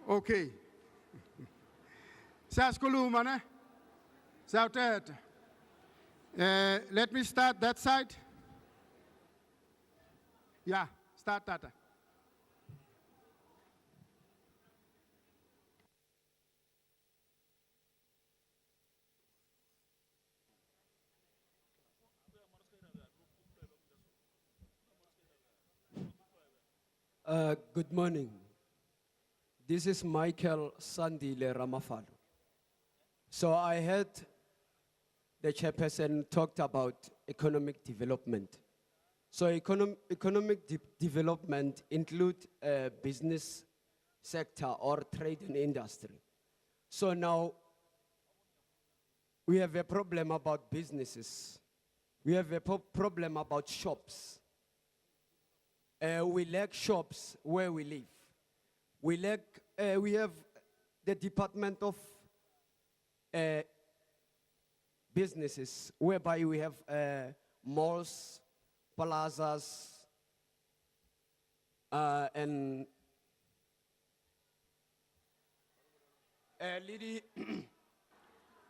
Okay. Siyasikhuluma ne? Siyawuthetha. Let me start that side. Yeah, start Tata. Good morning. This is Michael Sandile Ramafalo. So I heard the chairperson talked about economic development. So economic development include business sector or trade and industry. So now we have a problem about businesses. We have a problem about shops. We lack shops where we live. We have the Department of Businesses, whereby we have malls, plazas, and Lady.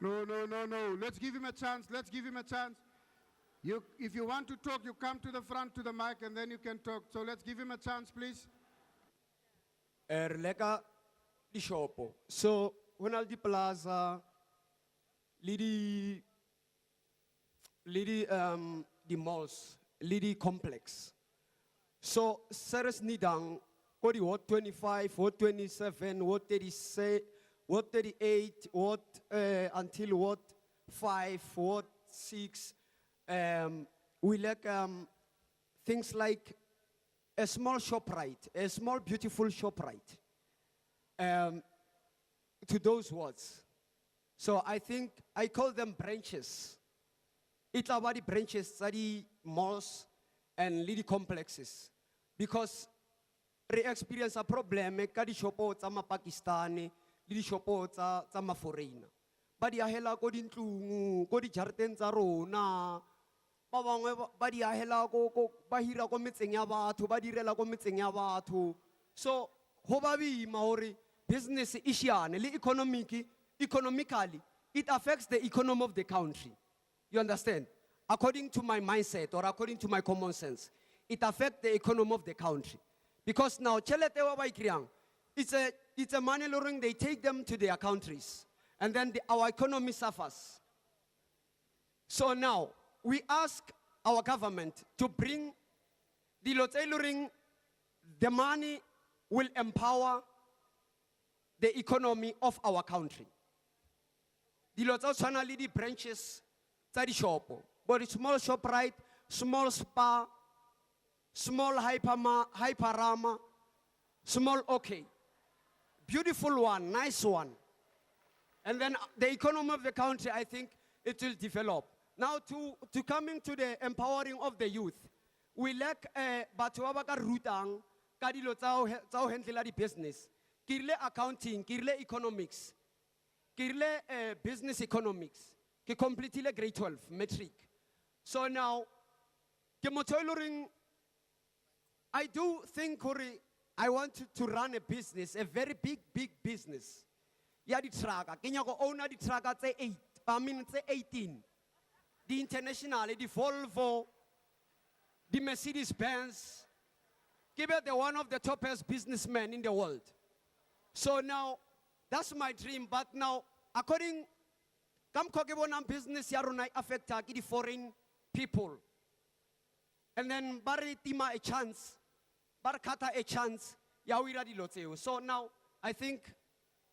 No. Let's give him a chance. Let's give him a chance. If you want to talk, you come to the front to the mic and then you can talk. So let's give him a chance, please. Releka di shopo. So when al di plaza, lidi di malls, lidi complex. So seres nidang kodi what 25, what 27, what 36, what 38, what until what 5, what 6. We lack things like a small ShopRite, a small beautiful ShopRite. To those words. So I think I call them branches. It's about the branches, study malls and little complexes. Because we experience a problem, kadi shopo tama Pakistani, little shopo tama foreigner. Badi ahela ko dintlung, ko di jarten tsa rona. Ba bangwe ba di ahela ko ba hira ko metseng ya batho, ba direla ko metseng ya batho. So ho ba boima hore business e shiane le economically it affects the economy of the country. You understand? According to my mindset or according to my common sense, it affects the economy of the country. Because now chelete wa ba ikriang, it's a money laundering. They take them to their countries and then our economy suffers. So now we ask our government to bring the tailoring. The money will empower the economy of our country. The the branches tsa di shopo, but small ShopRite, small spa, small hyperama, small okay, beautiful one, nice one, and then the economy of the country, I think it will develop. Now to coming to the empowering of the youth, we lack batho ba ka rutang ka dilo tsa ho handle di business. Kirle accounting, kirle economics, kirle business economics. Ke completely grade 12 metric. So now ke motho e loreng I do think I want to run a business, a very big business. Ya di traga, ke nyako owner di traga tse 18. The international, the Volvo, the Mercedes Benz. Give it the one of the toppest businessmen in the world. So now, that's my dream. But now, according, come kokebona business yarunai affect the foreign people. And then bari tima a chance, barkata a chance, yawira di loteo. So now, I think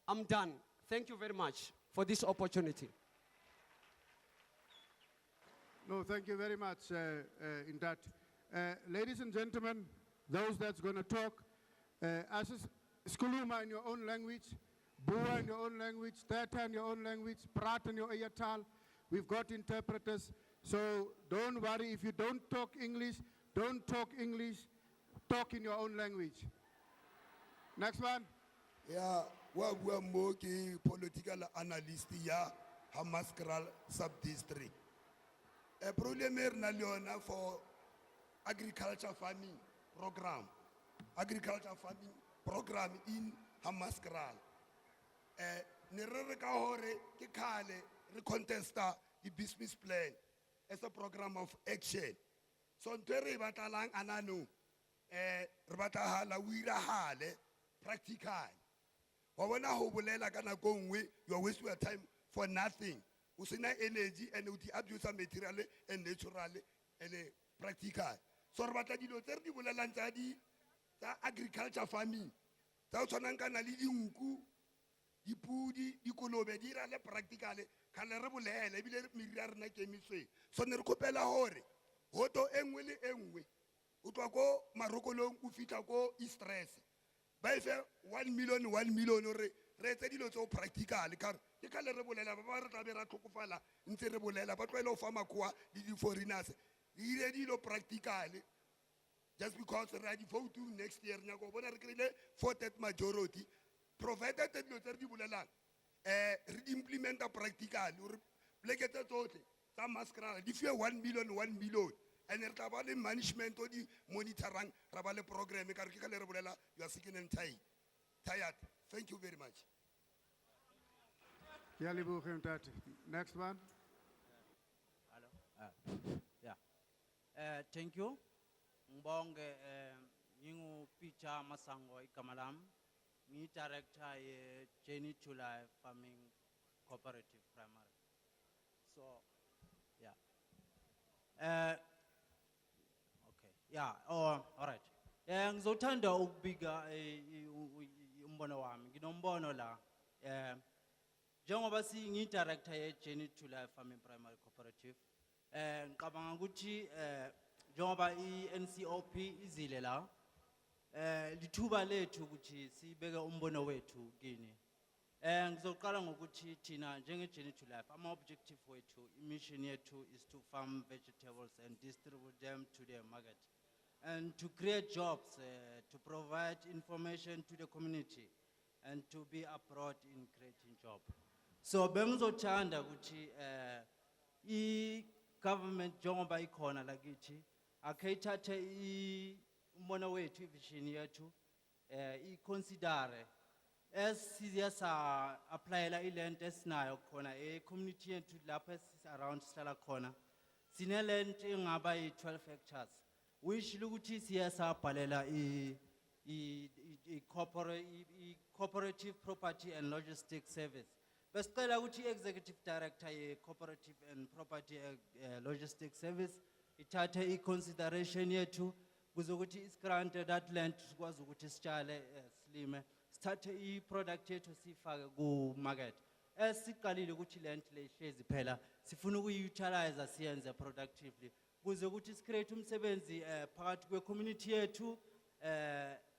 I'm done. Thank you very much for this opportunity. No, thank you very much in that. Ladies and gentlemen, those that's going to talk, as Skuluma in your own language, Bua in your own language, Tata in your own language, Prat in your Ayatal. We've got interpreters. So don't worry if you don't talk English, don't talk English, talk in your own language. Next one. Yeah, we're political analyst ya Hamaskral sub-district. A problem for agriculture farming program in Hamaskral. Ne re ka hore ke khale re contesta the business plan as a program of action. So ntwe re batlalang anano re batlahala o irahale practical. Wa bona ho bolela ka nako nngwe you are wasting your time for nothing. O sena energy and o di abuse material and natural and practical. So re batla dilo tse re di bolelang tsa agriculture farming. Tsa o tshwanang kana le dinku, dipudi, dikolobe di irale practical kana re bolela ebile meriri a rena ke emiswe. So ne re kopela hore hoto engwe le engwe o twa ko marokolong o fitla ko stress. Ba ife 1 million re etse dilo tso practical ka ke ka le re bolela ba re tla be ra tlhokofala ntse re bolela ba tlwaela o fa makgoa le di foreigners di ile dilo practical just because re di vote next year nya go bona re krile 4/3 majority provided dilo tse re di bolelang re di implementa practical re plekete tsotlhe tsa maskrala di fie 1 million and re tla ba le management o di monitorang ra ba le program ka re ke ka le re bolela you are sick and tired. Thank you very much. Ke a leboga ntate. Next one. Hello. Yeah. Thank you. Mbonge ngingu Picha Masango ikamalam. Ngi director ye Jenny Chulai Farming Cooperative Primary. So yeah. Okay. Yeah. Oh, all right. Ngizothanda ukubika umbono wami. Nginombono la. Njengoba director ye Jenny Chulai Farming Primary Cooperative. Ngicabanga ukuthi njengoba i-NCOP izile la lithuba lethu ukuthi sibeke umbono wethu kini. Ngizoqala ngokuthi thina njenge-Jenny to Life ama-objective wethu, i-mission yethu is to farm vegetables and distribute them to the market and to create jobs, to provide information to the community and to be abroad in creating jobs. So bengizothanda ukuthi i-government njengoba ikhona lakithi akayithathe umbono wethu, i-vision yethu i-considere as siyasa applyela i-land esinayo khona e-community yethu lapho around sihlala khona sine land engaba yi-12 hectares which lukuthi siyasa bhalela cooperative property and logistics service. Besicela ukuthi executive director ye cooperative and property logistics service ithathe i-consideration yethu kuzokuthi is-granted that land sikwazi ukuthi sitshale silime sithathe i-product yethu sifake ku-market. Siqalile ukuthi land le ihlezi phela sifuna ukuyi-utilize siyenze productively kuze ukuthi si-create umsebenzi phakathi kwe-community yethu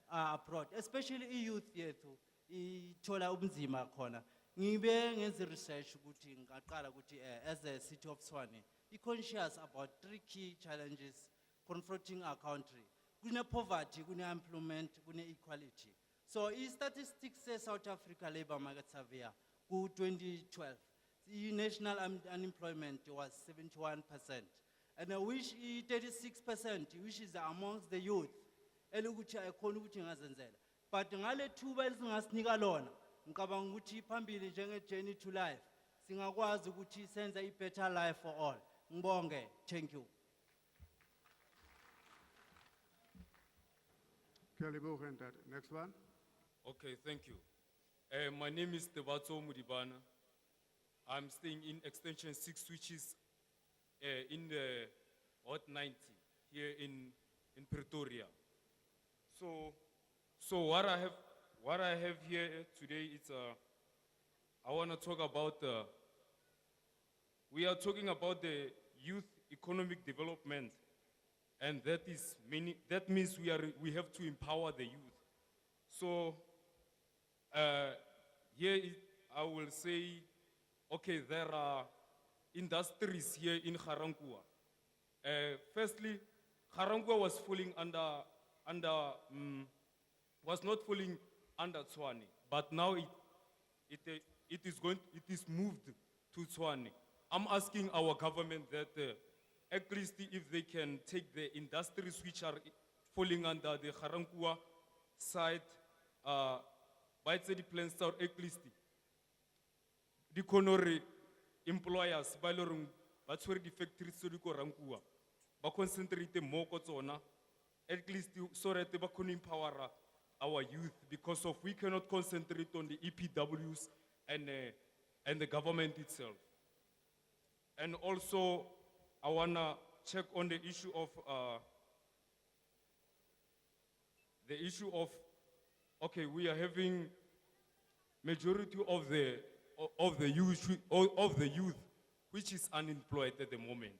abroad, especially i-youth yethu ithola ubunzima khona. Ngibe ngenze research ukuthi ngaqala ukuthi as a city of Tshwane i-conscious about 3 key challenges confronting our country. Kune poverty, kune employment, kune equality. So statistics say South Africa labor market survey ku 2012 the national unemployment was 71% and which 36% which is amongst the youth elukuthi ayikhona ukuthi ngazenzela. But ngale thuba elingasinika lona ngicabanga ukuthi phambili njenge-Journey to Life singakwazi ukuthi senze a better life for all. Ngibonge. Thank you. Ke a leboga ntate. Next one. Okay, thank you. My name is Tebatso Mudibana. I'm staying in extension 6, which is in the Hot 90 here in Pretoria. So what I have here today is I want to talk about we are talking about the youth economic development, and that means we have to empower the youth. So I will say, okay, there are industries here in Garankuwa. Firstly, Garankuwa was falling was not falling under Tshwane, but now it is moved to Tshwane. I'm asking our government that at least if they can take the industries which are falling under the Garankuwa side, but ba etse di-plans tsa hore at least di kgone hore employers ba le horeng ba tshwere di-factories tse di ko rankuwa ba concentrate more ko tsona at least so that ba kgone empower our youth, because of we cannot concentrate on the EPWs and the government itself. And also, I wanna check on the issue of okay, we are having majority of the youth which is unemployed at the moment.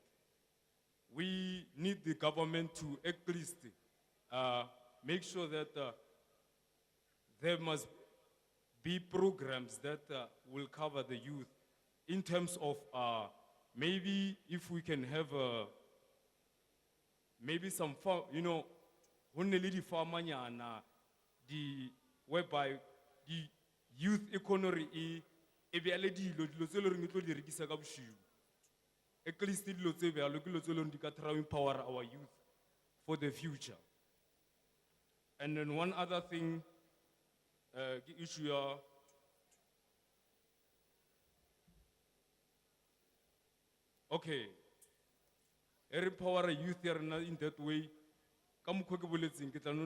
We need the government to at least make sure that there must be programs that will cover the youth in terms of maybe if we can have maybe some farm, you know, whereby the youth economy at least empower our youth for the future. And then one other thing, the issue okay, empower youth here in that way. Come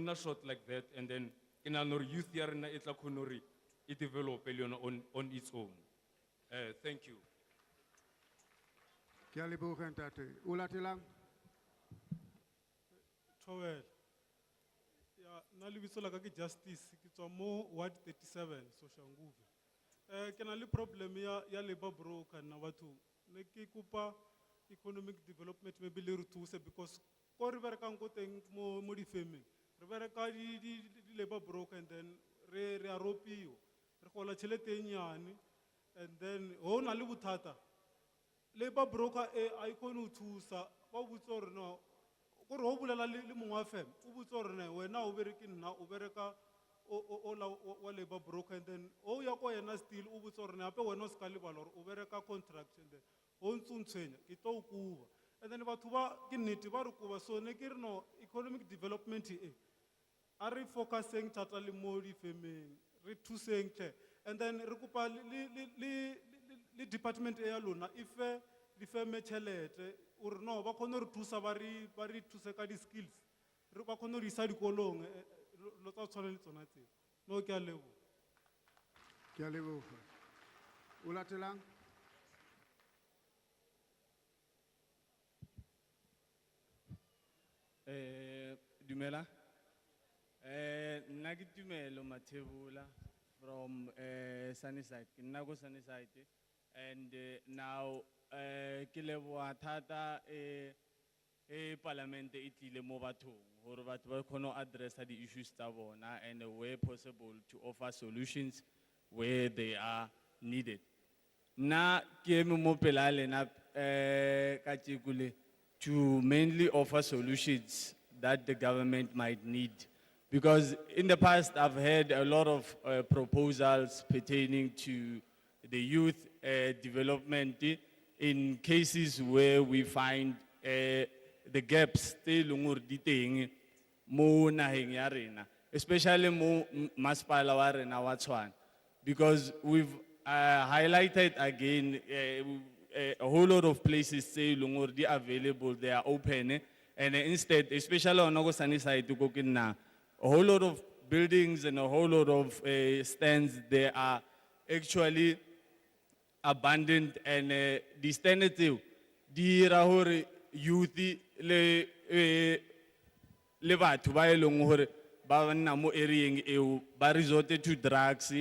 not short like that, and then in our youth here it develop on its own. Thank you. Ke a leboga ntate. O latelang? Towel. Ya, na lebitso la ka ke Justice, ke tswa mo Ward 37, Soshanguve. Ke na le problem ya labor broker na batho. Ne ke kopa economic development maybe le re thuse because ko re berekang ko teng mo difemeng. Re bereka di labor broker and then re a ropiwa. Re gola tšhelete e nyane and then ho na le bothata. Labor broker a ikone ho thusa ba botsa hore no go re ho bulela le mongwe wa fem o botsa hore ne wena o bereke nna o bereka o labor broker and then o ya ko yena still o botsa hore ne ape wena o ska lebala hore o bereka contract and then o ntsuntshwenya ke tlo kuba and then batho ba ke nnete ba re kuba so ne ke re no economic development a re focuseng thata le mo difemeng re thuseng tle and then re kopa le department ya lona ife di feme tšhelete ore no ba kgone re thusa ba re thuse ka di-skills re ba kgone re isa dikolong lo tsa tshwana le tsona tseo no ke a leboga. Ke a leboga. O latelang? Dumela. Nna ke Tumelo Mathebula from Sunnyside. Ke nna ko Sunnyside. And now ke leboha thata parliament e tlile mo bathong hore batho ba kgone ho addressa di issues tsa bona and where possible to offer solutions where they are needed. Nna ke eme mo pela lena ka tshekule to mainly offer solutions that the government might need. Because in the past, I've heard a lot of proposals pertaining to the youth development in cases where we find the gaps mo naheng ya rena, especially mo masipala wa rena wa Tshwane. Because we've highlighted again a whole lot of places say lungurdi available, they are open, and instead, especially on Ogo Sunnyside to Kokina, a whole lot of buildings and a whole lot of stands, they are actually abandoned, and the standard di rahore youth le batho ba eleng hore ba nna mo areaeng eo ba resorted to drugs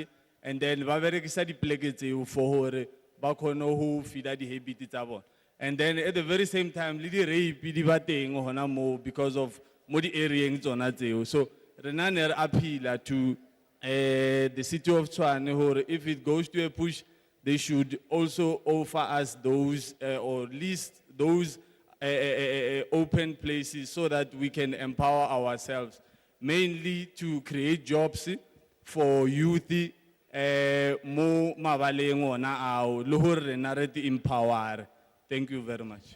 and then ba berekisa di pleke tseo for hore ba khone ho feeda di habits tsa bona. And then at the very same time le di rape di ba teng hona mo because of mo di areaeng tsona tseo. So rena ne re appeal to the city of Tshwane hore if it goes to a push, they should also offer us those or list those open places so that we can empower ourselves, mainly to create jobs for youth mo mabaleng ona ao le hore rena re di empower. Thank you very much.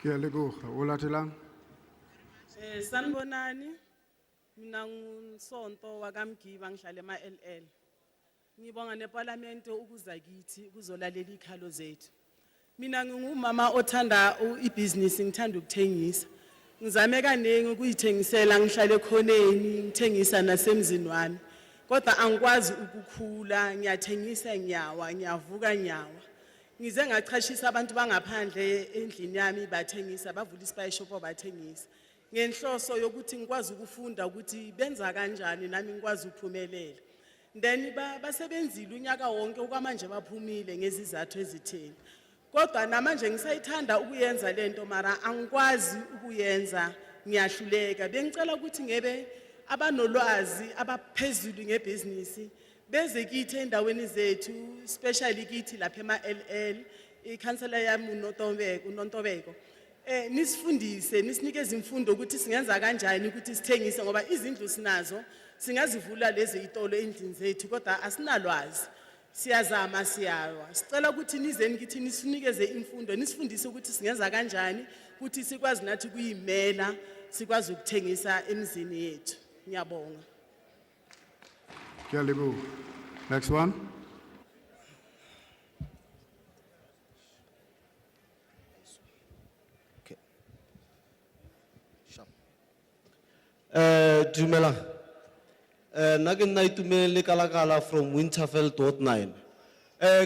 Ke a leboga. O latelang? Sanbonani, Mina ngisonto wakamgiba ngihlale ema-LL. Ngibonga neparlamente ukuza kithi ukuzolalela ikhalo zethu. Mina ngingumama othanda ibhizinisi, ngithanda ukuthengisa. Ngizame kaningi ukuyithengisela ngihlale ekhoneni, ngithengisa nasemzini wami. Kodwa angikwazi ukukhula, ngiyathengisa nyawa, ngiyavuka nyawa. Ngize ngachashisa abantu bangaphandle endlini yami bathengisa, bavula ispace shop bathengisa. Ngenhloso yokuthi ngikwazi ukufunda ukuthi benza kanjani nami ngikwazi ukuphumelela. Then basebenzile unyaka wonke okwamanje baphumile ngezizathu ezitheni. Kodwa namanje ngisayithanda ukuyenza lento mara angikwazi ukuyenza, ngiyahluleka. Bengicela ukuthi ngebe abanolwazi abaphezulu ngebhizinisi beze kithi endaweni zethu, especially kithi lapha ema-LL, ikhansela yami uNontobeko. Nisifundise, nisinikeze imfundo ukuthi singenza kanjani ukuthi sithengise ngoba izindlu sinazo, singazivula lezi itolo endlini zethu kodwa asinalwazi. Siyazama siyawa. Sicela ukuthi nizeni kithi nisinikeze imfundo, nisifundise ukuthi singenza kanjani ukuthi sikwazi nathi kuyimela, sikwazi ukuthengisa emizini yethu. Ngiyabonga. Kyalibu. Next one. Dumela. Nagin Naitumele Kalakala from Winterfell.9.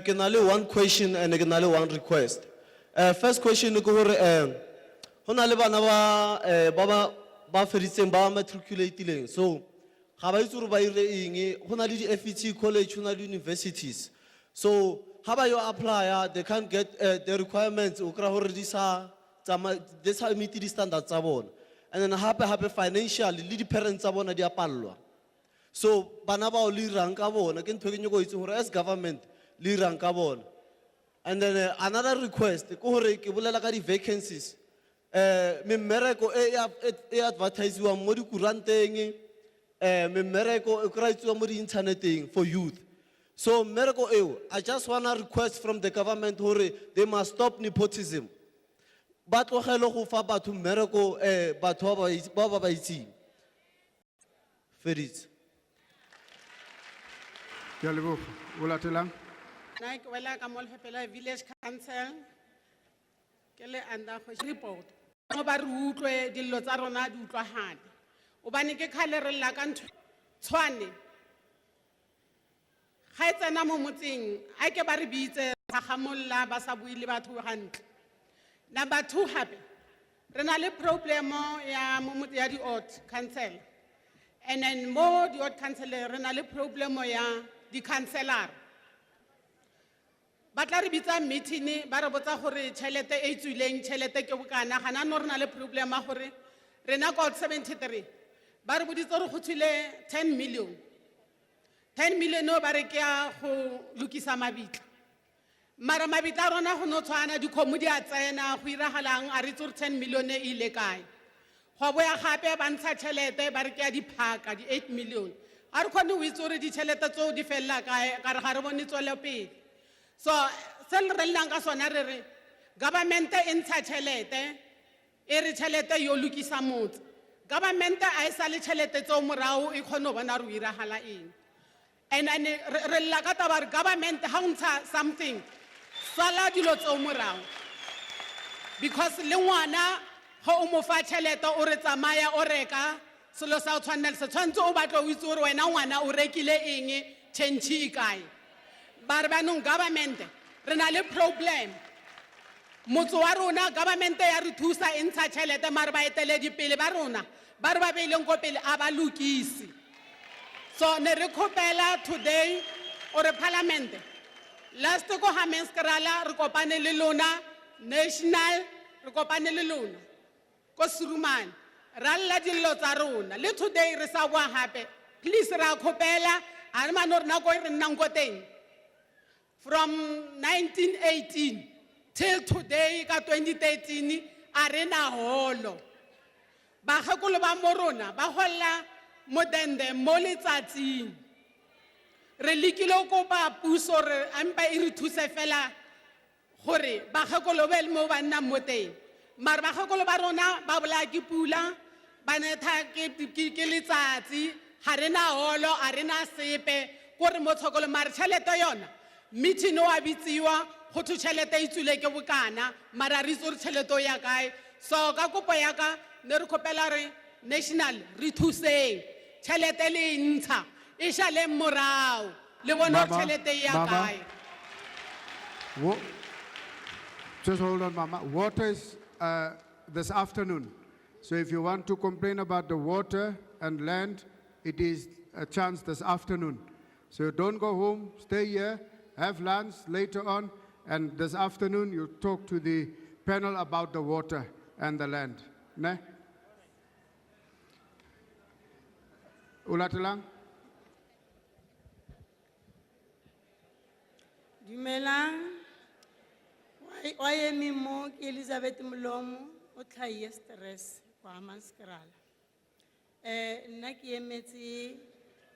Can I one question and can I one request? First question, Honaleba Baba Fericem Ba matriculating. So, Habaitur Baire, Honali FET College, Honal Universities. So, how you apply? They can't get the requirements, Ukrahoridisa, this how meet the standards. And then happy financially, lead parents are one of their palwa. So, Banaba li rankabon, again talking you as government, li rankabon. And then another request, the Kohore Kibulakari vacancies. Me mereko advertise you on Modi Kuranting, me mereko Ukraine Modi interneting for youth. So, mereko I just want a request from the government, they must stop nepotism. But hello who faba to miracle but Baba Baiti. Ferit. Kyalibu. Ulatila. Nike wala kamol hepela village council. Kele anda ho report. No ba rutlwe dillo tsa rona di utlwahane. O bane ke khale re la ka tshwane. Ga etsena mo motseng, a ke ba re bitse ga gamolla ba sa buile batho gantle. Number 2 happy. Rena le problemo ya ya di odd council. And then more the odd council rena le problemo ya di councilor. Batla re bitsa meeting ba re botsa gore tšhelete e tswileng tšhelete ke bokana gana no rena le problema gore rena code 73. Ba re boditse re go tswile 10 million. 10 million no ba re ke ya go lukisa mabitla. Mara mabitla rona go no tshwana di komudi a tsena go iragalang a re tsore 10 million e ile kae. Go boya gape ba ntsha tšhelete ba re ke ya diphaka di 8 million. A re khone o itsore di tšhelete tso di fella kae ka re ga re bone tswele pele. So se le relang ka sona re re government e ntsha tšhelete e re tšhelete yo lukisa motse. Government a e sa le tšhelete tso morao e khone bona re iragala eng. And re la ka taba government ha ntsha something sala dilo tso morao. Because le ngwana ha o mo fa tšhelete o re tsamaya o reka selo sa tshwanela se tshwantse o batla o itse gore wena ngwana o rekile eng tšhentšhe e kae. Ba re banong government re na le problem. Motse wa rona government ya re thusa e ntsha tšhelete mare ba eteledi pele ba rona ba re ba beileng ko pele a ba lokisi. So ne re khopela today or parliament last ko ha menskrala re kopane le lona national re kopane le lona ko Surumane ra lla dillo tsa rona le today re sa bua hape please ra khopela a re manor na go re nnang go teng from 1918 till today ka 2013 arena holo ba khakolo ba morona ba holla modende mo letsatsing re likile go ba puso re ampa e re thuse fela gore ba khakolo be mo ba nna mo teng mara ba khakolo ba rona ba bola ke pula ba netha ke letsatsi ga re na holo a re na sepe kore mo tshokolo mare tšhelete yona meeting o a bitsiwa go thu tšhelete e tswile ke bokana mara a re itse gore tšhelete o ya kae so ka kopo ya ka ne re kgopela re national re thuseng tšhelete le e ntsha e šaleng morago le bone gore tšhelete e ya kae Just hold on, Mama. Water is this afternoon. So if you want to complain about the water and land, it is a chance this afternoon. So don't go home, stay here, have lunch later on, and this afternoon you talk to the panel about the water and the land. Ne? Ulatelang? Dumelang. Wa eme mo ke Elizabeth Mlomo o tlhaile stress kwa Manskrala. Nna ke emetse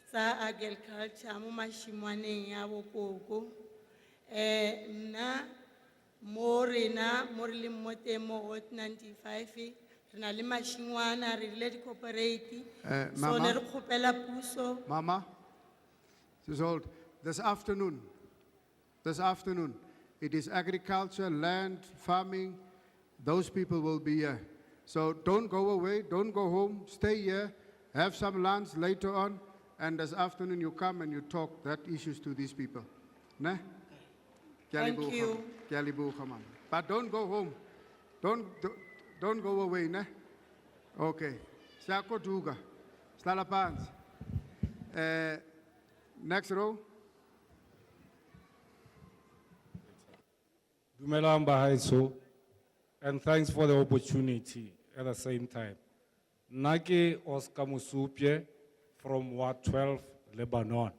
tsa agriculture mo mashimwaneng ya bokoko. Nna mo rena mo re le mo teng mo hot 95 re na le mashingwana re le di cooperate so ne re kgopela puso. Mama, just hold. This afternoon, it is agriculture, land, farming. Those people will be here. So don't go away, don't go home, stay here, have some lunch later on, and this afternoon you come and you talk that issues to these people. Ne? Thank you. But don't go home. Don't go away, ne? Okay. Siako Duga. Slala pants. Next row. Dumelang bahaeso, and thanks for the opportunity at the same time. Nake Oscar Musupye from Ward 12, Lebanon.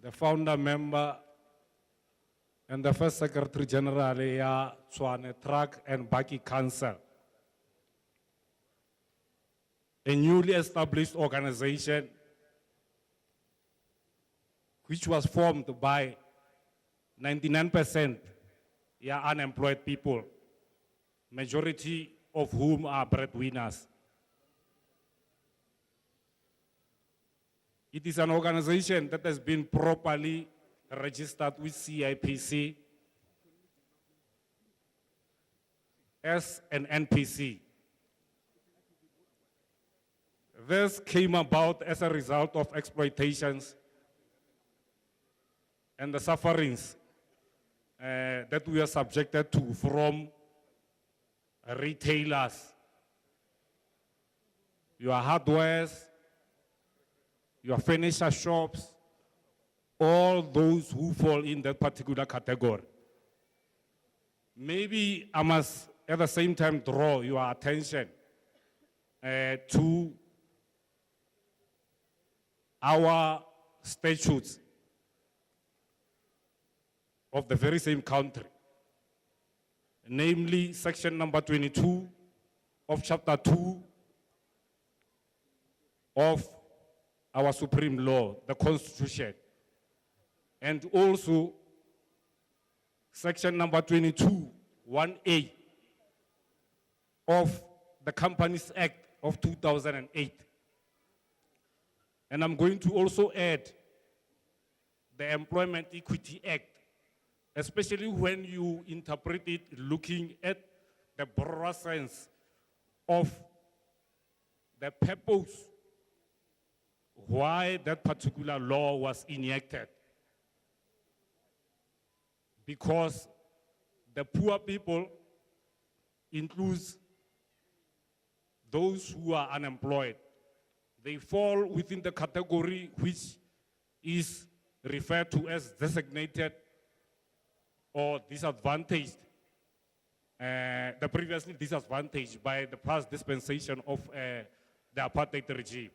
The founder member and the first secretary general ya Tswane Truck and Baki Council. A newly established organization which was formed by 99% unemployed people, majority of whom are breadwinners. It is an organization that has been properly registered with CIPC as an NPC. This came about as a result of exploitations and the sufferings that we are subjected to from retailers, your hardwares, your furniture shops, all those who fall in that particular category. Maybe I must at the same time draw your attention to our statutes of the very same country, namely section number 22 of chapter 2 of our supreme law, the Constitution, and also section number 22, 1A of the Companies Act of 2008. And I'm going to also add the Employment Equity Act, especially when you interpret it looking at the broader sense of the purpose why that particular law was enacted. Because the poor people includes those who are unemployed. They fall within the category which is referred to as designated or disadvantaged, the previously disadvantaged by the past dispensation of the apartheid regime.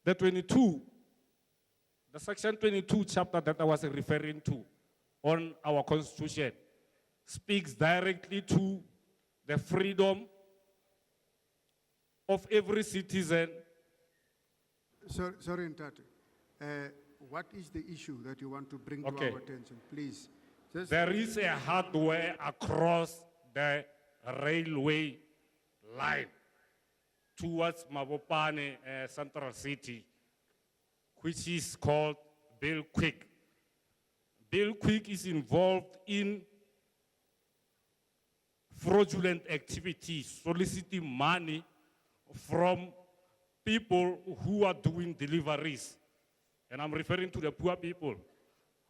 The section 22 chapter that I was referring to on our Constitution speaks directly to the freedom of every citizen. Sorry, Ntate. What is the issue that you want to bring to Okay. our attention? Please, Just- There is a hardware across the railway line towards Mabopane Central City, which is called Bill Quick. Bill Quick is involved in fraudulent activities, soliciting money from people who are doing deliveries. And I'm referring to the poor people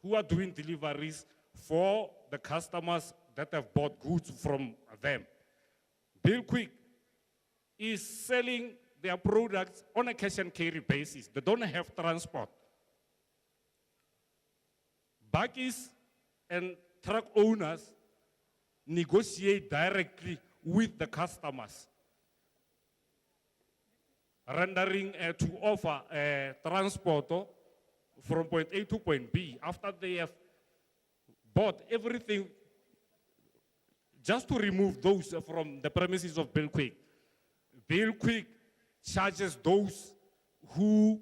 who are doing deliveries for the customers that have bought goods from them. Bill Quick is selling their products on a cash and carry basis. They don't have transport. Bakkies and truck owners negotiate directly with the customers, rendering to offer transport from point A to point B after they have bought everything, just to remove those from the premises of Bill Quick. Bill Quick charges those who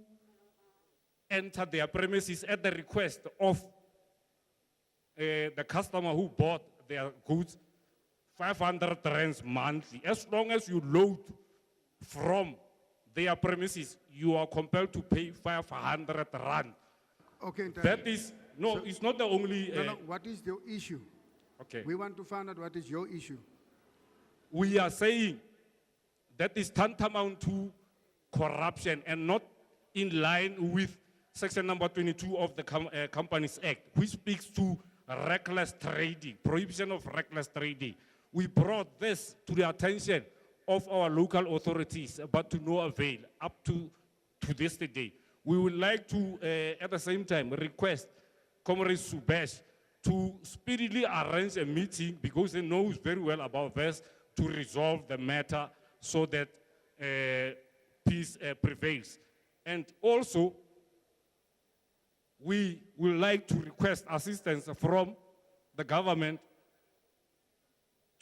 enter their premises at the request of the customer who bought their goods 500 rands monthly. As long as you load from their premises, you are compelled to pay 500 rand. Okay, Ntate. That is, no, it's not the only. No, no, what is your issue? Okay. We want to find out what is your issue. We are saying that is tantamount to corruption and not in line with section number 22 of the Companies Act, which speaks to reckless trading, prohibition of reckless trading. We brought this to the attention of our local authorities, but to no avail up to this day. We would like to, at the same time, request Comrade Subesh to speedily arrange a meeting, because he knows very well about this, to resolve the matter so that peace prevails. And also, we would like to request assistance from the government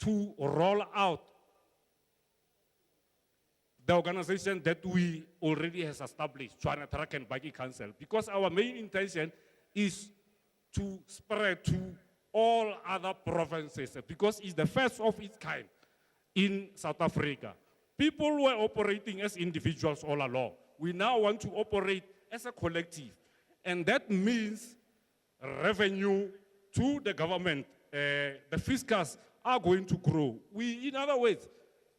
to roll out the organization that we already has established, Tshwane Truck and Bakkie Council, because our main intention is to spread to all other provinces, because it's the first of its kind in South Africa. People were operating as individuals all along. We now want to operate as a collective. And that means revenue to the government. The fiscals are going to grow. We, in other words,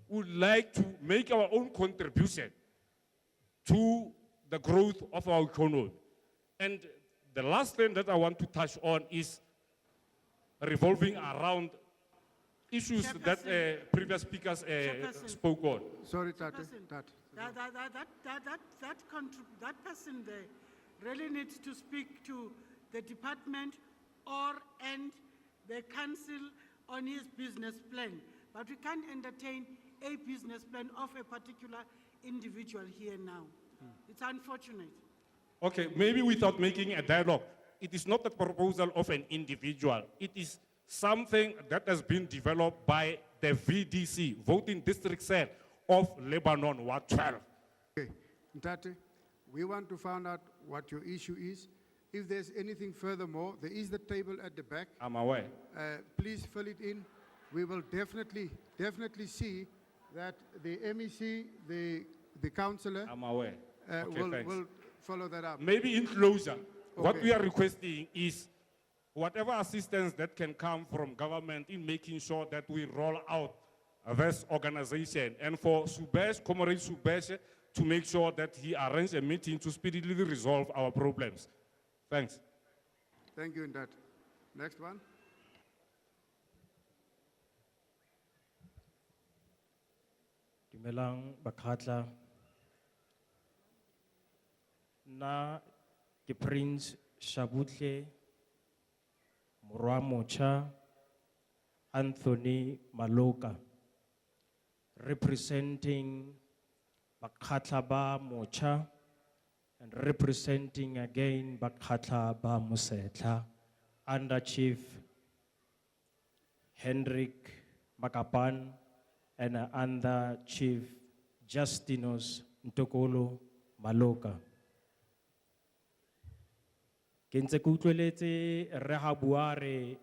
would like to make our own contribution to the growth of our economy. And the last thing that I want to touch on is revolving around issues that previous speakers spoke on. Sorry, Tate. Person, Tate. that person there really needs to speak to the department and the council on his business plan. But we can't entertain a business plan of a particular individual here now. It's unfortunate. Okay, maybe without making a dialogue, it is not the proposal of an individual. It is something that has been developed by the VDC, Voting District Cell of Lebanon, Ward 12. Okay, Ntate, we want to find out what your issue is. If there's anything furthermore, there is the table at the back. I'm aware. Please fill it in. We will definitely see that the MEC, the councillor, I'm aware. Okay, thanks. will follow that up. Maybe in closure, what Okay. we are requesting is whatever assistance that can come from government in making sure that we roll out this organization. And for Subesh, Comrade Subesh, to make sure that he arranges a meeting to speedily resolve our problems. Thanks. Thank you, Ntate. Next one. Dumelang bakhatla. Na ke Prince Shabutle Morwa Motjha Anthony Maloka, representing Bakhatla ba Motjha and representing again Bakhatla ba Mosetla under Chief Hendrik Makapan and under Chief Justinos Ntokolo Maloka. Ke ntse ke utlweletse re ha bua re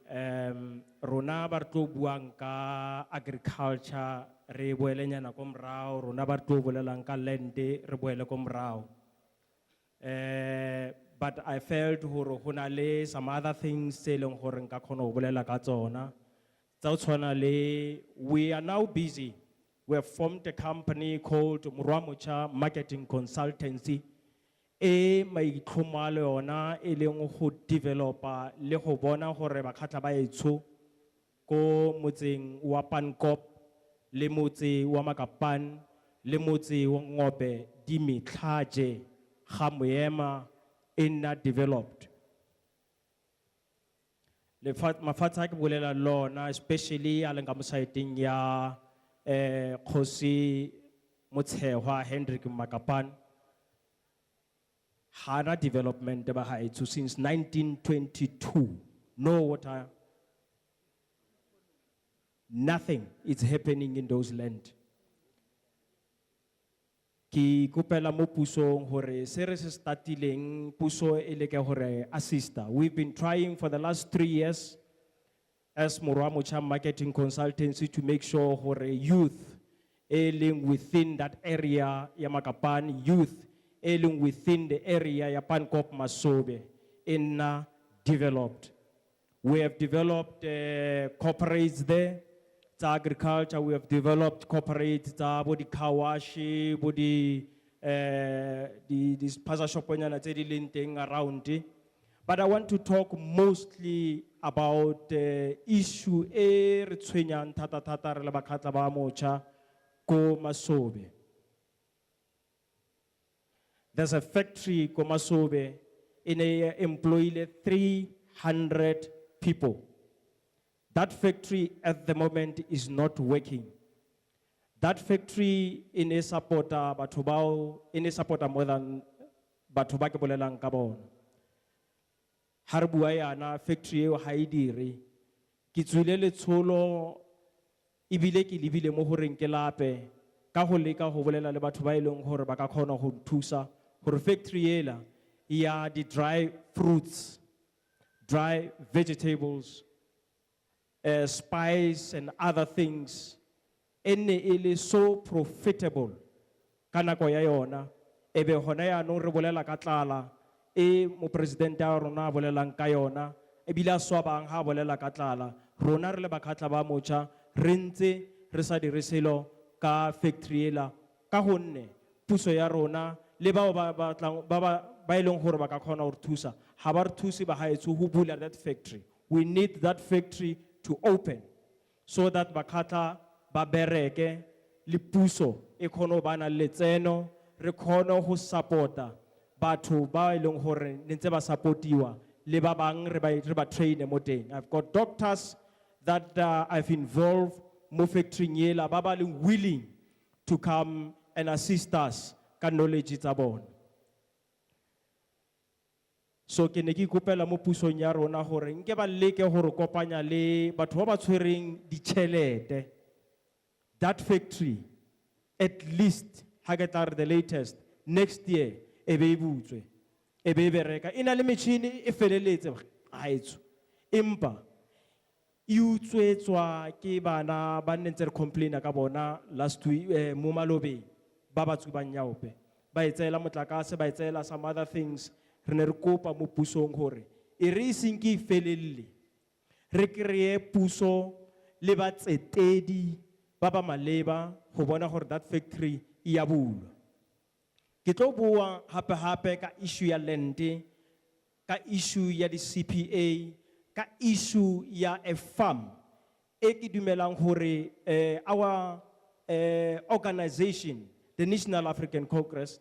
rona ba re tlo buang ka agriculture re boele nyana ko morao, rona ba re tlo bolelang ka land re boele ko morao. But I felt hore ho na le some other things tse leng hore nka kgona ho bolela ka tsona. Tsa ho tshwana le, we are now busy. We have formed a company called Mgcina Marketing Consultancy. E maitlhomo a le yona e leng go developa le go bona gore bakgatla ba etsho ko motseng wa Pankop le motse wa Makapan le motse wa Ngobe di metlhaje ga moema ena developed. Le mafatshe a ke bolela lona especially a leng ka mo saeteng ya Kgosi Motshehwa Hendrik Makapan. Hana development ba haetso since 1922. No water. Nothing is happening in those land. Ki kopela mo pusong hore se re se startileng puso e leke hore assista. We've been trying for the last 3 years as Mgcina Marketing Consultancy to make sure hore youth ailing within that area ya Makapan, youth ailing within the area ya Pankop Masobe in developed. We have developed corporates there. It's agriculture, we have developed corporates, body kawashi, body this pasa shoponyana tse di leng teng around. But I want to talk mostly about the issue e re tshwenyang thata re le bakhatla ba mocha ko Masobe. There's a factory ko Masobe in a employ 300 people. That factory at the moment is not working. That factory in a supporter more than batho ba ke bolelang ka bona. Ha re bua yana factory eo ha e dire. Ke tswile letsholo ebile ke lebile mo horeng ke lape ka ho leka ho bolela le batho ba ileng hore ba ka khona ho thusa hore factory ela ya di dry fruits, dry vegetables, spice and other things. Ene ele so profitable kana ko ya yona ebe hona ya no re bolela ka tlala e mo president ya rona bolelang ka yona e bila swabang ha bolela ka tlala rona re le bakhatla ba mocha re ntse re sa dire selo ka factory ela ka honne puso ya rona le ba ba ileng hore ba ka khona ho thusa ha ba re thusi ba haetso ho bula that factory. We need that factory to open so that bakhatla ba bereke le puso e khono bana letseno re khono ho supporta batho ba ileng hore ntse ba supportiwa le ba bang re ba train mo teng. I've got doctors that I've involved mo factory yela ba ba willing to come and assist us ka knowledge tsa bona. So ke ne ke kopela mo pusong ya rona hore nke ba leke hore kopanya le batho ba ba tshwereng ditšhelete. That factory at least ha ke tla re the latest next year e be butswe e be bereka ina le metšhini e feleletse haetso empa e utswetswa ke bana ba ntse re complain ka bona last week mo Malobeng ba ba tsubang yaope ba etsela motlakase ba etsela some other things. Re ne re kopa mo pusong hore e re isinki felelle re kreye puso le ba tsetedi ba ba maleba go bona gore that factory e ya bulwa. Ke tlo bua hape ka issue ya land, ka issue ya di CPA, ka issue ya a farm e ke dumelang hore our organization, the National African Congress,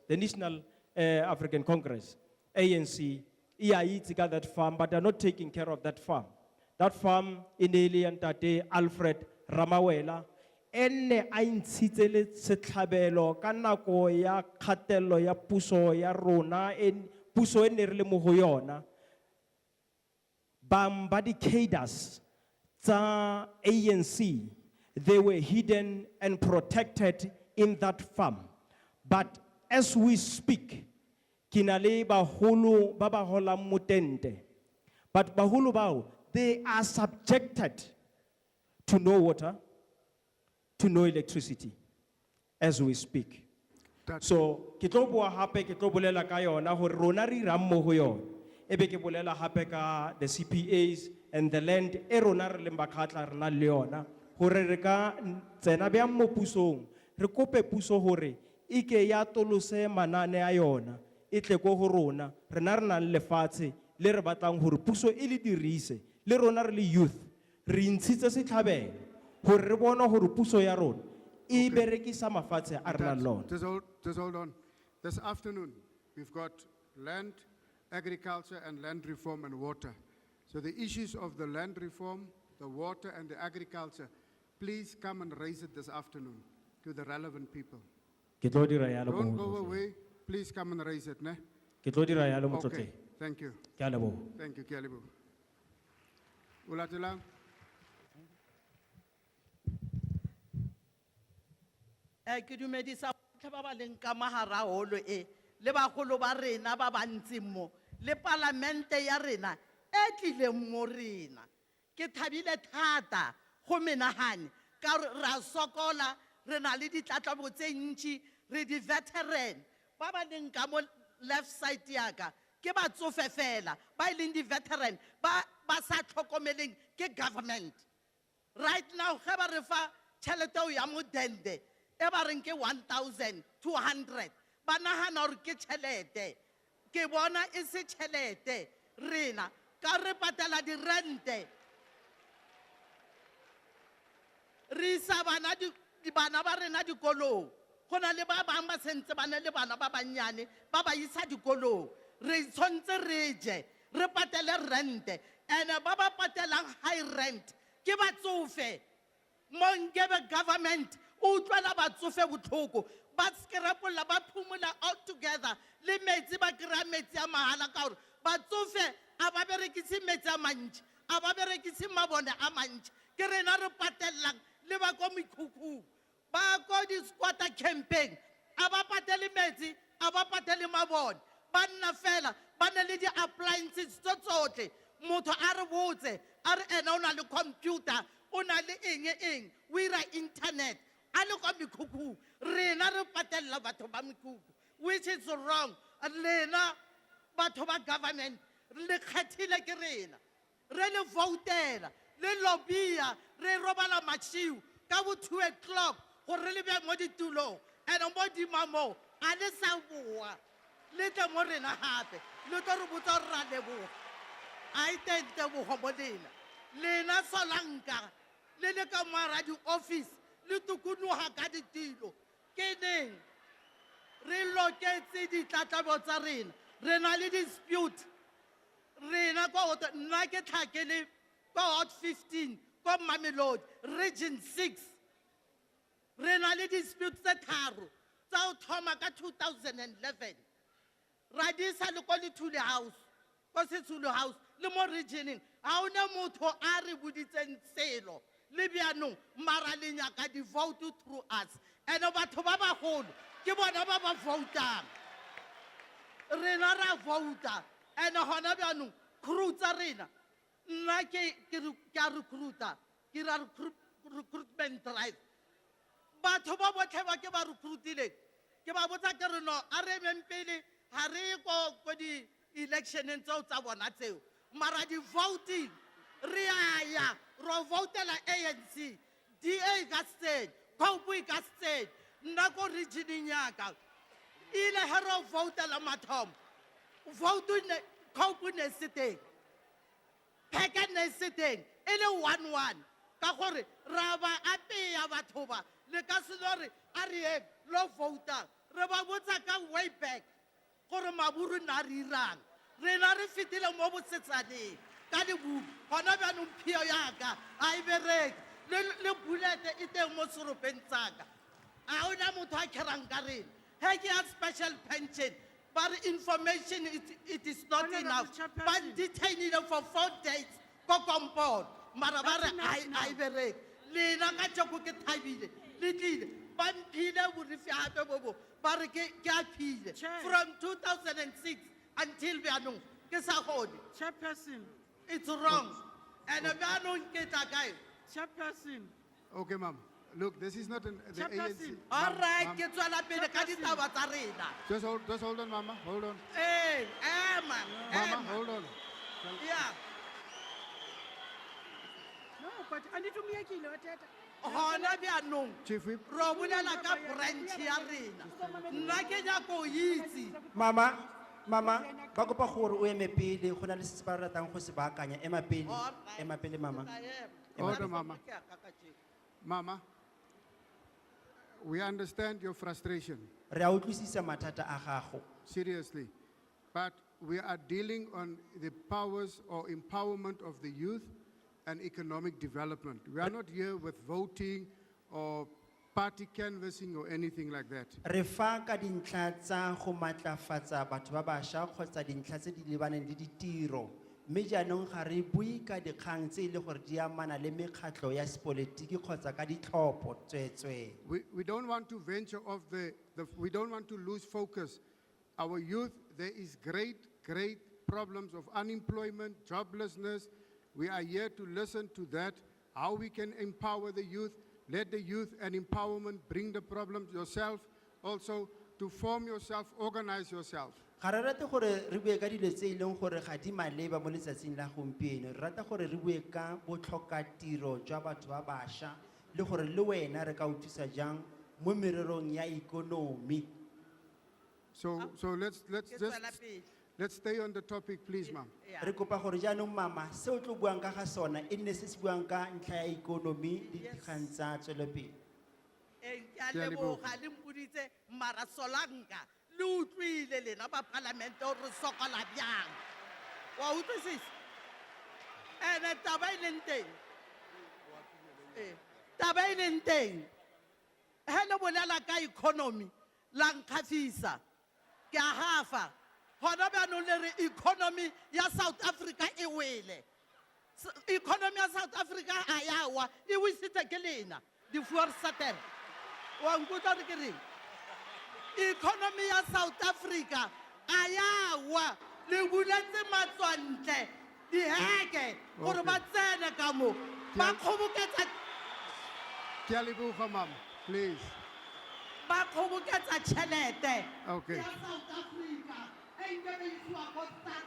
ANC, got that farm, but they're not taking care of that farm. That farm in Eliantate, Alfred Ramawela, ene a ntshitsele setlhabelo ka nako ya kgatelo ya puso ya rona puso ene re le mo go yona ba di cadres tsa ANC, they were hidden and protected in that farm. But as we speak, Kina le baholo ba ba holang motente. But baholo bao, they are subjected to no water, to no electricity, as we speak. So, ke tlo bua hape, ke tlo bolela ka yona hore rona re irang mo ho yona. Ebe ke bolela hape ka the CPAs and the land e rona re leng bakhatla re na le yona. Hore re ka tsena bjang mo pusong, re kope puso hore ike ya tolose manane a yona, e tle ko ho rona, rena re nang lefatshe, le re batlang hore puso e le dirise, le rona re le youth, re ntshitse setlhabelo, hore re bona hore puso ya rona, e berekisa mafatshe a re nang le ona. Just hold on. This afternoon, we've got land, agriculture, and land reform and water. So the issues of the land reform, the water, and the agriculture, please come and raise it this afternoon to the relevant people. Ke tlo dira yalo Don't mo- go away. Please come and raise it, ne? Ke tlo dira yalo Okay, motlotleng. thank you. Ke a leboha. Thank you, Kialibu. Ulatelang? Ke dumedisa botlhe ba ba leng ka mahara holo e le bagolo ba rena ba bantsi mo le parlamente ya rena e tlileng mo rena ke thabile thata go menagane ka ra sokola re na le ditlatlabo tse ntši re di veteran ba ba leng ka mo left side ya ka ke batsofe fela ba e leng di veteran ba sa tlhokomeleng ke government. Right now, ge ba re fa tšhelete eo ya modende e ba reng ke 1,200 ba nagana gore ke tšhelete ke bona e se tšhelete rena ka re patela dirente re isa bana ba rena dikolong go na le ba bangwe ba sentse ba na le bana ba bannyane ba ba isa dikolong re tshwanetse re je re patele rente and ba ba patelang high rent ke batsofe mo nkebe government o utlwela batsofe botlhoko ba skrepola ba phumula all together le metsi ba kry-a metsi a mahala ka gore batsofe a ba berekise metsi a mantši a ba berekise mabone a mantši ke rena re patelelang le ba ko mekhukhung ba ko di-squatter campaign a ba patele metsi a ba patele mabone ba nna fela ba na le di-appliances tso tsotlhe motho a re botse a re ena o na le computer o na le eng o ira internet a le kwa mekhukhung rena re patelela batho ba mekhukhu which is wrong lena batho ba government le kgethile ke rena re le voutela le lobia re robala mašiu ka bo 2 o'clock gore re le bja mo ditulong and mo dimamo a le sa boa le tle mo rena gape le tlo re botsa gore ra leboga a itentebogo mo lena solanka le le ka moara di-office le tokonoga ka ditilo ke neng re loketse ditlatlabo tsa rena re na le dispute rena nna ke tlhakele kwa hot 15 kwa Mamelodi region 6 re na le dispute tse tharo tsa o thoma ka 2011 ra di isa le ko Lethule house ko Setsholo house le mo regioneng ga one motho a re boditseng selo le bjanong mara le nyaka di-vote through us and batho ba bagolo ke bona ba ba voutang rena ra vouta and gona bjanong crew tsa rena nna ke a recruita ke ra recruitment drive batho ba botlhe ba ke ba recruitileng ke ba botsa ke reno a re emeng pele ga re ko di-electioneng tseo tsa bona tseo mara di-voting re a ya ro voutela ANC DA ka state Cope ka state nna ko regioneng yaka ile ge ro voutela mathomo vote Cope ne se teng pheka ne se teng e le 1-1 ka gore ra ba apeya batho ba le ka se gore a re eng lo vouta re ba botsa ka way back gore maburu na re irang rena re fetile mo bosetsaneng ka lebupi gona bjanong phio yaka a e bereke le bulete e teng mo seropeng tsaka a ona motho a kgerang ka rena ge ke ya special pension but information it is not enough but detained for 4 days ko compound mara ba re a e bereke lena ka tšeko ke thabile le tlile ba mphile borefi gape bobo ba re ke a phile. Chair. From 2006 until bjanong, ke sa kgone. Chairperson, It's wrong. And bjanong ke tla kae? Chairperson, Okay, ma'am. Look, this is not the Chairperson. ANC. All right, Ma'am, ke tswela pele ka ditaba tsa rena. just hold on, mama. Hold on. Ema, Mama, hold on. Yeah. no, but andithi umyekile wathetha. Hona bjanong, Chief Whip. re bolela ka branch ya rena. Nna ke nyaka ho itse. Mama, ba kopa gore o eme pele, go na le se se ba ratang go se baakanya. Ema pele, ema pele mama. Hold on, mama. Mama, we understand your frustration, Re a utlwisisa mathata a gago. seriously. But we are dealing on the powers or empowerment of the youth and economic development. We are not here with voting or party canvassing or anything like that. Re fa ka dintlha tsa go matlafatsa batho ba bašwa kgotsa dintlha tse di lebaneng le ditiro. Mme jaanong ga re bue ka dikgang tse e le gore di amana le mekgatlho ya sepolotiki kgotsa ka ditlhopho tsweetswee. We don't want to venture off we don't want to lose focus. Our youth, there is great problems of unemployment, joblessness. We are here to listen to that, how we can empower the youth, let the youth and empowerment bring the problems yourself, also to form yourself, organize yourself. Ga re rate gore re bue ka dilo tse e leng gore ga di maleba mo letsatsing la gompieno. Re rata gore re bue ka botlhokatiro jwa batho ba bašwa le gore le wena re ka o thusa jang mo mererong ya ikonomi. So let's Ke just tswela pele. let's stay on the topic, please, ma'am. Yeah. Re kopa gore jaanong mama se o tlo buang ka ga sona e nne se se buang ka ntlha ya ikonomi le dikgang tsa tswelopele. Ke a leboga le mpoditse mara solanka le utlwile lena ba parlamente o re sokola bjang. Wa utlwisisa? Ene taba e leng teng. Taba e leng teng. He le bolela ka economy la nkgafisa. Ke a gafa. Gona bjanong le re economy ya South Africa e wele. Economy ya South Africa a ya wa e wisitse ke lena di-voorsitter wa nkutlwa re ke reng economy ya South Africa a ya wa le buletse matswantle diheke gore ba tsene ka mo ba kgoboketsa Ke a leboga, ma'am, please. ba kgoboketsa tšhelete Okay. ya South Africa e nke ba isiwa ko tax.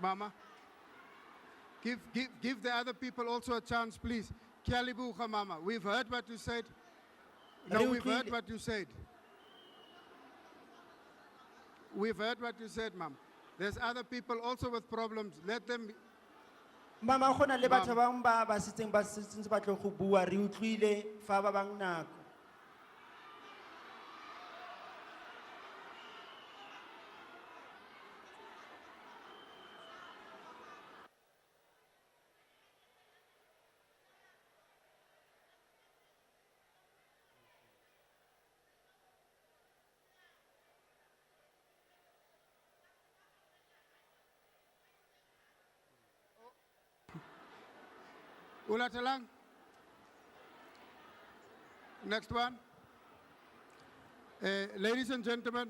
Mama, give the other people also a chance, please. Ke a leboga, mama. We've heard what you said. No, Re we've heard utlwile- what you said. We've heard what you said, ma'am. There's other people also with problems. Let them. Mama go na le batho ba bang ba setseng ba setse ba tlo go bua re utlwile fa ba bang nako. Ulatalang. Next one. Ladies and gentlemen,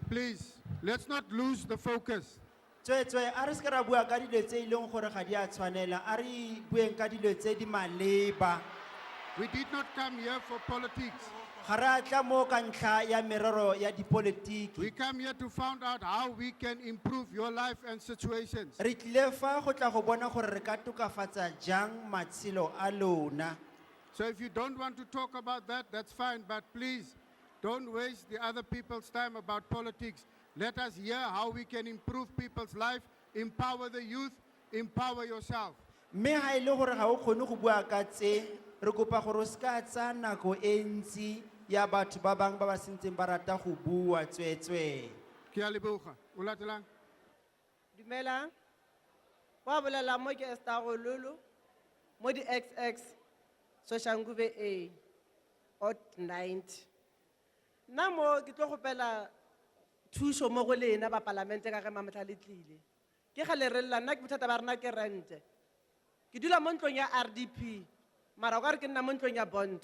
please, let's not lose the focus. Tsweetswee a re se ke ra bua ka dilo tse e leng gore ga di a tshwanela a re bueng ka dilo tse di maleba. We did not come here for politics. Ga re a tla mo ka ntlha ya merero ya dipolotiki. We come here to find out how we can improve your life and situations. Re tlile fa go tla go bona gore re ka tokafatsa jang matshelo a lona. So if you don't want to talk about that, that's fine, but please don't waste the other people's time about politics. Let us hear how we can improve people's life, empower the youth, empower yourself. Mme ha e le gore ga o kgone go bua ka tse re kopa gore o se ka tsa nako e ntsi ya batho ba bang ba ba sentseng ba rata go bua tsweetswee. Ke a leboga. O latelang. Dumelang. Wa bolela mo ke Esther Gololo mo di XX Soshanguve A ot 90. Nna mo ke tlo gopela thuso mo go lena ba parlamente ka ge mametla le tlile. Ke ga le rella nna ke bothata ba rena ke rente. Ke dula mo ntlong ya RDP mara o ka re ke nna mo ntlong ya bond.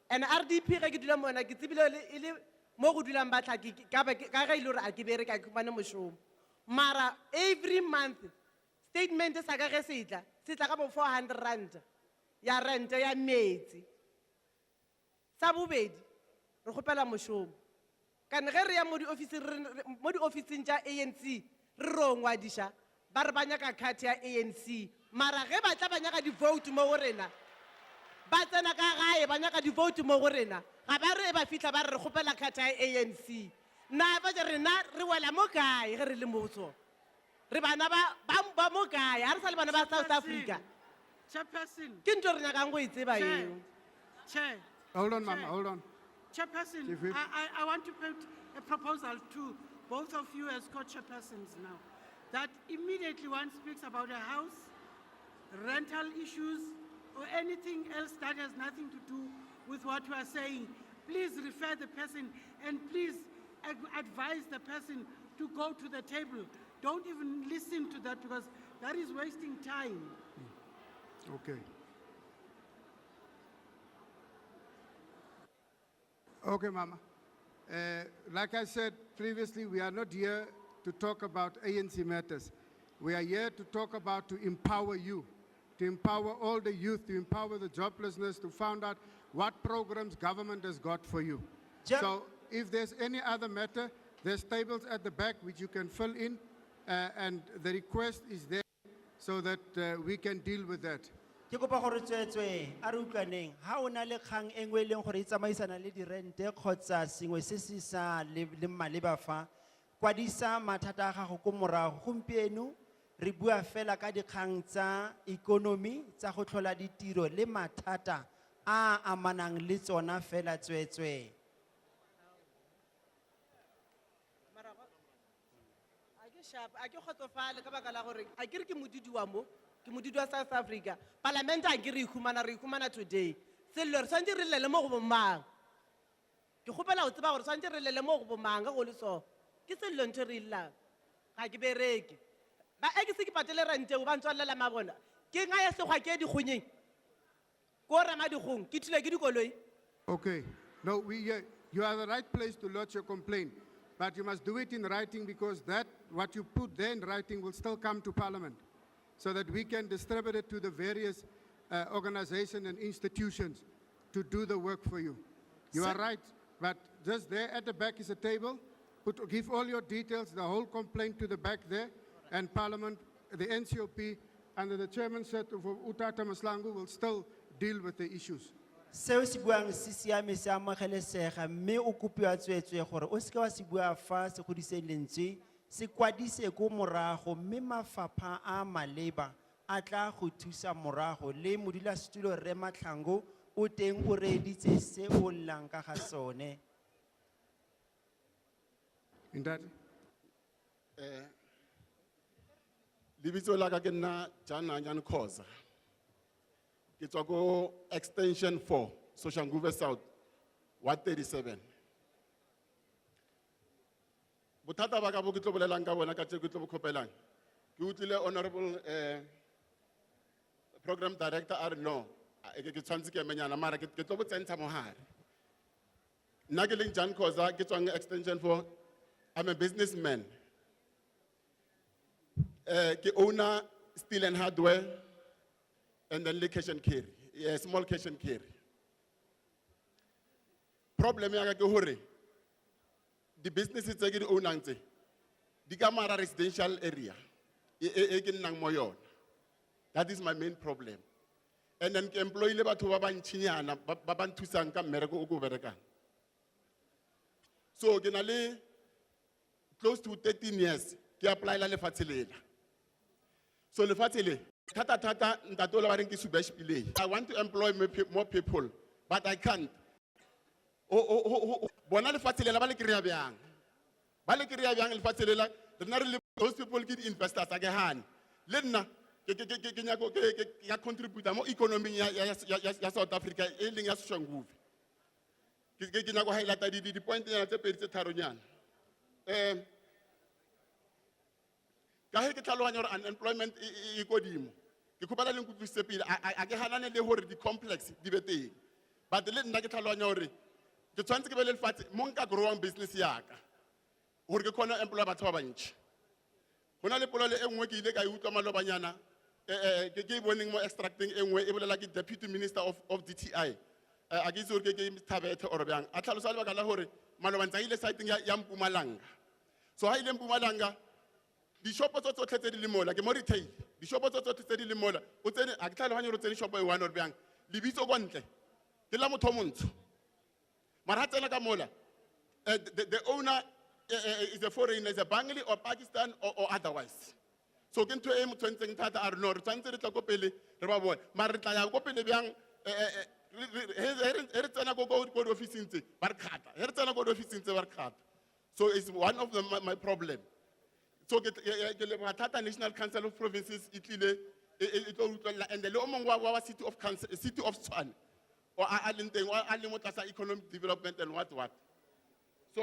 And RDP ge ke dula mona ke tsebile e le mo go dulang batlhaki ka ge ile gore a ke bereke a ke fumane mošomo. Mara every month statement sa ka ge se tla ka bo 400 rand ya rent ya metsi. Sa bobedi re kgopela mošomo. Kan ge re ya mo di ofising tša ANC re ro ngwadiša ba re ba nyaka card ya ANC. Mara ge ba tla ba nyaka di-vote mo go rena ba tsena ka gae ba nyaka di-vote mo go rena ga ba re ba fitlha ba re kgopela card ya ANC. Na ba je rena re wela mo kae ge re le motso re bana ba mo kae ha re sa le bana ba South Africa. Chairperson. Ke ntho re nyakang go e tseba eo. Chair. Hold on, Mama, hold on. Chairperson, Chief Whip. I want to put a proposal to both of you as co-chairpersons now, that immediately one speaks about a house, rental issues, or anything else that has nothing to do with what we are saying, please refer the person and please advise the person to go to the table. Don't even listen to that because that is wasting time. Okay. Okay, Mama. Like I said previously, we are not here to talk about ANC matters. We are here to talk about to empower you, to empower all the youth, to empower the joblessness, to find out what programs government has got for you. So if there's any other matter, there's tables at the back which you can fill in, and the request is there so that we can deal with that. Ke kopa gore tswetswe a re utlwaneng ha o na le kgang e nngwe e leng gore e tsamaisana le dirente kgotsa sengwe se se sa le maleba fa kwadisa mathata a gago ko morago gompieno re bua fela ka dikgang tsa economy tsa go tlhola ditiro le mathata a amanang le tsona fela tswetswe. A ke kgotsofale ka baka la gore a ke re ke modudi wa mo ke modudi wa South Africa parliament a ke re ikhumana today sello re swantse re lele mo go bomang ke kgopela go tseba gore swantse re lele mo go bomang go le so ke sello ntho re illang ga ke bereke ba e ke se ke patele rente o ba ntswalela mabona ke nga ya segwa ke dikgonyeng ko rama dikgong ke thile ke dikoloi. Okay. No, you are the right place to lodge your complaint, but you must do it in writing because what you put there in writing will still come to Parliament so that we can distribute it to the various organizations and institutions to do the work for you. You are right, but just there at the back is a table. Give all your details, the whole complaint to the back there, and Parliament, the NCOP, under the chairmanship of Utata Maslangu will still deal with the issues. Seo se buang se siame se amogelesega mme o kopiwa tswetswe gore o seke wa se bua fa se godiseng lentswe se kwadise ko morago mme mafapha a maleba a tla go thusa morago le modulasetulo Rre Matlhango o teng o reeditse se o llang ka ga sone. Indati? Libitso la ka ke nna Jana Nyan Khoza. Ke tswa ko extension 4 Soshanguve South 137. Bothata ba ka bo ke tlo bolelang ka bona ka tse ke tlo bo khopelang. Ke utlile honorable program director are no ke tshwantse ke menyana mara ke tlo bo tsentsha mohare. Nna ke leng Jan Khoza ke tswa extension 4. I'm a businessman. Ke owner steel and hardware and then the cash and carry, small cash and carry. Problem ya ke hore the businesses tse ke di ownang tse di ka mara residential area e ke nnang mo yona. That is my main problem. And then ke employ le batho ba bantšinyana ba ba nthusang ka mmereko o ko berekang. So ke na le close to 13 years ke apply la lefatshe lela. So lefatshe le Tata ntatola ba reng ke subash pile. I want to employ more people, but I can't. Bona lefatshe lela ba le kreya byang. Ba le kreya byang lefatshe lela, rena re those people ke investors a ke hane. Le nna ke nyako ke contribute mo economy ya South Africa e leng ya Soshanguve. Ke nyako highlight di point ya tse pedi tse tharonyana. Ka he ke tlhaloganya gore unemployment e kodimo ke khopela leng kutlwisetse pele a ke hanane le hore di complex di be teng but le nna ke tlhaloganya hore ke tshwanetse ke be le lefatshe mo nka growang business yaka gore ke kgone employa batho ba bantšhi go na le polelo e nngwe ke ile ka e utlwa malobanyana ke e boneng mo extracting e nngwe e bolela ke deputy minister of DTI a ke itse gore ke Thabethe or bjang a tlhalosa lebaka la gore malobantsa ile siteng ya Mpumalanga so ha ile Mpumalanga dishopo tsotlhe tse di le mola ke mo retail dishopo tsotlhe tse di le mola o tsene a ke tlhaloganye gore tsene shopo e one or bjang lebitso ko ntle ke la motho montsho mara ha tsena ka mola the owner is a foreigner, is a Bengali or Pakistan or otherwise. So ke ntho e mo tshwantseng thata a re no re tshwantse re tla ko pele re ba bone mara re tla ya ko pele bjang re tsena ko officing tse ba re khata re tsena ko officing tse ba re khata so it's one of my problem so ke le thata National Council of Provinces e tlile e tlo utlwela and le o mongwe wa city of Tshwane or a leng teng a le mo tlasa economic development and what so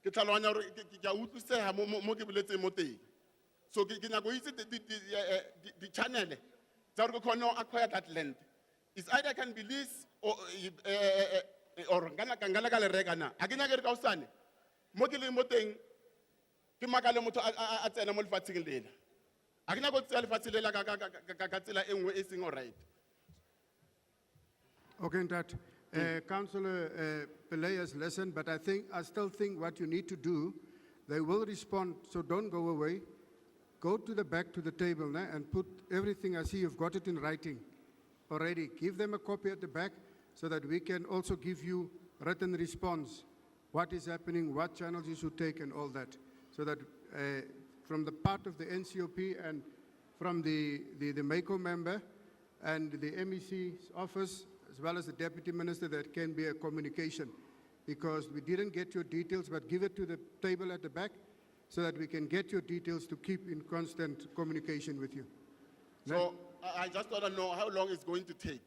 ke tlhaloganya gore ke a utlwisega mo ke boletseng mo teng so ke nyako itse di-channel tsa gore ke kgone go acquire that land is either can be lease or ngala ka le reka na a ke nyake re ka osane mo ke leng mo teng ke makale motho a tsena mo lefatsheng lela a ke nyake go tseya lefatshe lela ka tsela e nngwe e seng alright. Okay, Councillor Pillay has listened, but I still think what you need to do, they will respond, so don't go away. Go to the back to the table and put everything. I see you've got it in writing already. Give them a copy at the back so that we can also give you written response, what is happening, what channels you should take and all that. So that from the part of the NCOP and from the MECO member and the MEC's office, as well as the Deputy Minister, there can be a communication, because we didn't get your details, but give it to the table at the back so that we can get your details to keep in constant communication with you. So I just want to know how long it's going to take.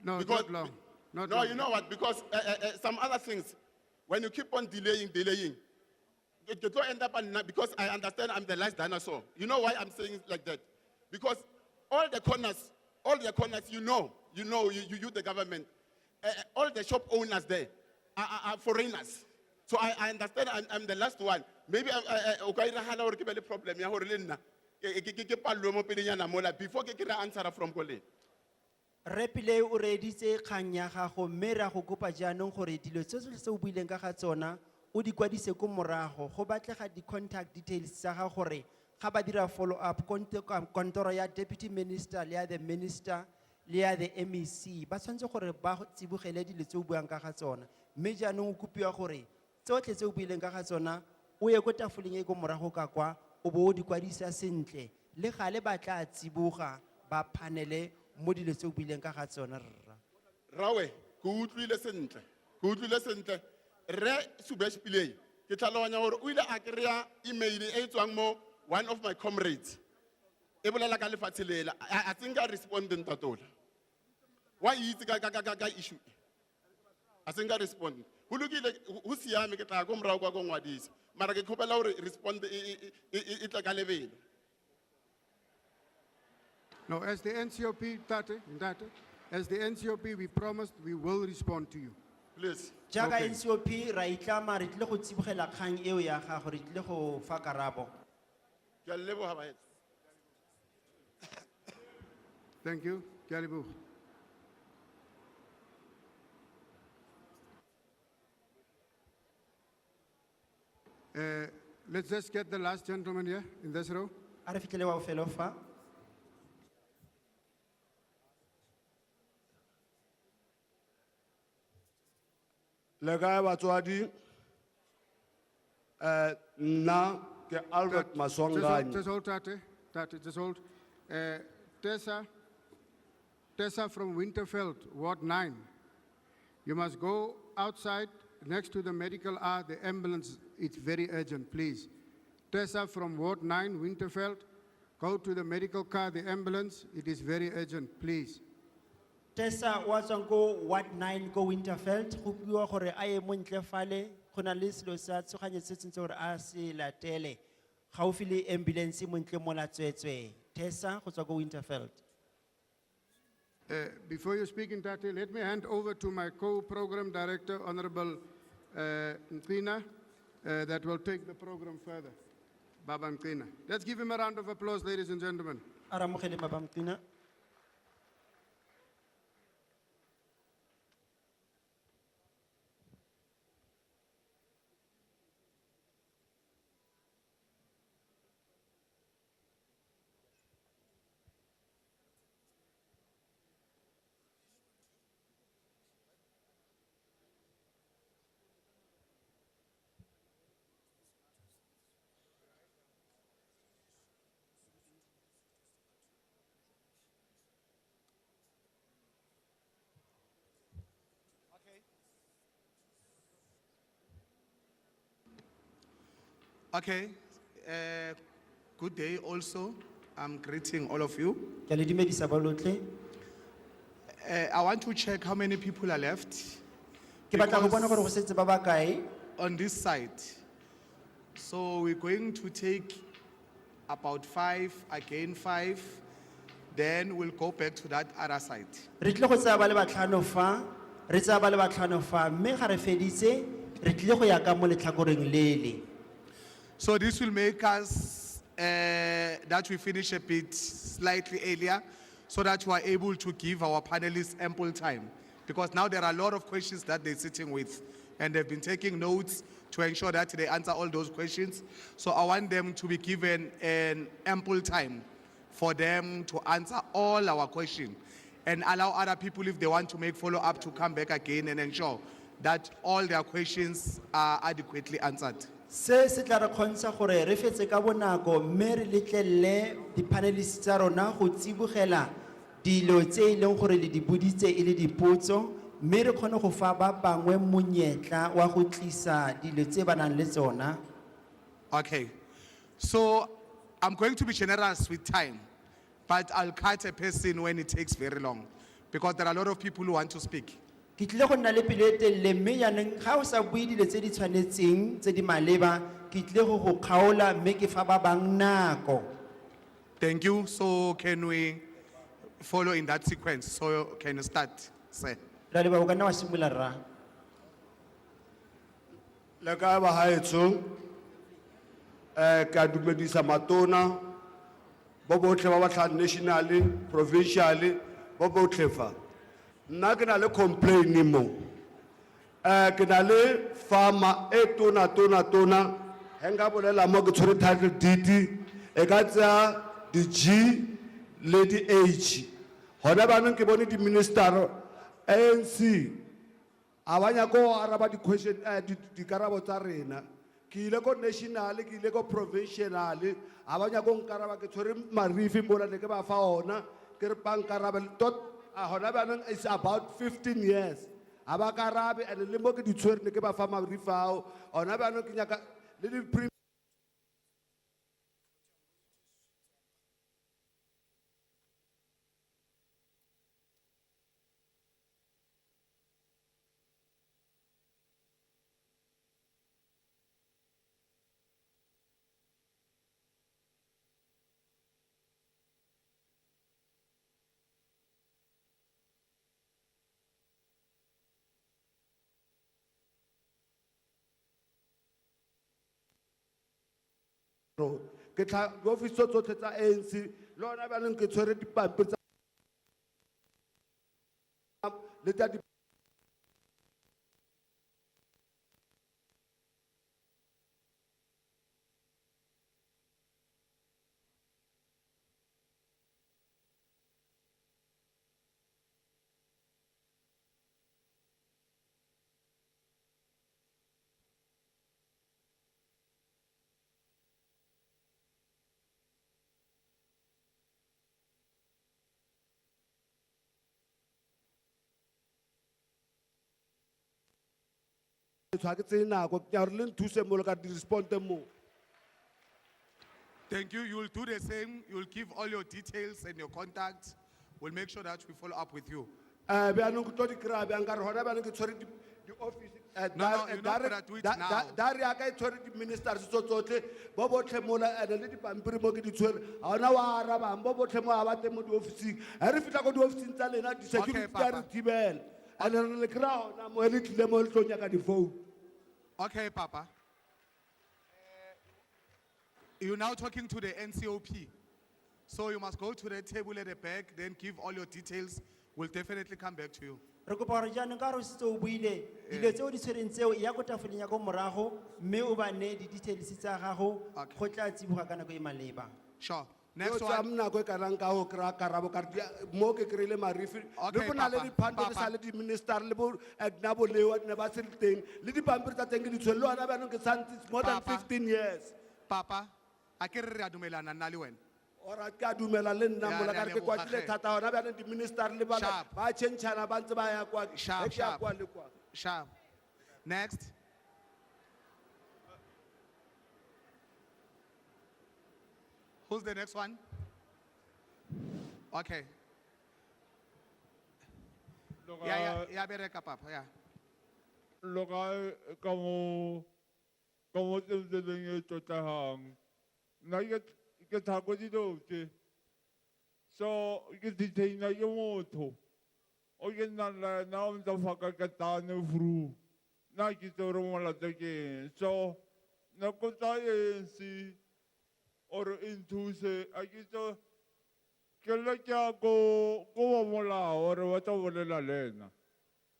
No, Because- not long. Not No, long. you know what? Because some other things, when you keep on delaying, it will end up, because I understand I'm the last dinosaur. You know why I'm saying it like that? Because all the corners, you the government, all the shop owners there are foreigners. So I understand I'm the last one. Maybe I'm problem before I answer from colleague. Repile o reditse kgang ya gago mme ra go kopa jaanong gore dilo tse tsotlhe tse o buileng ka ga tsona o di kwadise ko morago go batlega di-contact details tsa ga gore ga ba dira follow up kontoro ya deputy minister le ya the minister le ya the MEC ba tshwanetse gore ba tsibogele dilo tse o buang ka ga tsona mme jaanong o kopiwa gore tsotlhe tse o buileng ka ga tsona o ye ko tafoleng e ko morago ka kwa o bo o di kwadisa sentle le gale ba tla tsiboga ba panele mo dilo tse o buileng ka ga tsona rra Rawe, ke utlwile sentle. Re Subesh Pillay, ke tlhaloganya gore o ile a kry-a email e tswang mo one of my comrades. E bolela ka lefatshe lela. I think I responded ntatola. Wa itse ka issue. I think I responded. Ho lokile ho siame ke tla go morao kwa go ngwadisa. Mara ke khopela hore respond e tla ka lebelo. No, as the NCOP, as the NCOP, we promised we will respond to you. Please. jaaka Okay. NCOP ra itlama re tlile go tsibogela kgang eo ya gago re tlile go fa karabo Ke a leboha baeti. Thank you. Ke a leboha. Let's just get the last gentleman here in this row. a re fitlhele wa bofelo fa Le kae batswadi nna ke Albert Maswangani Just hold, Tate, just hold. Tessa from Winterfeld, Ward 9. You must go outside next to the medical R, the ambulance. It's very urgent, please. Tessa from Ward 9, Winterfeld, go to the medical car, the ambulance. It is very urgent, please. Tessa wa tswang ko Ward 9 ko Winterfeld go bua gore a ye mo ntle fale go na le selo sa tshoganyetso se ntse gore a se latele gaufi le ambulance mo ntle mo la tswetswe Tessa go tswa ko Winterfeld Before you speak in Tate, let me hand over to my co-program director, Honorable Mgcina, that will take the program further. Baba Mgcina. Let's give him a round of applause, ladies and gentlemen. Aramogele Baba Mgcina. Okay, good day also. I'm greeting all of you. Ke a le dumedisa ba lotlhe. I want to check how many people are left. Ke batla go bona gore go Because setse ba ba kae. on this side. So we're going to take about 5, again 5, then we'll go back to that other side. Re tlile go tsaya ba le batlhano fa, re tsaya ba le batlhano fa, mme ga re feditse, re tlile go ya ka mo letlhakoreng le le. So this will make us that we finish a bit slightly earlier so that we are able to give our panelists ample time. Because now there are a lot of questions that they're sitting with and they've been taking notes to ensure that they answer all those questions. So I want them to be given an ample time for them to answer all our questions and allow other people, if they want to make follow-up, to come back again and ensure that all their questions are adequately answered. Se se tla re kgontsha gore re fetse ka bonako mme re letlelle di-panelists tsa rona go tsibogela dilo tse e leng gore le di boditse e le dipotso mme re kgone go fa ba bangwe monyetla wa go tlisa dilo tse ba nang le tsona. Okay, so I'm going to be generous with time, but I'll cut a person when it takes very long because there are a lot of people who want to speak. Ke tlile go nna le pelo e telele mme yaanong ga o sa bue dilo tse di tshwanetseng tse di maleba ke tlile go kgaola mme ke fa ba bang nako. Thank you. So can we follow in that sequence? So can you start, sir? Ra leba o ka nna wa simolola rra. Le kae ba haetso, ka dumedisa matona, bo botlhe ba ba tlhang nationally, provincially, bo botlhe fa. Nna ke na le complain mo. Ke na le farmer e tona, henga bolela mo ke tshwere title deed, e ka tsaya di G le di H. Hona banong ke bone di minister ANC abanya ko araba di question di karabo tsa rena. Ke ile ko national, ke ile ko provincial, abanya ko nkaraba ke tshwere marifi mona le ke ba fa ona ke re pa nkaraba tot hona banong is about 15 years. Aba karabe and le mo ke di tshwere ne ke ba fa marifi ao ona banong ke nyaka le di ke tla go office tsotlhe tsa ANC lona ba neng ke tshwere dipampiri tsa le tsa di Thank you. You will do the same. You will give all your details and your contacts. We'll make sure that we follow up with you. be anong ke tlo di kry-a bjang ka re gona bjanong ke tshwere di office you're not gonna do it now. Dari ya ka e tshwere di-ministers tso tsotlhe bo botlhe mola ene le dipampiri mo ke di tshwere ga ona wa arabang bo botlhe mo ga ba teng mo diofising ga re fitlha ko diofising tsa lena di-security di a re thibela and re le kry-a gona mo e le tlile mo le tlo nyaka di-phone. Okay, Papa. You're now talking to the NCOP. So you must go to the table at the back, then give all your details. We'll definitely come back to you. Re kopa gore jaanong ka re o setse o buile dilo tse o di tshwereng tseo ya ko tafoleng ya ko morago mme o ba ne di-details tsa gago go tla tsiboga ka nako e maleba. Sure. Next Next one. one. Nako e kanang ka go kry-a karabo ka re mo ke kry-ile marifi le bo na le diphando le sa le di-minister le bo na bolewa ne ba se le teng le dipampiri tsa teng ke di tshwere le ona bjanong ke santse it's more than Papa. 15 years. Papa, a ke re re a dumelana nna le wena. Ora ke a dumela le nna Ya, mola re ka a re ke leboga kwatile ge. thata ona bjanong di-minister le bana Sharp. ba tšhentšhana ba ntse ba ya kwa Sharp, ge ke ya sharp. kwa le kwa. Sharp. Next. Who's the next one? Okay. Yeah, bereka, Papa, yeah. Loka ka mo tseleng e tlotlegang nna ke thako dilo tse so ke detaina ke motho o ke nnang le ena o ntse faka ke tane fru nna ke itse gore molato ke eng so nako tsa ANC or e nthuse a ke itse ke le ke ya ko ba molao gore ba tla bolela le ena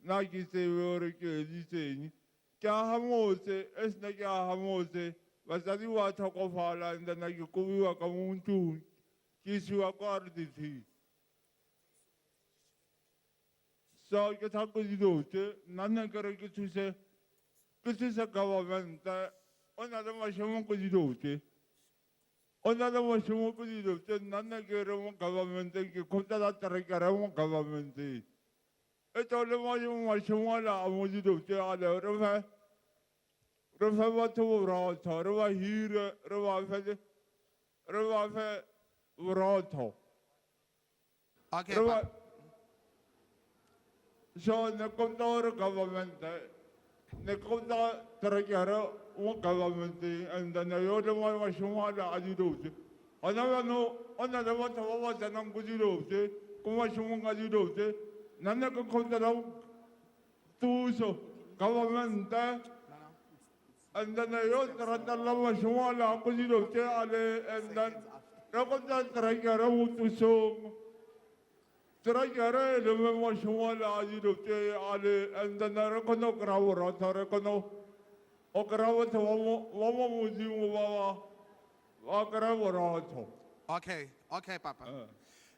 nna ke tsebe gore ke editseng ke aga motse e sena ke aga motse basadi ba tlhokofala and then ke kobiwa ka mo ntlong ke isiwa kwa RDT so ke thako dilo tse nna nne ke re ke thuse government o na le mašomo ko dilo tse o na le mašomo ko dilo tse nna nne ke re mo governmenteng ke kgopela terekere mo governmenteng e tlo le mašomo ala a mo dilo tse ale re fe batho borotho re ba hire re ba fe borotho Okay, re ba Papa. so ne konta gore government ne konta terekere mo governmenteng and then yo le mašomo ala a dilo tse gona bjano o na le batho ba ba tsenang ko dilo tse ko mašomong a dilo tse nna ne ke kgopela tuso government and then yo tratalla mašomo ala ko dilo tse ale and then re konta terekere mo tusong terekere le me mašomo ala a dilo tse ale and then re kgona go kry-a borotho re kgona o kry-a batho ba mo modimo ba kry-a borotho. Okay, okay, Papa.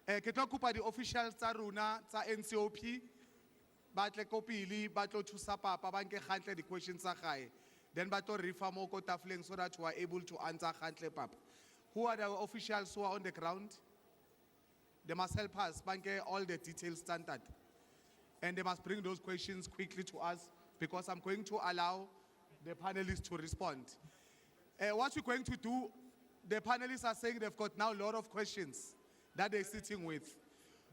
Ke tlo kopa di-officials tsa rona tsa NCOP ba tle ko pele ba tlo thusa Papa ba nke gantle di-questions tsa gae then ba tlo refa mo ko tafoleng so that we are able to answer gantle, Papa. Who are the officials who are on the ground? They must help us ba nke all the details standard and they must bring those questions quickly to us because I'm going to allow the panelists to respond. What we're going to do, the panelists are saying they've got now a lot of questions that they're sitting with.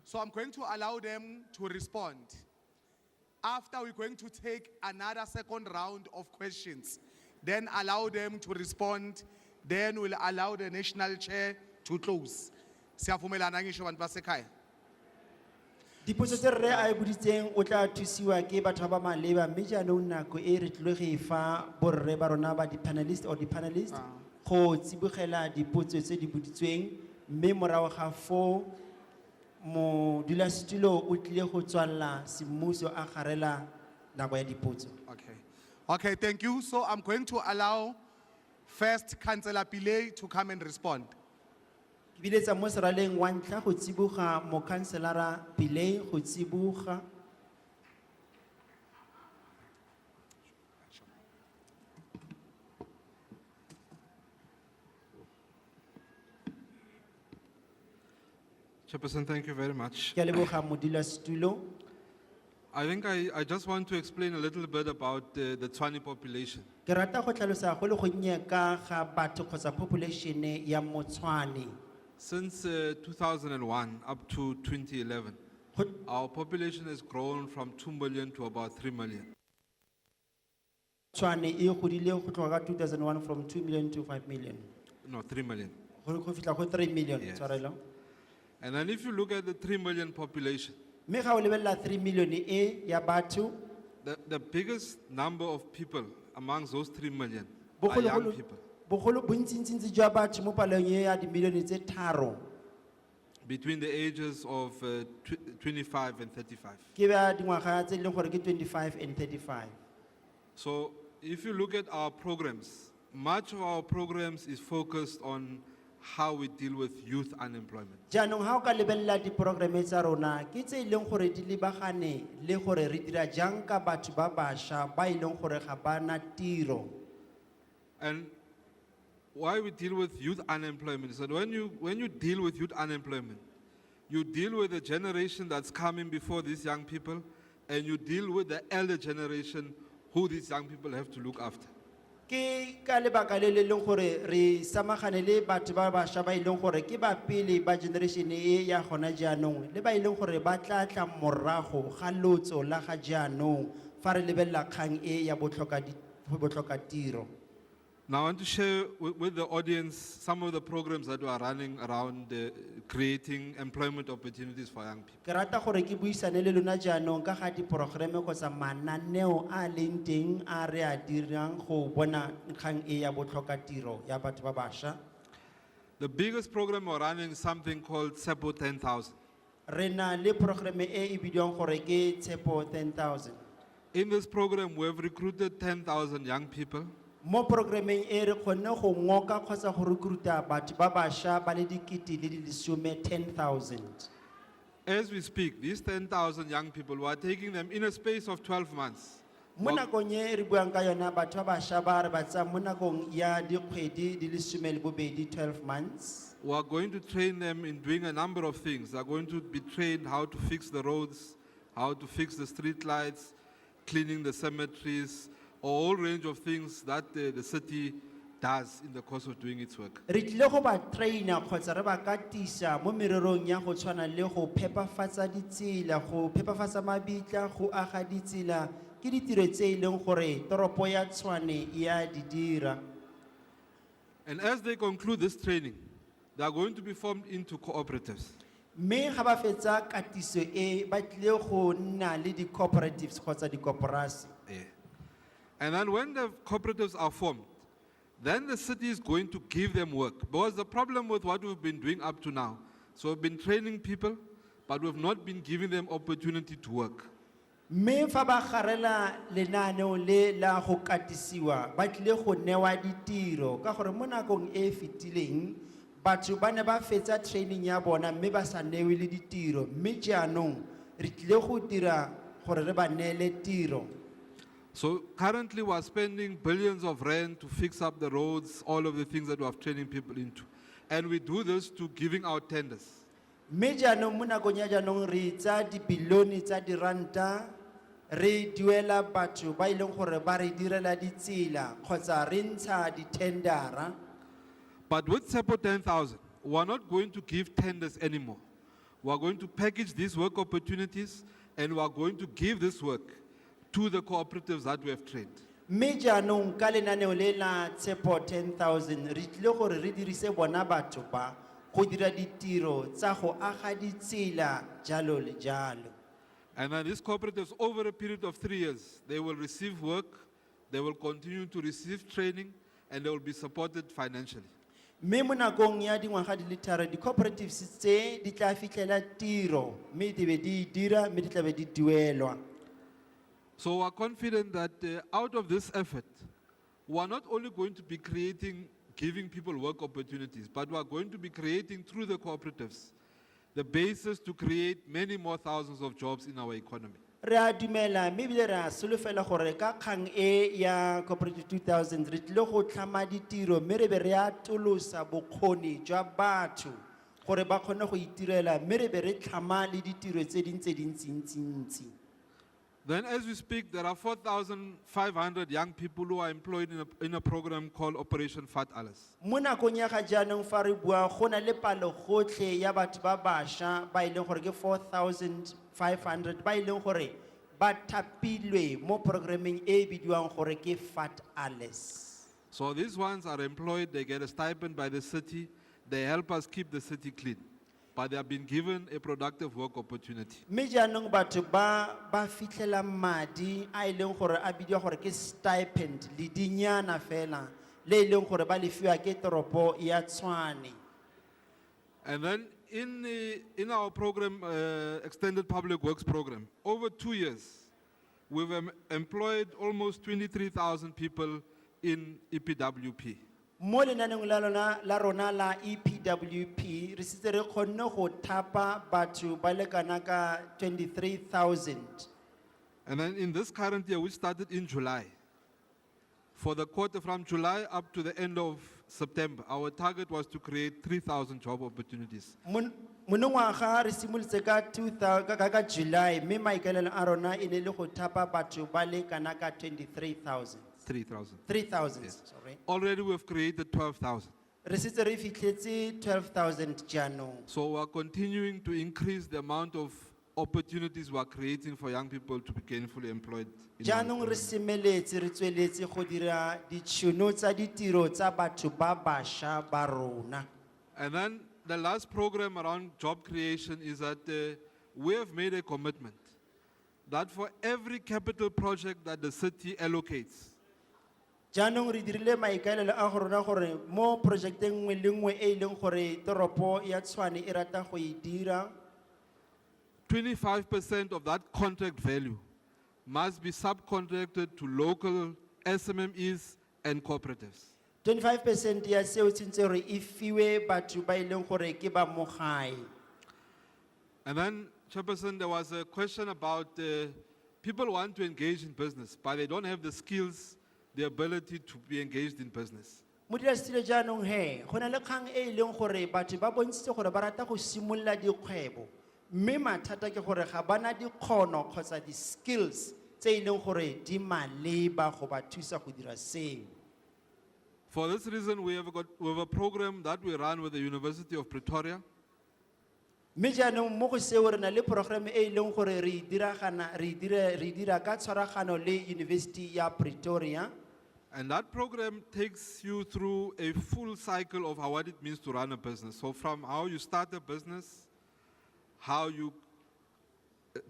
So I'm going to allow them to respond. After we're going to take another second round of questions, then allow them to respond, then we'll allow the national chair to close. Siyavumelana ngisho bantu basekhaya. Dipotso tse rre a e boditseng o tla thusiwa ke batho ba ba maleba mme jaanong nako e re tlile go e fa borre ba rona ba di-panelist or di-panelist go tsibogela dipotso tse di boditsweng mme morago ga foo modulasetulo o tlile go tswalela semmuso a garela nako ya dipotso. Okay. Okay, thank you. So I'm going to allow first Councillor Pillay to come and respond. Ke biletsa mo seraleng wa ntlha go tsiboga mokhanselara Pillay go tsiboga. Chairperson, thank you very much. Ke a leboga modulasetulo. I think I just want to explain a little bit about the Tswane population. Ke rata go tlhalosa go le gonnye ka ga batho kgotsa population ya Motshwane. Since 2001 up to 2011, our population has grown from 2 million to about 3 million. Tshwane e godile go tloga ka 2001 from 2 million to 5 million. No, 3 million. Go fihla go 3 million, Yes. tshwarelo. And then if you look at the 3 million population, Mme ga o lebella 3 million e ya batho, the biggest number of people amongst those 3 million are young bogologolo- people bogolo bontsintsi jwa batho mo palong e ya dimilione tse tharo between the ages of 25 and 35. ke ba dingwaga tse e leng gore ke 25 and 35. So if you look at our programs, much of our programs is focused on how we deal with youth unemployment. Jaanong ha o ka lebella diporograme tsa rona ke tse e leng gore di lebagane le gore re dira jang ka batho ba bašwa ba e leng gore ga ba na tiro. And why we deal with youth unemployment is that when you deal with youth unemployment, you deal with the generation that's coming before these young people, and you deal with the elder generation who these young people have to look after. Ke ka lebaka le le leng gore re samagane le batho ba bašwa ba e leng gore ke ba pele ba generation e ya gona jaanong le ba e leng gore ba tla tla morago ga lotso la ga jaanong fa re lebella kgang e ya botlhoka tiro. Now I want to share with the audience some of the programs that we are running around creating employment opportunities for young people. Ke rata gore ke buisane le lona jaanong ka ga diporograme kgotsa mananeo a leng teng a re a dirang go bona kgang e ya botlhoka tiro ya batho ba bašwa. The biggest program we're running is something called Tsepo 10,000. Re na le programe e bidiwang gore ke Tshepo 10,000. In this program, we have recruited 10,000 young people. Mo programeng e re kgonne go ngoka kgotsa go recruita batho ba bašwa ba le dikete le di lesome 10,000. As we speak, these 10,000 young people, we are taking them in a space of 12 months. Mo nakong e re buang ka yona batho ba bašwa ba re ba tsaya mo nakong ya dikgwedi di lesome le bobedi 12 months. We are going to train them in doing a number of things. They are going to be trained how to fix the roads, how to fix the street lights, cleaning the cemeteries, a whole range of things that the city does in the course of doing its work. Re tlile go ba traina kgotsa re ba katisa mo mererong ya go tshwana le go phepafatsa ditsela, go phepafatsa mabitla, go aga ditsela, ke ditiro tse e leng gore toropo ya Tshwane ya di dira. And as they conclude this training, they are going to be formed into cooperatives. Mme ga ba fetsa katiso e ba tlile go nna le di cooperatives kgotsa di koporasi. And then when the cooperatives are formed, then the city is going to give them work. Because the problem with what we've been doing up to now, so we've been training people, but we've not been giving them opportunity to work. Mme fa ba garela lenaneo le la go katisiwa ba tlile go newa ditiro ka gore mo nakong e fetileng batho ba ne ba fetsa training ya bona mme ba sa newe le ditiro mme jaanong re tlile go dira gore re ba neele tiro. So currently we are spending billions of rand to fix up the roads, all of the things that we are training people into. And we do this to giving out tenders. Mme jaanong mo nakong ya jaanong re tsa dibilione tsa diranta re duela batho ba ileng gore ba re direla ditsela kgotsa re ntsha ditendera. But with Tsepo 10,000, we are not going to give tenders anymore. We are going to package these work opportunities and we are going to give this work to the cooperatives that we have trained. Mme jaanong ka lenaneo le la Tshepo 10,000 re tlile gore re dirise bona batho ba go dira ditiro tsa go aga ditsela jalo le jalo. And then these cooperatives, over a period of 3 years, they will receive work, they will continue to receive training, and they will be supported financially. Mme mo nakong ya dingwaga di le tharo di cooperatives tse di tla fitlhela tiro mme di be di dira mme di tla be di duelwa. So we are confident that out of this effort, we are not only going to be giving people work opportunities, but we are going to be creating through the cooperatives the basis to create many more thousands of jobs in our economy. Re a dumela mme ebile re a solofela gore ka kgang e ya cooperative 2000 re tlile go tlhama ditiro mme re be re atolosa bokgoni jwa batho gore ba kgone go itirela mme re be re tlhama le ditiro tse dintsi. Then as we speak, there are 4,500 young people who are employed in a program called Operation Fat Alles. Mo nakong ya ga jaanong fa re bua go na le palo gotlhe ya batho ba bašwa ba e leng gore ke 4,500 ba e leng gore ba thapilwe mo programming e bidiwang gore ke Fat Alice. So these ones are employed, they get a stipend by the city, they help us keep the city clean. But they have been given a productive work opportunity. Mme jaanong batho ba fitlhela madi a e leng gore a bidiwa gore ke stipend le dinyana fela le e leng gore ba lefiwa ke toropo ya Tshwane. And then in our program, Extended Public Works Program, over 2 years, we've employed almost 23,000 people in EPWP. Mo lenaaneng la rona la EPWP re setse re kgonne go thapa batho ba le kana ka 23,000. And then in this current year, we started in July. For the quarter from July up to the end of September, our target was to create 3,000 job opportunities. Monongwaga re simolotse ka 2000 ka July mme maikaelelo a rona e ne le go thapa batho ba le kana ka 23,000. 3,000, sorry. Already we've created 12,000. Re setse re fitlhetse 12,000 jaanong. So we're continuing to increase the amount of opportunities we're creating for young people to be gainfully employed. in our Jaanong re semeletse re tsweletse go dira ditšhono tsa ditiro tsa batho ba bašwa ba rona. And then the last program around job creation is that we have made a commitment that for every capital project that the city allocates, Jaanong re dirile maikaelelo a go rona gore mo projecteng nngwe le nngwe e leng gore toropo ya Tshwane e rata go e dira 25% of that contract value must be subcontracted to local SMMEs and cooperatives. 25% ya seo tshentse gore e fiwe batho ba e leng gore ke ba mo gae. And then, Chairperson, there was a question about people want to engage in business, but they don't have the skills, the ability to be engaged in business. Modulasetulo jaanong he go na le kgang e leng gore batho ba bontshitse gore ba rata go simolola dikgwebo mme mathata ke gore ga bana dikgono kgotsa di-skills tse e leng gore di maleba go ba thusa go dira seo. For this reason, we have a program that we run with the University of Pretoria. Mme jaanong mo go seo re na le program e leng gore re dira ka tshwaragano le University ya Pretoria. And that program takes you through a full cycle of what it means to run a business. So from how you start a business, how you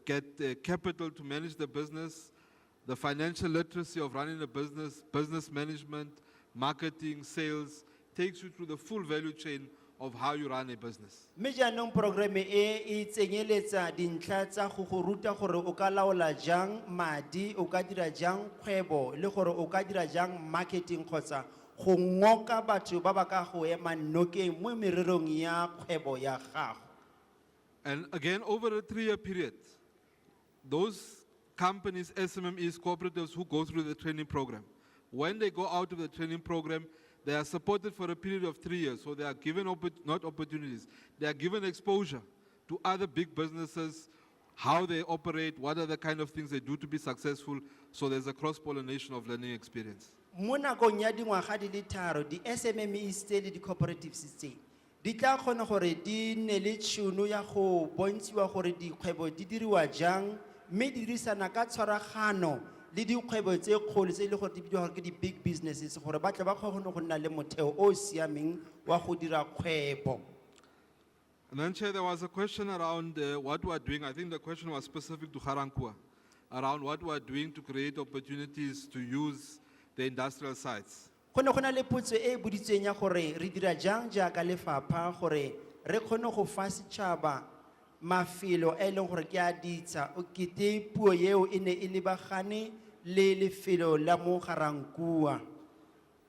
get capital to manage the business, the financial literacy of running a business, business management, marketing, sales, takes you through the full value chain of how you run a business. Mme jaanong program e tsenyeletsa dintlha tsa go ruta gore o ka laola jang madi, o ka dira jang kgwebo le gore o ka dira jang marketing kgotsa go ngoka batho ba ba ka go ema nokeng mo mererong ya kgwebo ya gago. And again, over a 3-year period, those companies, SMMEs, cooperatives who go through the training program, when they go out of the training program, they are supported for a period of 3 years. So they are given, not opportunities, they are given exposure to other big businesses, how they operate, what are the kind of things they do to be successful. So there's a cross-pollination of learning experience. Mo nakong ya dingwaga di le tharo di SMMEs tse le di cooperatives tse di tla kgona gore di ne le tšhono ya go bontshiwa gore dikgwebo di diriwa jang mme di dirisana ka tshwaragano le dikgwebo tse kgolo tse e le gore di bidiwa gore ke di-big businesses gore ba tle ba kgone go nna le motheo o o siameng wa go dira kgwebo. And then, Chair, there was a question around what we are doing. I think the question was specific to Garankuwa, around what we are doing to create opportunities to use the industrial sites. Go ne go na le potso e e boditsweng ya gore re dira jang jaaka lefapha gore re kgone go fa setšhaba mafelo e leng gore ke a ditsha o kete puo eo e ne e lebagane le lefelo la mo Garankuwa.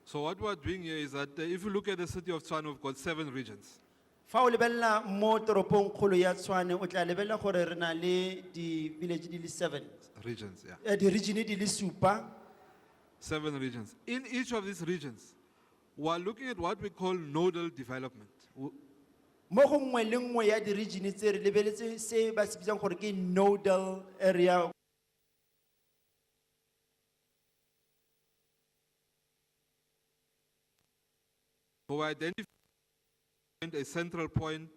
So what we are doing here is that if you look at the city of Tshwane, we've got 7 regions. Fa o lebella mo toropong kgolo ya Tshwane o tla lebella gore re na le di village di le 7 Regions, yeah. di region di le 7. 7 regions. In each of these regions, we are looking at what we call nodal development. Mo go nngwe le nngwe ya di region tse re lebeletse se ba se bitsang gore ke nodal area. So we identify a central point.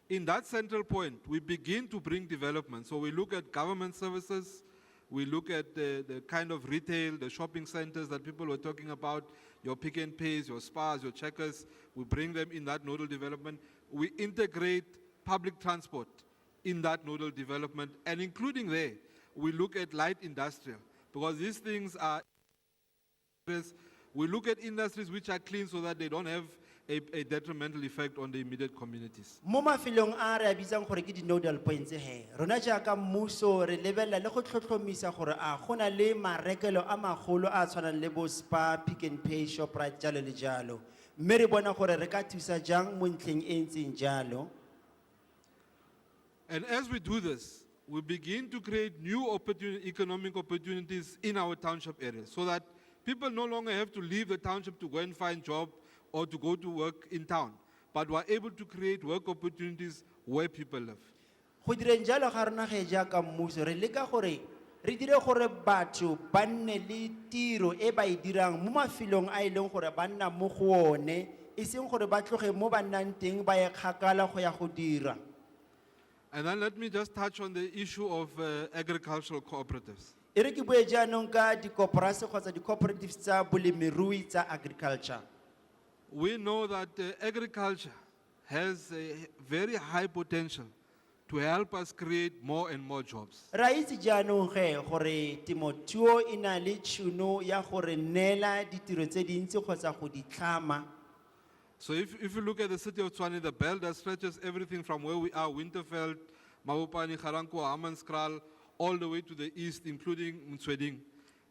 In that central point, we begin to bring development. So we look at government services, We look at the kind of retail, the shopping centers that people were talking about, your Pick and Pays, your Spars, your Checkers. We bring them in that nodal development. We integrate public transport in that nodal development, and including there, we look at light industrial, because these things are, we look at industries which are clean so that they don't have a detrimental effect on the immediate communities. Mo mafelong a re a bitsang gore ke di-nodal points he, rona jaaka mmuso re lebelela le go tlhotlhomisa gore a go na le marekelo a magolo a tshwanang le bo Spar, Pick and Pay, Shoprite, jalo le jalo. Mme re bona gore re ka thusa jang mo ntlheng e ntseng jalo. And as we do this, we begin to create new economic opportunities in our township areas so that people no longer have to leave the township to go and find job or to go to work in town, but we're able to create work opportunities where people live. Go direng jalo ga rona ge jaaka mmuso re leka gore re dire gore batho ba nne le tiro e ba e dirang mo mafelong a e leng gore ba nna mo go one, e seng gore ba tloge mo ba nnang teng ba ye kgakala go ya go dira. And then let me just touch on the issue of agricultural cooperatives. E re ke bue jaanong ka dikoporasi kgotsa di-cooperatives tsa bolemirui tsa agriculture. We know that agriculture has a very high potential to help us create more and more jobs. Ra itse jaanong ge gore temothuo e na le tšhono ya gore neela ditiro tse dintsi kgotsa go di tlhama. So if you look at the city of Tshwane, the belt that stretches everything from where we are, Winterveld, Mabopane, Garanko, Hammanskraal, all the way to the east, including Mgcina,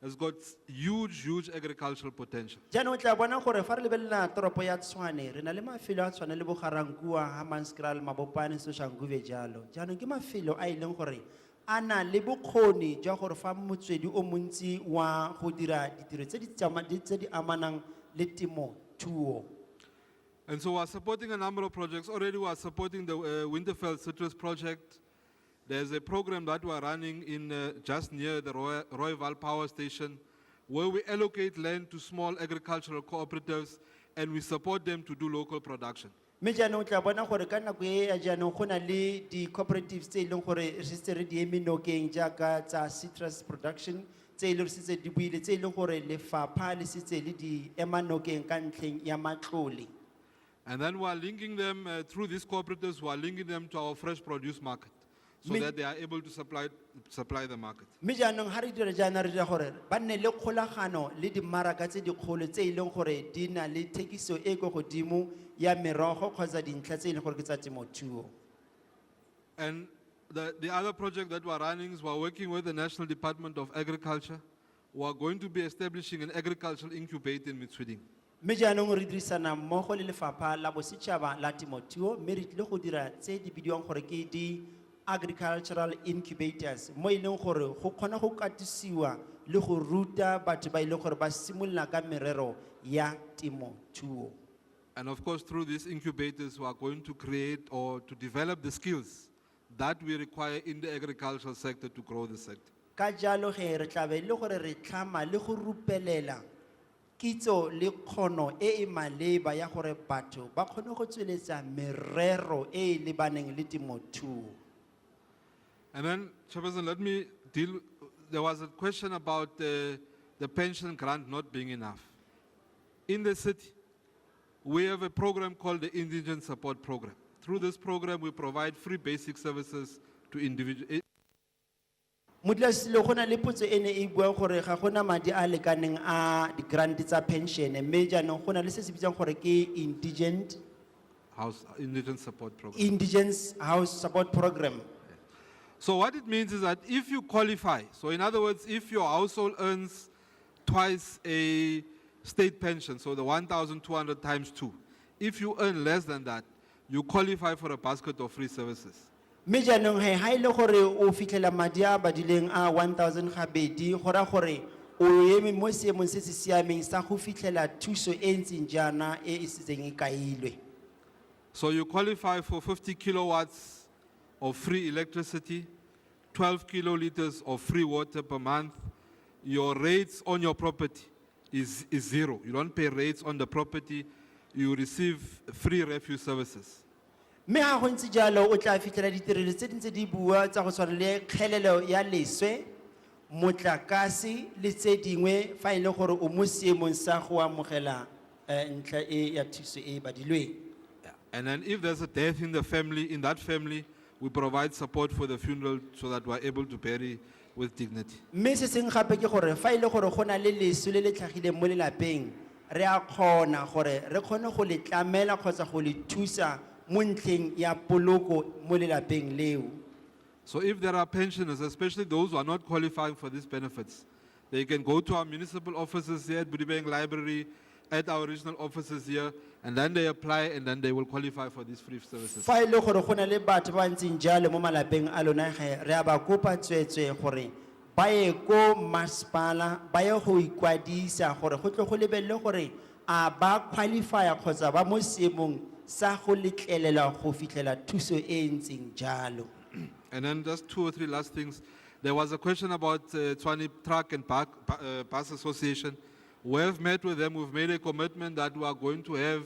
has got huge agricultural potential. Jaanong o tla bona gore fa re lebelela toropo ya Tshwane re na le mafelo a tshwana le bo Garankuwa, Hammanskraal, Mabopane, Soshanguve jalo. Jaanong ke mafelo a e leng gore a na le bokgoni jwa gore fa motswedi o montsi wa go dira ditiro tse di amanang le temothuo. And so we're supporting a number of projects. Already we are supporting the Winterveld Citrus Project. There's a program that we're running in just near the Rooiwal Power Station, where we allocate land to small agricultural cooperatives and we support them to do local production. Me jaanong o tla bona gore ka nako e ya jaanong go na le di-cooperatives tse e leng gore re setse re di eme nokeng jaaka tsa citrus production tse e leng gore setse di buile tse e leng gore lefapha le setse le di ema nokeng ka ntlheng ya matlole. And then we're linking them through these cooperatives, we're linking them to our fresh produce market so that they are able to supply the market. Me jaanong ha re dira jaana re dira gore ba nne le kgolagano le dimmaraka tse dikgolo tse e leng gore di na le thekiso e go godimo ya merogo kgotsa dintlha tse e leng gore ke tsa temothuo. And the other project that we're running is we're working with the National Department of Agriculture. We're going to be establishing an agricultural incubator in Mgcina. Me jaanong re dirisana mmogo le lefapha la bosetšhaba la temothuo mme re tlile go dira tse di bidiwang gore ke di-agricultural incubators mo e leng gore go kgona go katisiwa le go ruta batho ba e leng gore ba simolola ka merero ya temothuo. And of course, through these incubators, we are going to create or to develop the skills that we require in the agricultural sector to grow the sector. Ka jalo ge re tla be le gore re tlhama le go rupelela kitso le kgono e e maleba ya gore batho ba kgone go tsweletsa merero e e lebaneng le temothuo. And then, Chairperson, let me deal, there was a question about the pension grant not being enough. In the city, we have a program called the Indigent Support Program. Through this program, we provide free basic services to individuals. Mutlasilo gona le potso ene e bua gore ga gona madi a lekaneng a di grant tsa pension mme jaanong gona le se se bitsang gore ke indigent support program. Indigent house support program. So what it means is that if you qualify, so in other words, if your household earns twice a state pension, so the 1,200 times 2, if you earn less than that, you qualify for a basket of free services. Me jaanong he ha ile gore o fitlhela madi a badileng a 1,000 gabedi gora gore o eme mo seemong se se siameng sa go fitlhela thuso e ntseng jaana e e setseng e kailwe. So you qualify for 50 kilowatts of free electricity, 12 kiloliters of free water per month. Your rates on your property is zero. You don't pay rates on the property. You receive free refuse services. Me ha go ntse jalo o tla fitlhela ditirelo tse dintse di bua tsa go tshwana le kgelelo ya leswe motlakase le tse dingwe fa e le gore o mo seemong sa go amogela ntlha e ya thuso e badilweng. And then if there's a death in the family, in that family, we provide support for the funeral so that we're able to bury with dignity. Mme se seng gape ke gore fa e le gore go na le leso le le tlhagileng mo lelapeng, re a kgona gore re kgone go le tlamela kgotsa go le thusa mo ntlheng ya poloko mo lelapeng leo. So if there are pensioners, especially those who are not qualifying for these benefits, they can go to our municipal offices here at Budibeng Library, at our regional offices here, and then they apply and then they will qualify for these free services. Fa e le gore go na le batho ba ntseng jalo mo malapeng a lona re a ba kopa tswetswe gore ba ye ko masepala ba ye go ikwadisa gore go tle go lebelele gore a ba qualify kgotsa ba mo seemong sa go letlelela go fitlhela thuso e ntseng jalo. And then just 2 or 3 last things. There was a question about Tshwane Truck and Bus Association. We have met with them. We've made a commitment that we are going to have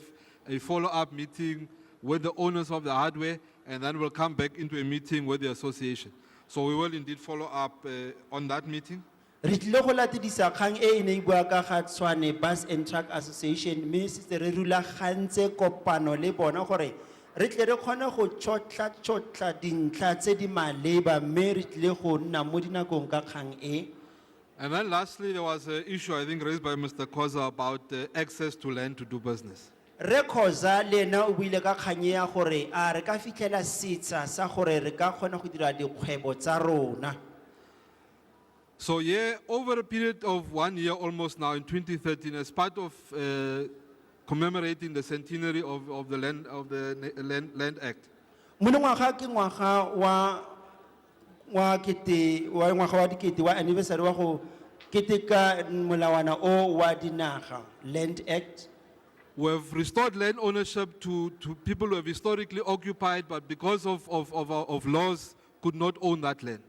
a follow-up meeting with the owners of the hardware, and then we'll come back into a meeting with the association. So we will indeed follow up on that meeting. Re tlile go latedisa kgang e ne e bua ka ga Tshwane Bus and Truck Association mme se re rulagantse kopano le bona gore re tle re kgone go tšotla dintlha tse di maleba mme re tlile go nna mo dinakong ka kgang e. And then lastly, there was an issue I think raised by Mr. Koza about access to land to do business. Re Khoza le ena o buile ka kgang ya gore a re ka fitlhela setsha sa gore re ka kgona go dira dikgwebo tsa rona. So yeah, over a period of 1 year almost now in 2013, as part of commemorating the centenary of the Land Act, Monongwaga ke ngwaga wa dikete wa anniversary wa go keteka molawana o wa dinaga Land Act. we have restored land ownership to people who have historically occupied, but because of laws, could not own that land.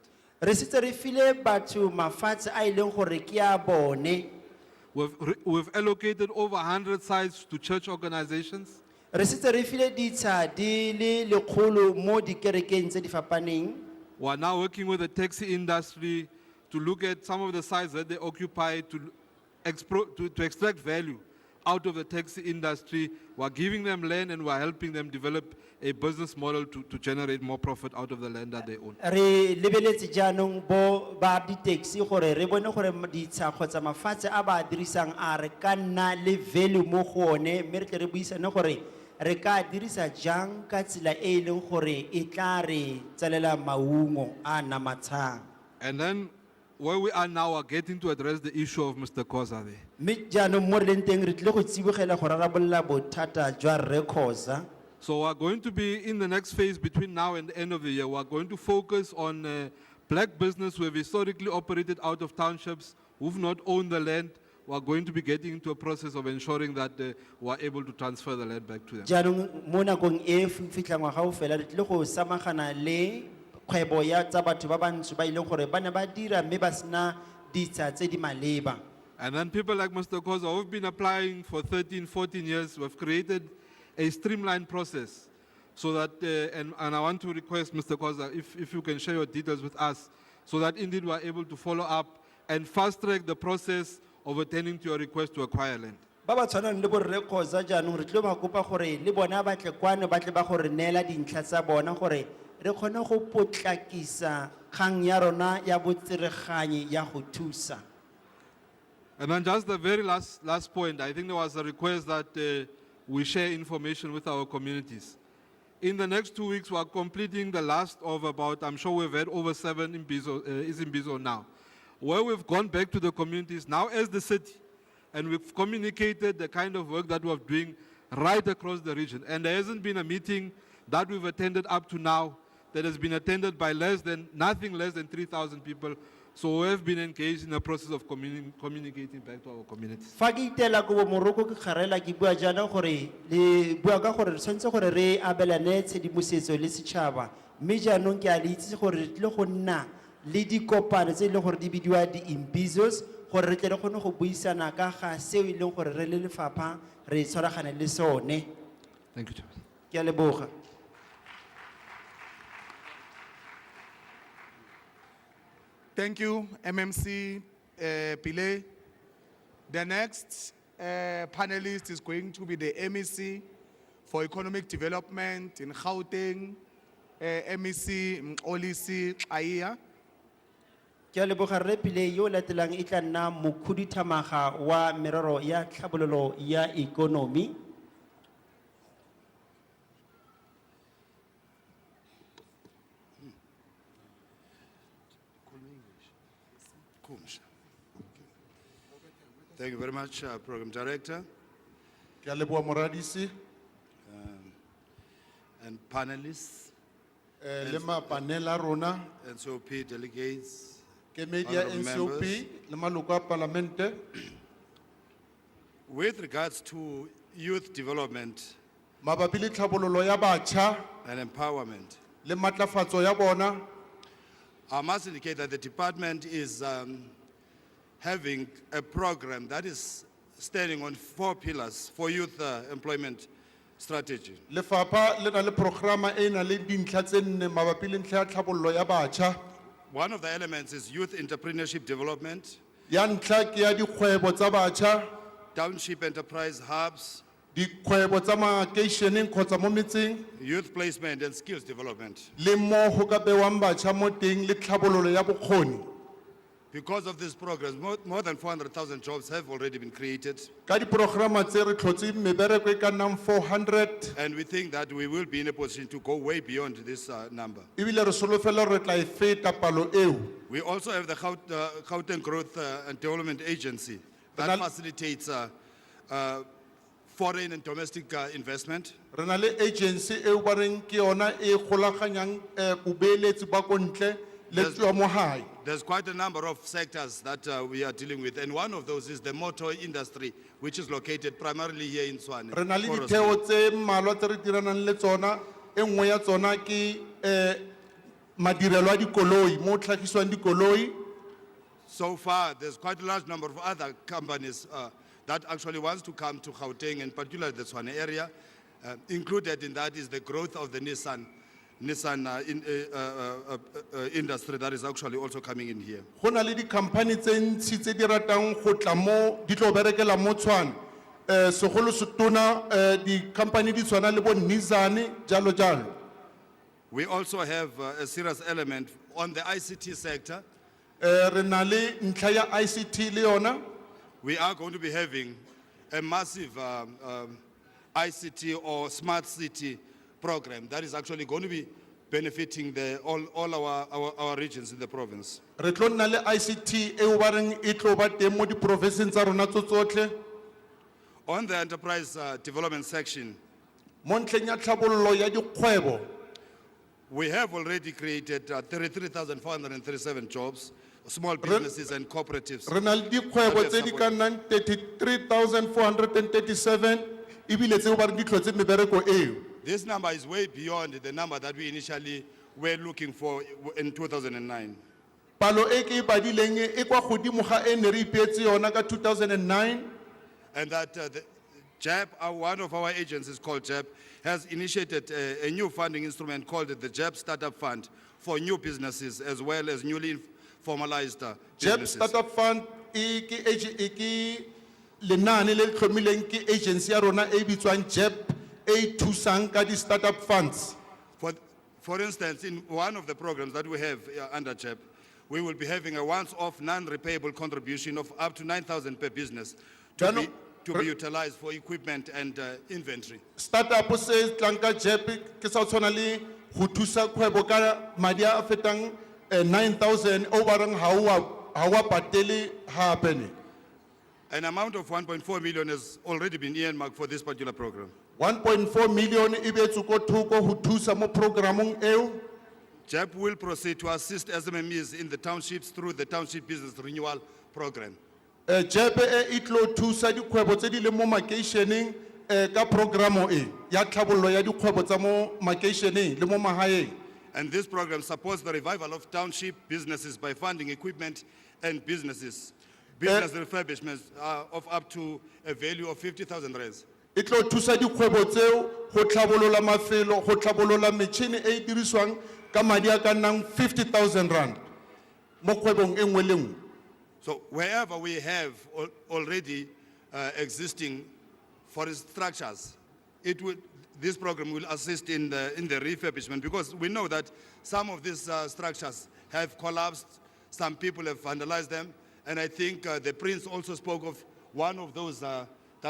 Re setse re file batho mafatshe a ileng gore ke a bone. We've allocated over 100 sites to church organizations. Re setse re file ditsha di le 100 mo dikerekeng tse di fapaneng. We are now working with the taxi industry to look at some of the sites that they occupy to extract value out of the taxi industry. We are giving them land and we are helping them develop a business model to generate more profit out of the land that they own. Re lebeletse jaanong bo ba di taxi gore re bone gore ditsha kgotsa mafatshe a ba dirisang a re ka nna le value mo go one mme re tle re buisane gore re ka dirisa jang ka tsela e leng gore e tla re tselela maungo a namatshang. And then where we are now are getting to address the issue of Mr. Koza there. Mme jaanong mo re leng teng re tlile go tsibogela go rarabolola bothata jwa Rre Khoza. So we are going to be in the next phase between now and the end of the year. We are going to focus on black business who have historically operated out of townships, who've not owned the land. We are going to be getting into a process of ensuring that we are able to transfer the land back to them. Jaanong mo nakong e fitlha ngwaga o fela re tlile go samagana le kgwebo ya tsa batho ba bantsho ba ileng gore ba ne ba dira mme ba sena ditsha tse di maleba. And then people like Mr. Koza who've been applying for 13, 14 years, we've created a streamlined process so that, and I want to request Mr. Koza, if you can share your details with us, so that indeed we are able to follow up and fast track the process of attending to your request to acquire land. Ba ba tshwanang le bo Rre Khoza jaanong re tlile ba kopa gore le bona ba tle kwano ba tle ba gore neela dintlha tsa bona gore re kgone go potlakisa kgang ya rona ya botsereganyi ya go thusa. And then just the very last point, I think there was a request that we share information with our communities. In the next 2 weeks, we are completing the last of about, I'm sure we've had over 7 in Bizo now, where we've gone back to the communities now as the city, and we've communicated the kind of work that we're doing right across the region. And there hasn't been a meeting that we've attended up to now that has been attended by nothing less than 3,000 people. So we have been engaged in a process of communicating back to our communities. Fa ke itela go bo moroko ke kgarela ke bua jana gore le bua ka gore tshwantse gore re abelane tshedimosetso le setšhaba mme jaanong ke a le itse gore re tlile go nna le dikopano tse e leng gore di bidiwa di-imbizos gore re tle re kgone go buisana ka ga seo e leng gore re le lefapha re tshwaragane le sone. Thank you, Chairperson. Ke a leboga. Thank you, MMC Pile. The next panelist is going to be the MEC for Economic Development in Gauteng, MEC Mgcina Aya. Ke a leboga rre Pile yo o latelang e tla nna mokhuduthamaga wa merero ya tlhabololo ya ikonomi. Thank you very much, Program Director. Ke a leboha Moradisi, And panelists, le panel a rona, NCOP delegates, ke media honorable NCOP, members. le maloko a parlamente. With regards to youth development Mabapi le tlhabololo ya batjha, and empowerment, le matlafatso ya bona, I must indicate that the department is having a program that is standing on 4 pillars for youth employment strategy. lefapha le na le programa e na le dintlha tse nne mabapi le ntlha ya tlhabololo ya batjha. One of the elements is youth entrepreneurship development, Ya ntlha ke ya dikgwebo tsa batjha, township enterprise hubs, dikgwebo tsa makeisheneng kgotsa mo metseng, youth placement and skills development. le mo go ka bewang batjha mo teng le tlhabololo ya bokgoni. Because of this progress, more than 400,000 jobs have already been created. Ka diprograma tse re tlhotse mebereko e ka nnang 400, And we think that we will be in a position to go way beyond this number. ebile re solofela gore re tla e feta palo eo. We also have the Gauteng Growth and Development Agency that facilitates foreign and domestic investment. Re na le agency eo ba reng ke yona e golaganyang bobeeletsi ba ko ntle le tswa mo hae. There's quite a number of sectors that we are dealing with, and one of those is the motor industry, which is located primarily here in Tshwane. Re na le Forest ditheo Hill. tse mmalwa tse re diranang le tsona, e nngwe ya tsona ke madirelo a dikoloi mo tlhagiswang dikoloi. So far, there's quite a large number of other companies that actually wants to come to Gauteng, and particularly the Tshwane area. Included in that is the growth of the Nissan industry that is actually also coming in here. Go na le di-company tse ntsi tse di ratang go tla mo di tlo berekela mo Tshwane. Segolo se tona di-company di tshwana le bo Nissan jalo jalo. We also have a serious element on the ICT sector. Re na le ntlha ya ICT le yona. We are going to be having a massive ICT or smart city program that is actually going to be benefiting all our regions in the province. Re tlo nna le ICT eo ba reng e tlo ba teng mo di-provinceng tsa rona tso tsotlhe. On the enterprise development section, Mo ntlheng ya tlhabololo ya dikgwebo, we have already created 33,437 jobs, small businesses and cooperatives. re na le dikgwebo tse di ka nnang 33,437 ebile tseo ba reng di tlhotse mebereko eo. This number is way beyond the number that we initially were looking for in 2009. Palo e ke e badileng e kwa godimo ga e ne re ipeetse yona ka 2009. And that the JEP, one of our agencies called JEP, has initiated a new funding instrument called the JEP Startup Fund for new businesses as well as newly formalized JEP businesses. Startup Fund e ke lenaane le le tlhomileng ke agency ya rona e bitswang JEP e thusang ka di-startup funds. For instance, in one of the programs that we have under JEP, we will be having a once-off non-repayable contribution of up to 9,000 per business to be utilized for equipment and inventory. Startup se tlang ka JEP ke sa tshwana le go thusa kgwebo ka madi a fetang 9,000 o ba reng ha wa patele hape ne. An amount of 1.4 million has already been earmarked for this particular program. 1.4 million e beetswe ko thoko go thusa mo programong eo. JEP will proceed to assist SMMEs in the townships through the Township Business Renewal Program. JEP e tlo thusa dikgwebo tse di leng mo makeisheneng ka programo e ya tlhabololo ya dikgwebo tsa mo makeisheneng le mo mahaeng. And this program supports the revival of township businesses by funding equipment and business refurbishments of up to a value of 50,000 rands. E tlo thusa dikgwebo tseo go tlhabolola mafelo go tlhabolola metšhini e e dirisiwang ka madi a ka nnang 50,000 rand. mo kgwebong e nngwe le nngwe. So wherever we have already existing forest structures, this program will assist in the refurbishment, because we know that some of these structures have collapsed, some people have vandalized them, and I think the Prince also spoke of one of those that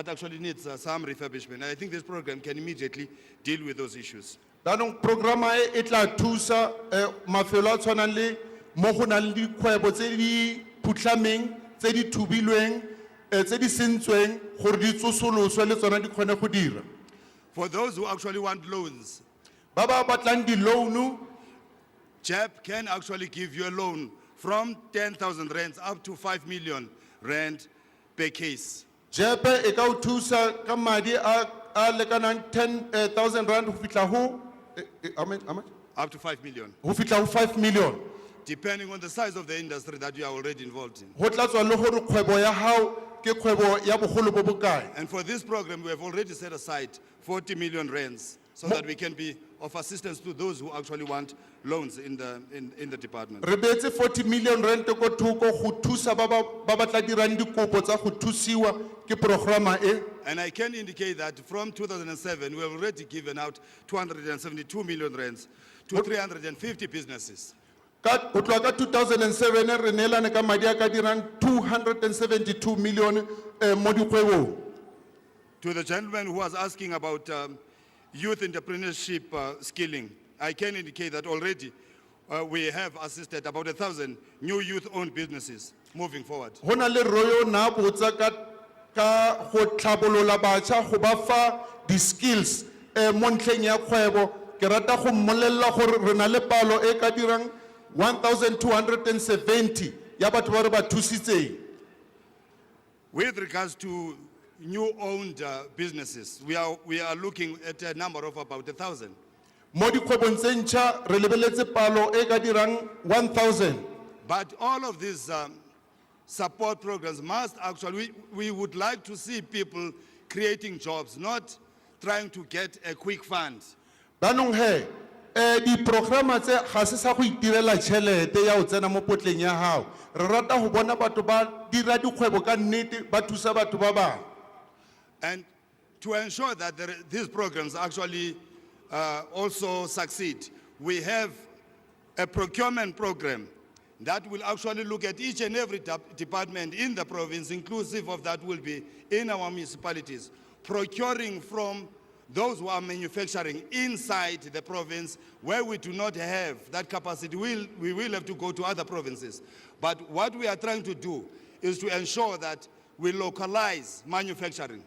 actually needs some refurbishment. And I think this program can immediately deal with those issues. Danong programa e tla thusa mafelo a tshwanang le mo go nang le dikgwebo tse di phutlhameng, tse di thubilweng, tse di sentsweng gore di tsosoloswe le tsona di kgone go dira. For those who actually want loans, ba ba batlang di-loan, JEP can actually give you a loan from 10,000 rands up to 5 million rand per case. JEP e ka o thusa ka madi a lekanang 10,000 rand ho fihla ho Up to 5 million. ho fihla ho 5 million. Depending on the size of the industry that you are already involved in. Ho tla tswa le gore kgwebo ya hao ke kgwebo ya bogolo bo bokae. And for this program, we have already set aside 40 million rands so that we can be of assistance to those who actually want loans in the department. Re beetse 40 million rand ko thoko go thusa ba ba tla dirang dikopo tsa go thusiwa ke programa e. And I can indicate that from 2007, we have already given out 272 million rands to 350 businesses. Ka go tloa ka 2007 re neelane ka madi a ka dirang 272 million mo dikgwebong. To the gentleman who was asking about youth entrepreneurship skilling, I can indicate that already we have assisted about 1,000 new youth-owned businesses moving forward. Ho na le royo na botsa ka go tlhabolola batjha go ba fa di-skills mo ntlheng ya kgwebo. Ke rata go mmolella gore re na le palo e ka dirang 1,270 ya batho ba re ba thusitseng. With regards to new-owned businesses, we are looking at a number of about 1,000. Mo dikgwebong tse ntšha re lebeletse palo e ka dirang 1,000. But all of these support programs must actually, we would like to see people creating jobs, not trying to get a quick fund. Banong he, di-programa tse ga se sa go itirela tšhelete ya o tsena mo potleng ya hao. Re rata go bona batho ba dira dikgwebo ka nnete ba thusa batho ba bang. And to ensure that these programs actually also succeed, we have a procurement program that will actually look at each and every department in the province, inclusive of that will be in our municipalities, procuring from those who are manufacturing inside the province. Where we do not have that capacity, we will have to go to other provinces. But what we are trying to do is to ensure that we localize manufacturing.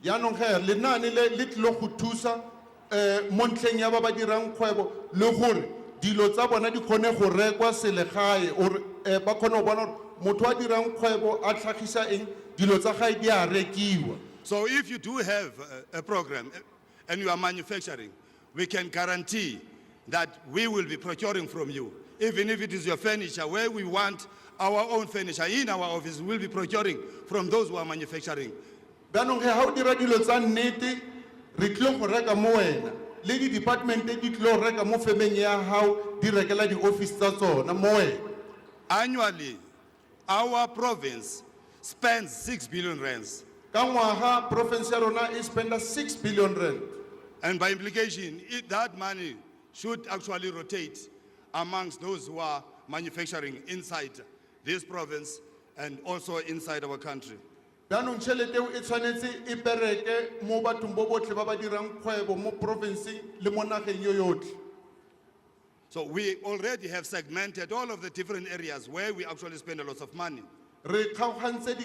Yanong he, lenane le tlilo go thusa mo ntlheng ya ba ba dirang kgwebo le gore dilo tsa bona di kgone go rekwa selegae or ba kgone go bona motho a dirang kgwebo a tlhagisa eng dilo tsa gae di a rekiwa. So if you do have a program and you are manufacturing, we can guarantee that we will be procuring from you. Even if it is your furniture, where we want our own furniture in our office, we will be procuring from those who are manufacturing. Banong he, ha o dira dilo tsa nnete re tlilo go reka mo wena le di-department di tlilo reka mo femeng ya hao di rekela di-office tsa tsona mo wena. Annually, our province spends 6 billion rands. Ka ngwaga province ya rona e spenda 6 billion rand. And by implication, that money should actually rotate amongst those who are manufacturing inside this province and also inside our country. Banong tšhelete eo e tshwanetse e bereke mo bathong bo botlhe ba ba dirang kgwebo mo province le mo nageng yo yotlhe. So we already have segmented all of the different areas where we actually spend a lot of money. Re kgaogantse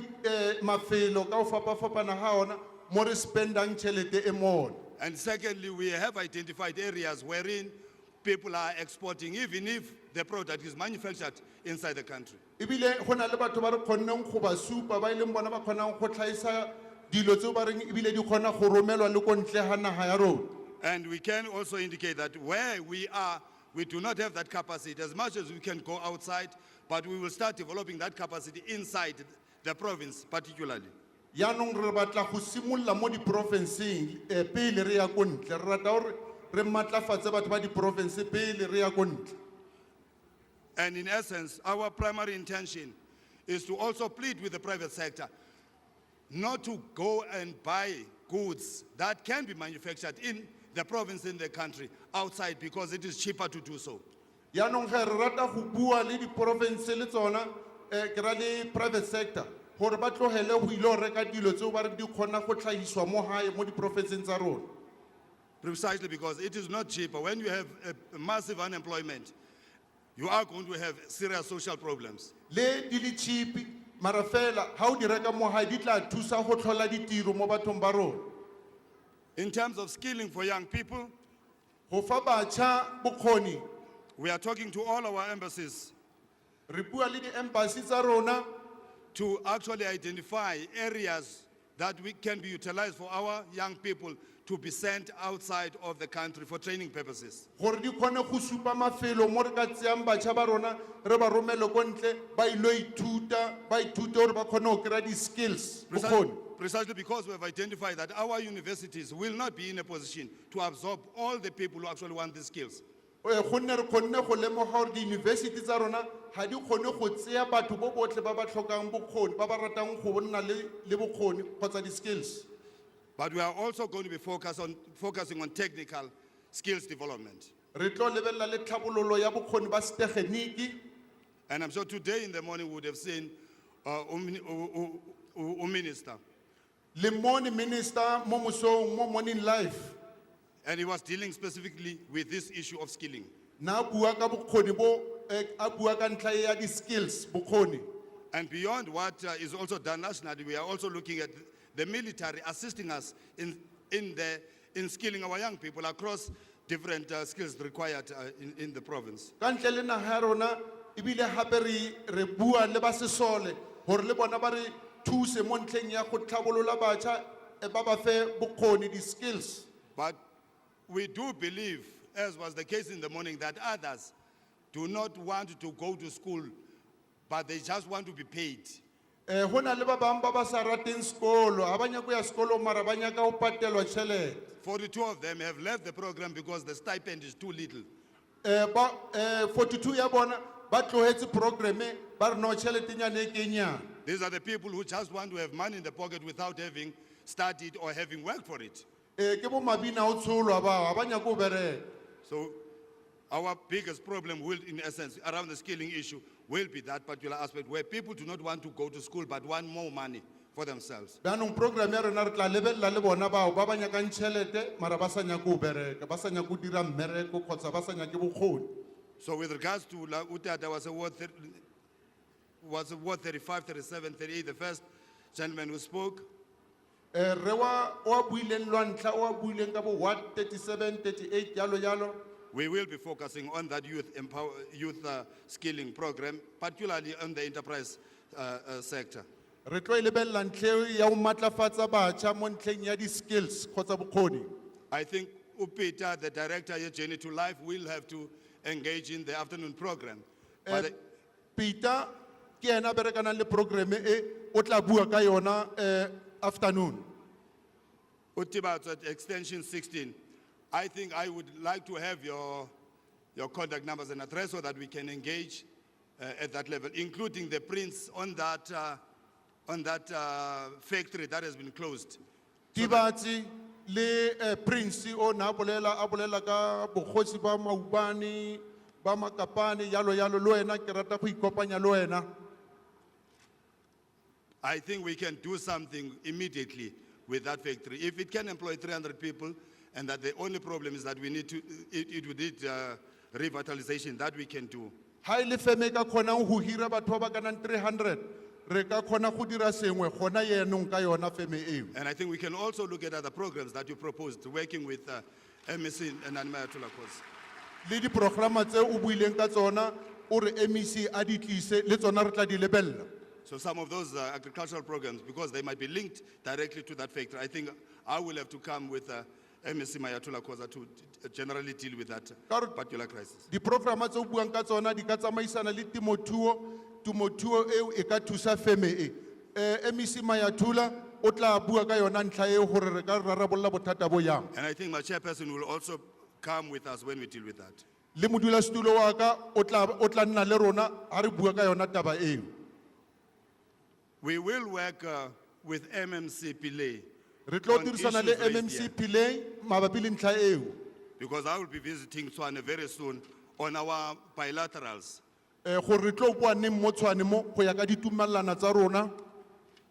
mafelo ka go fapa-fapana ga ona mo re spendang tšhelete e mona. And secondly, we have identified areas wherein people are exporting, even if the product is manufactured inside the country. Ebile go na le batho ba re kgonneng go ba supa ba ileng bona ba kgonang go tlhaisa dilo tseo ba reng ebile di kgona go romelwa le ko ntle ga naga ya rona. And we can also indicate that where we are, we do not have that capacity as much as we can go outside, but we will start developing that capacity inside the province particularly. Yaanong re batla go simolola mo di-provinceng pele re ya ko ntle. Re rata gore re matlafatse batho ba di-province pele re ya ko ntle. And in essence, our primary intention is to also plead with the private sector not to go and buy goods that can be manufactured in the province, in the country, outside, because it is cheaper to do so. yaanong ge re rata go bua le di-province le tsona ke ra le private sector gore ba tlogele go ile go reka dilo tseo ba re di kgona go tlhagiswa mo gae mo diprofenseng tsa rona. Precisely because it is not cheaper. When you have a massive unemployment, you are going to have serious social problems. le di le cheap mara fela ga o di reka mo gae di tla thusa go tlhola ditiro mo bathong ba rona. In terms of skilling for young people, go fa batjha bokgoni we are talking to all our embassies re bua le di-embassy tsa rona to actually identify areas that we can be utilized for our young people to be sent outside of the country for training purposes. gore di kgone go supa mafelo mo re ka tseyang batjha ba rona re ba romele ko ntle ba ilo ithuta ba ithute gore ba kgone go kry-a di-skills bokgoni. Precisely because we have identified that our universities will not be in a position to absorb all the people who actually want these skills. gonne re kgonne go lemoga gore di-university tsa rona ga di kgone go tseya batho bo botlhe ba ba tlhokang bokgoni ba ba ratang go nna le bokgoni kgotsa di-skills. But we are also going to be focusing on technical skills development. re tlo lebelela le tlhabololo ya bokgoni ba setegeniki. And I'm sure today in the morning we would have seen Minister. le mone minister mo mosong mo morning life And he was dealing specifically with this issue of skilling. na bua ka bokgoni bo a bua ka ntlha ya di-skills bokgoni. And beyond what is also done nationally, we are also looking at the military assisting us in skilling our young people across different skills required in the province. ka ntle le naga ya rona ebile gape re bua le ba sesole gore le bona ba re thuse mo ntlheng ya go tlhabolola batjha ba ba fe bokgoni di-skills. But we do believe, as was the case in the morning, that others do not want to go to school, but they just want to be paid. go na le ba bangwe ba ba sa rateng sekolo ga ba nyako ya sekolo mara ba nyaka go patelwa tšhelete. 42 of them have left the program because the stipend is too little. 42 ya bona ba tlogetse programe ba re no tšheletenyane e ke nyane. These are the people who just want to have money in the pocket without having studied or having worked for it. ke bo mabina o tsholwa bao ga ba nyako go bereka. So our biggest problem will, in essence, around the skilling issue, will be that particular aspect where people do not want to go to school but want more money for themselves. Bjaanong program ya rona re tla lebelela le bona bao ba ba nyakang tšhelete mara ba sa nyako go bereka ba sa nyako go dira mmereko kgotsa ba sa nyake bokgoni. So with regards to Utata was award 35, 37, 38, the first gentleman who spoke. re wa buileng lwa ntlha o a buileng ka bo ward 37 38 yalo yalo. We will be focusing on that youth skilling program, particularly on the enterprise sector. re tlo e lebelela ntlhe ya go maatlafatsa batjha mo ntlheng ya di-skills kgotsa bokgoni. I think Upita, the director here, Journey to Life, will have to engage in the afternoon program. But Peter ke ena a berekanang le programe e o tla bua ka yona afternoon. Utibatso at extension 16, I think I would like to have your contact numbers and address so that we can engage at that level, including the prints on that factory that has been closed. Tibatsi le prince o na abolela ka bogotsi ba maubane ba makapane yalo yalo lo ena ke rata go ikopanya lo ena. I think we can do something immediately with that factory. If it can employ 300 people, and that the only problem is that we need to, it would need revitalization, that we can do. Ha ile feme ka kgonang go hira batho ba kanang 300 re ka kgona go dira sengwe gona yenong ka yona feme eo. And I think we can also look at other programs that you proposed, working with MEC and Mayatula cause. Le di programa tse o buileng ka tsona o re MEC a di tlise le tsona re tla di lebella. So some of those agricultural programs, because they might be linked directly to that factory, I think I will have to come with MEC Mayatula Koza to generally deal with that particular crisis. Di programa tse o buang ka tsona di ka tsamaisana le temothuo eo e ka thusa feme e. MEC Mayatula o tla bua ka yona ntlha e gore re ka rarabolla bothata bo yang. And I think my chairperson will also come with us when we deal with that. Le modulasetulo wa ka o tla nna le rona ha re bua ka yona taba eo. We will work with MMC Pillay. Re tlo on dirisana issues le raised here. MMC Pillay mabapi le ntlha eo. Because I will be visiting Tswane very soon on our bilaterals, Gore re tlo bua neng mo Tshwane mo go ya ka ditumellano tsa rona.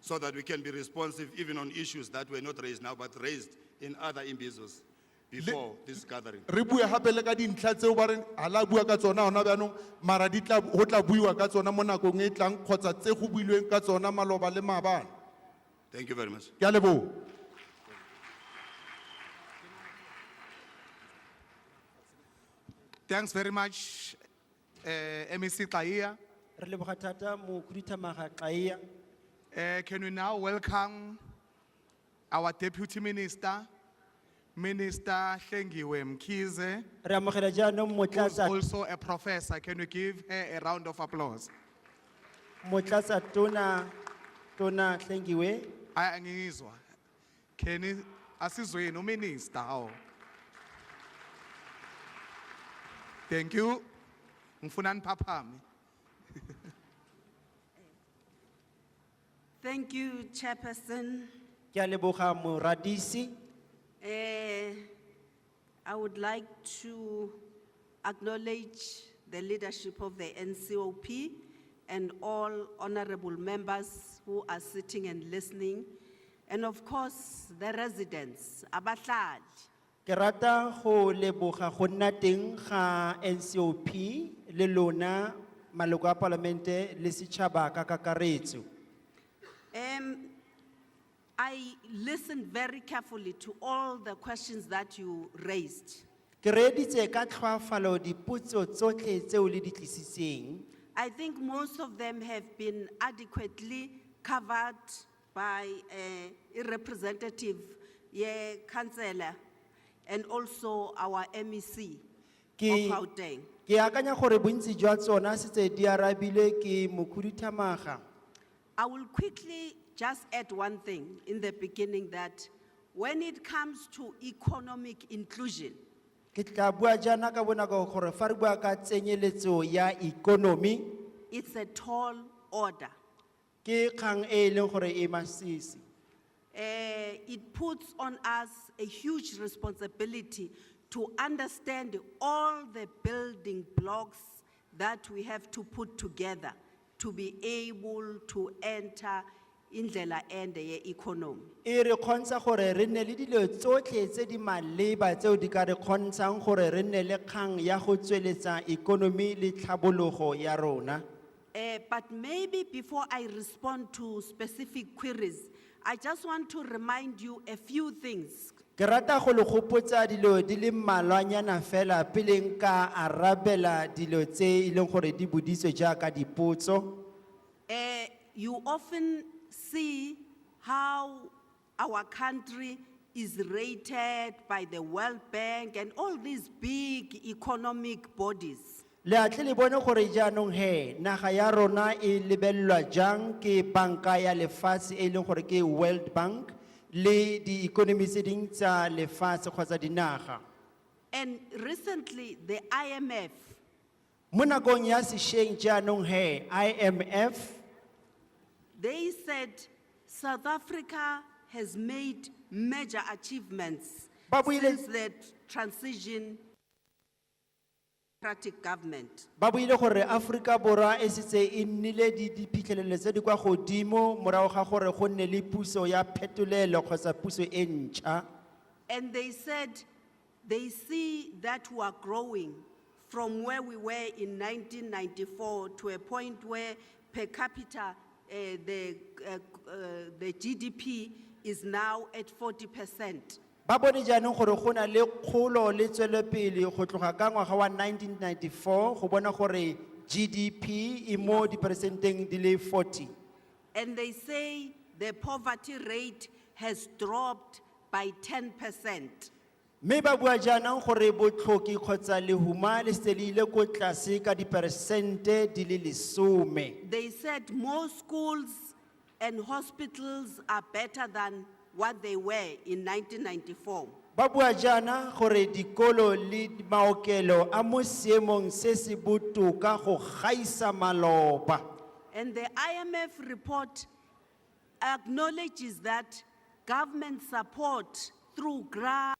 so that we can be responsive even on issues that were not raised now, but raised in other imbizos before this gathering. Re bue hape le ka dintlha tseo ba reng ha la bua ka tsona hona bjanong mara ho tla buiwa ka tsona mo nakong e tlang kgotsa tse go builweng ka tsona maloba le maabane. Thank you very much. Ke a leboha. Thanks very much, MEC Taia. Re leboga thata Mokhuduthamaga Taia. Can we now welcome our Deputy Minister, Minister Hlengiwe Mkhize, Re amogela jaanong who's Motlatsa also a professor. Can we give her a round of applause? Motlatsa Tona Hlengiwe. Ay, angizwa. Can you asizweni uminister? Oh. Thank you. Ngifuna niphaphame. Thank you, Chairperson. Ke a leboga Moradisi. I would like to acknowledge the leadership of the NCOP and all honorable members who are sitting and listening, and of course, the residents, abahlali. Ke rata go leboga go nna teng ga NCOP le lona maloko a palamente le setšhaba ka kakaretso. I listened very carefully to all the questions that you raised. Ke reeditse ka tlhoafalo dipotso tsotlhe tseo le di tlisitseng. I think most of them have been adequately covered by a representative, councillor, and also our MEC of Gauteng. Ke akanya gore bontsi jwa tsona setse di arabilwe ke Mokhuduthamaga. I will quickly just add one thing in the beginning, that when it comes to economic inclusion, Ke tla bua jaana ka bonako gore fa re bua ka tsenyeletso ya economy, it's a tall order. ke kgang e leng gore e masisi. It puts on us a huge responsibility to understand all the building blocks that we have to put together to be able to enter indlela ende ye economy. E re kgontsha gore re nne le dilo tsotlhe tse di maleba tseo di ka re kgontshang gore re nne le kgang ya go tsweletsa economy le tlhabologo ya rona. But maybe before I respond to specific queries, I just want to remind you a few things. Ke rata go le gopotsa dilo di le mmalwanyana fela pele nka arabela dilo tse e leng gore di boditswe jaaka dipotso. You often see how our country is rated by the World Bank and all these big economic bodies. Le atle le bone gore jaanong he naga ya rona e lebellwa jang ke banka ya lefatshe e leng gore ke World Bank le di economy tse ding tsa lefatshe kgotsa dinaga. And recently, the IMF, Mo nakong ya sešweng jaanong he IMF they said South Africa has made major achievements since the transition democratic government. ba buile gore Afrika Borwa e setse e nnile di diphitlhelelo tse di kwa godimo morago ga gore go nne le puso ya phetolelo kgotsa puso e ntšha. And they said they see that we are growing from where we were in 1994 to a point where per capita the GDP is now at 40%. Ba bone jaanong gore go na le kgolo le tswelepele go tloga ka ngwaga wa 1994 go bona gore GDP e mo diperesenteng di le 40. And they say the poverty rate has dropped by 10%. Mme ba bua jaanong gore botlhoki kgotsa lehuma le setse le ile ko tlase ka diperesente di le 10. They said more schools and hospitals are better than what they were in 1994. Ba bua jaana gore dikolo le maokelo a mo seemong se se botoka go gaisa maloba. And the IMF report acknowledges that government support through grant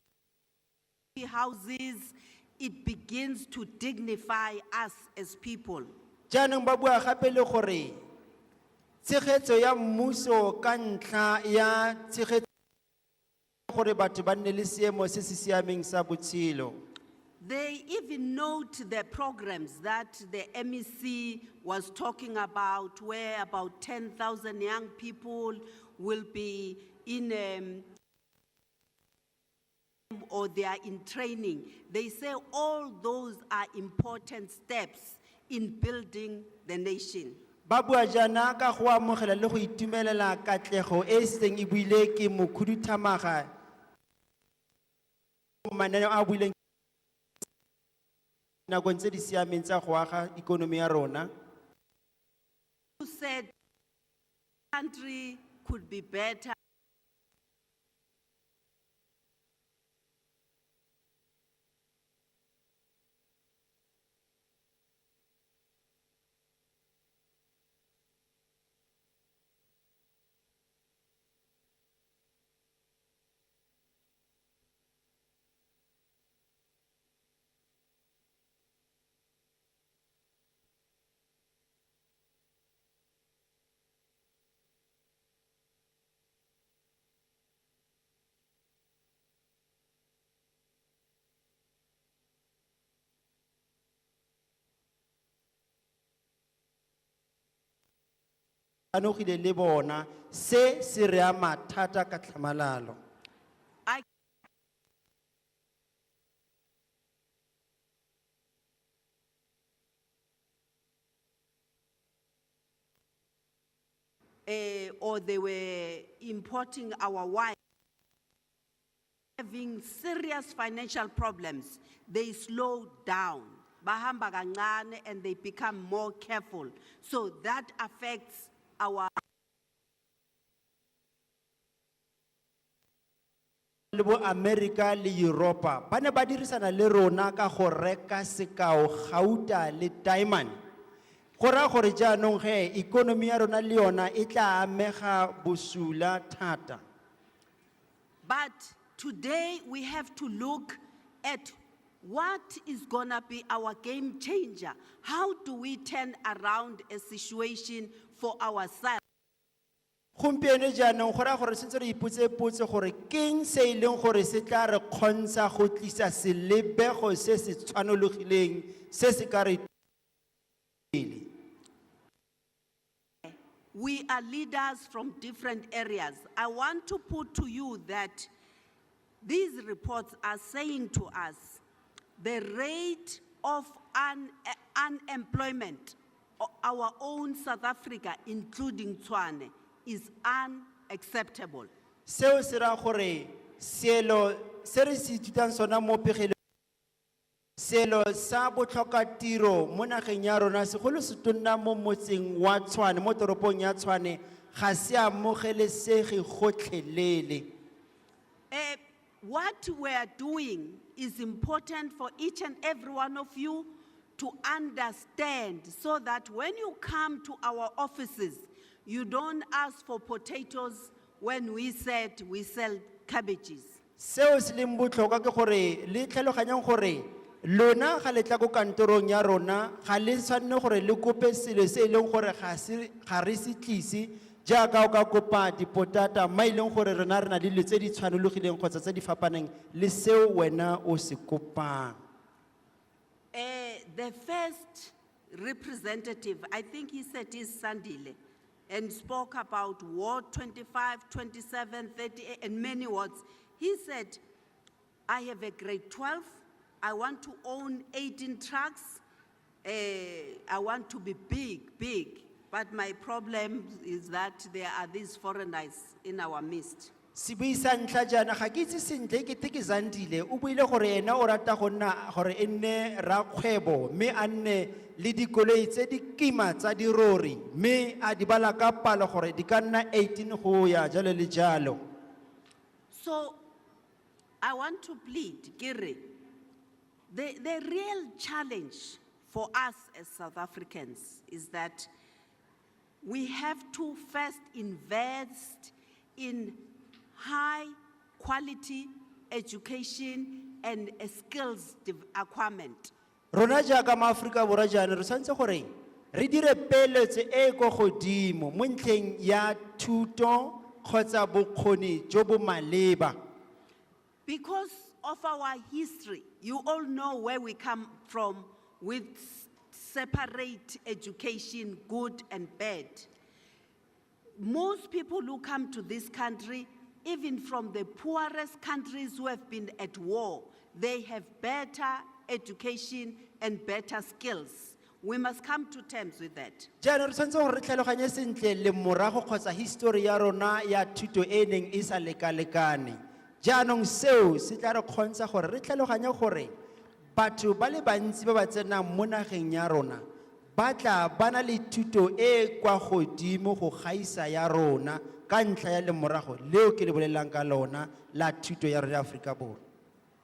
houses, it begins to dignify us as people. Jaanong ba bua gape le gore tshegetso ya mmuso ka ntlha ya tshegetso gore batho ba nne le seemo se se siameng sa botshelo. They even note the programs that the MEC was talking about, where about 10,000 young people will be in or they are in training. They say all those are important steps in building the nation. Ba bua jaana ka go amogela le go itumelela katlego e seng e buile ke mokhuduthamaga mananeo a buileng nakong tse di siameng tsa go aga ikonomi ya rona. Who said country could be better? Anogile le bona se se re ama thata ka tlhamalalo. Or they were importing our wine, having serious financial problems, they slow down. Bahamba kancane and they become more careful. So that affects our Le bo America le Europa ba ne ba dirisana le rona ka go reka sekao gauta le diamond. Go ra gore jaanong ge ikonomi ya rona le yona e tla amega bosula thata. But today we have to look at what is gonna be our game changer. How do we turn around a situation for ourselves? Gompieno jaanong go ra gore sentse re ipotse potse gore keng se e leng gore se tla re kgontsha go tlisa selebego se se tshwanologileng se se ka re We are leaders from different areas. I want to put to you that these reports are saying to us the rate of unemployment, our own South Africa, including Tshwane, is unacceptable. seo se ra gore seelo se re se ithutang sona mo pegelong seelo sa botlhokatiro mo nageng ya rona segolo se tonna mo motseng wa Tshwane mo toropong ya Tshwane ga se amogelesege gotlhelele. What we are doing is important for each and every one of you to understand, so that when you come to our offices, you don't ask for potatoes when we said we sell cabbages. Seo se leng botlhokwa ke gore le tlhaloganyang gore lona ga le tla go kantorong ya rona ga le tshwanne gore le kope selo se e leng gore ga re se tlise jaaka o ka kopa dipotata ma e leng gore rena re na le dilo tse di tshwanologileng kgotsa tse di fapaneng le seo wena o se kopang. The first representative, I think he said is Sandile, and spoke about Ward 25, 27, 38, and many wards. He said, I have a grade 12, I want to own 18 trucks, I want to be big, but my problem is that there are these foreigners in our midst. Se buisa ntlha jaana ga ke itse sentle ke ke Zandile o buile gore ena o rata go nna gore e nne rakgwebo mme a nne le dikoloi tse di kima tsa dirori mme a di bala ka palo gore di ka nna 18 go ya jalo le jalo. So I want to plead, Giri, the real challenge for us as South Africans is that we have to first invest in high quality education and a skills acquirement. Rona jaaka maAforika Borwa jaana re tshwanetse gore re dire peeletso e go godimo mo ntlheng ya thuto kgotsa bokgoni jo bo maleba. Because of our history, you all know where we come from with separate education, good and bad. Most people who come to this country, even from the poorest countries who have been at war, they have better education and better skills. We must come to terms with that. Jaanong re tshwanetse gore re tlhaloganye sentle le morago kgotsa history ya rona ya thuto e neng e sa lekalekane. Jaanong seo se tla re kgontsha gore re tlhaloganye gore batho ba le bantsi ba ba tsenang mo nageng ya rona ba tla ba na le thuto e kwa godimo go gaisa ya rona ka ntlha ya lemorago leo ke le bolelang ka lona la thuto ya rona ya Aforika Borwa.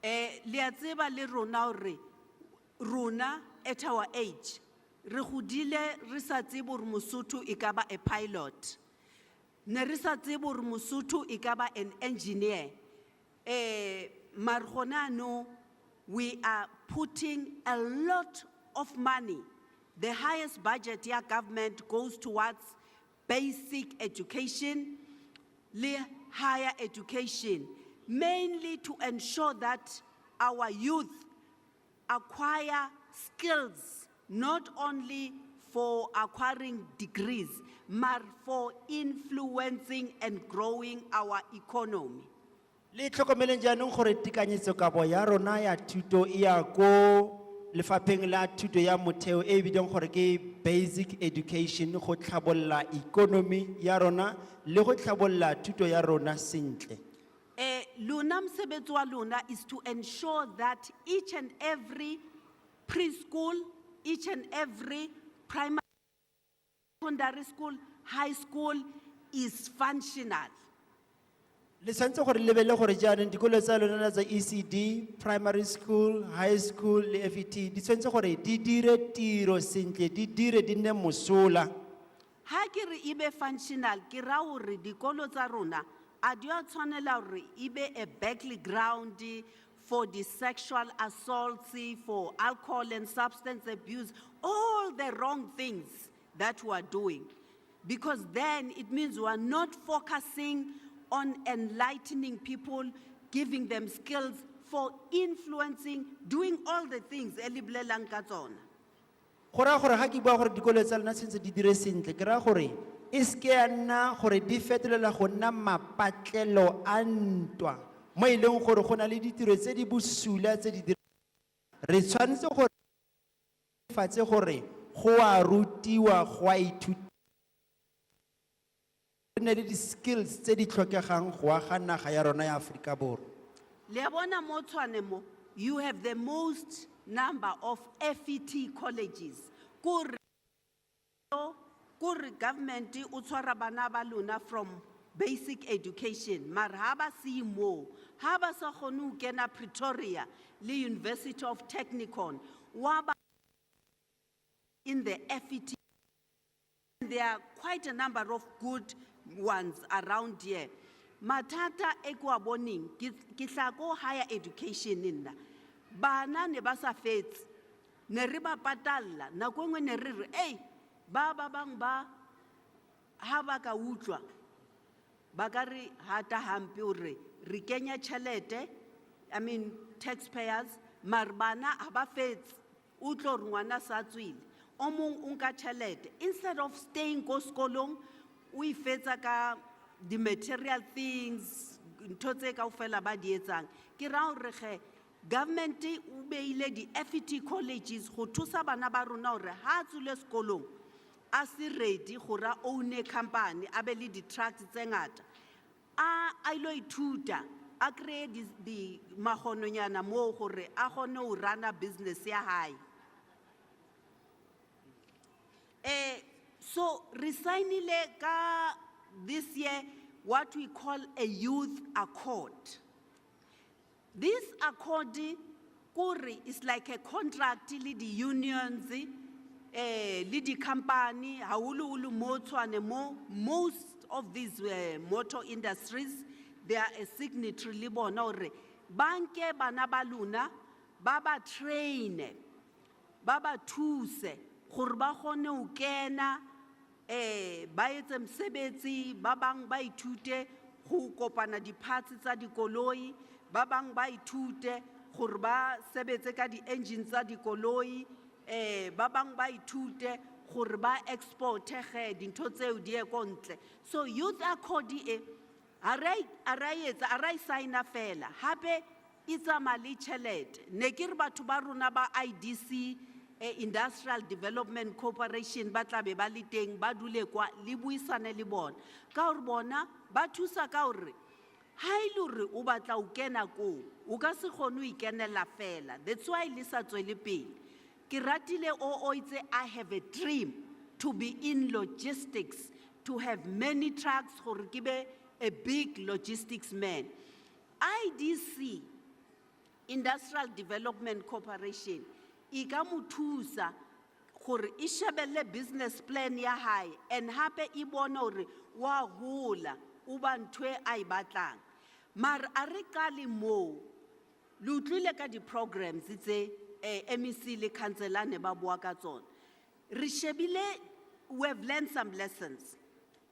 Le a tseba le rona hore rona at our age re godile re sa tsebe hore Mosotho e ka ba a pilot, ne re sa tsebe hore Mosotho e ka ba an engineer. Mar gona no, we are putting a lot of money. The highest budget ya government goes towards basic education, higher education, mainly to ensure that our youth acquire skills, not only for acquiring degrees, but for influencing and growing our economy. Le tlhokomeleng jaanong gore tekanyetsokabo ya rona ya thuto e ya ko lefapheng la thuto ya motheo e bidiwang gore ke basic education go tlhabolola economy ya rona le go tlhabolola thuto ya rona sentle. Luna msebetsi wa luna is to ensure that each and every preschool, each and every primary, secondary school, high school is functional. Le santse gore lebele gore jaanong dikolo tsa lona tsa ECD, primary school, high school le FET di tshwanetse gore di dire tiro sentle, di dire di nne mosola. Ha ke re ibe functional, ke ra hore dikolo tsa rona a di a tshwanela hore ibe a battleground for the sexual assaults, for alcohol and substance abuse, all the wrong things that we are doing. Because then it means we are not focusing on enlightening people, giving them skills for influencing, doing all the things Eli bolelang ka tsona. Go raya gore ga ke bua gore dikolo tsa lona tshwanetse di dire sentle ke raya gore e se ke ya nna gore di fetolela go nna mapatlelo a ntwa mo e leng gore go na le ditiro tse di bosula tse di re tshwanetse gore fatse gore go a rutiwa go a ithuta ne le di skills tse di tlhokegang go aga naga ya rona ya Aforika Borwa. Le bona mo Tshwane mo, you have the most number of FET colleges. Kuri government o tshwara bana ba lona from basic education, mar ha ba si mo, ha ba sa kgone ho kena Pretoria le University of Technikon, wa ba in the FET. There are quite a number of good ones around here. Matata ekwa boning, ki tla go higher education nna. Bana ne ba sa fetse, ne re ba patalla, nako nngwe ne re re, hey, ba bang ba, ha ba ka utlwa, ba ka re hata hampe hore, re kenya tjhelete, I mean taxpayers, mar bana ha ba fetse, utlwa hore ngwana sa tswile, o mong o nka tjhelete. Instead of staying ko sekolong, o ifetsa ka the material things, ntho tse kaofela ba di etsang. Ke ra hore ge government o beile di FET colleges go thusa bana ba rona hore ha tswile sekolong a se ready gore a own a company, a be le di tracts tse ngata, a ilo ithuta, a create di magononyana mo gore a gone ho rana business ya hae. So resignile ka this year what we call a youth accord. This accord, Kuri, is like a contract with the unions, with the company, haulu moto mo. Most of these motor industries, they are a signatory libonore. Banke banabaluna, baba train, baba tuse, kurba khone ukena, ba etse msebetsi, ba bang ba ithute go kopana di-parts tsa dikoloi, ba bang ba ithute gore ba sebetse ka di-engine tsa dikoloi, ba bang ba ithute gore ba exporte ge dintho tseo di ye ko ntle. So youth accord e a ra signa fela hape e tsamaya le tšhelete. Ne ke re batho ba rona ba IDC, Industrial Development Corporation, ba tla be ba le teng ba dule kwa le buisane le bona ka gore bona ba thusa ka gore ha e le gore o batla o kena ko o ka se kgone o ikenela fela. That's why le sa tswele pele ke ratile o itse I have a dream to be in logistics, to have many trucks gore ke be a big logistics man. IDC, Industrial Development Corporation, ika muthusa gore e shebelle business plan ya hae and hape e bona gore wa hola o ba ntwe a e batlang. Mar a re kale mo le utlwile ka di-programs tse MEC le councillor ne ba bua ka tsona. Re shebile, we have learned some lessons.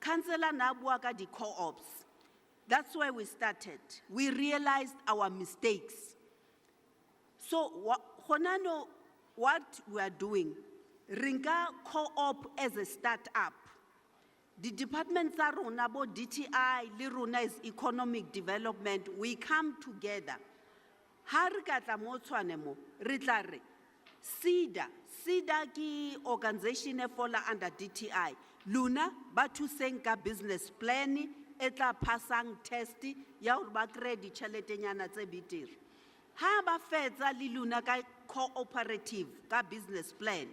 Councillor na bua ka di-co-ops. That's where we started. We realized our mistakes. So what we are doing, Ringa co-op as a start-up. The departments are about DTI, Liruna is economic development. We come together. Harikata motswanemo, ritlare. SIDA ki organization e fola under DTI. Luna, batu senka business plan, etla pasang testi, ya urba kredi chalete nyana tse bitir. Ha ba fetsa li Luna ka cooperative, ka business plan.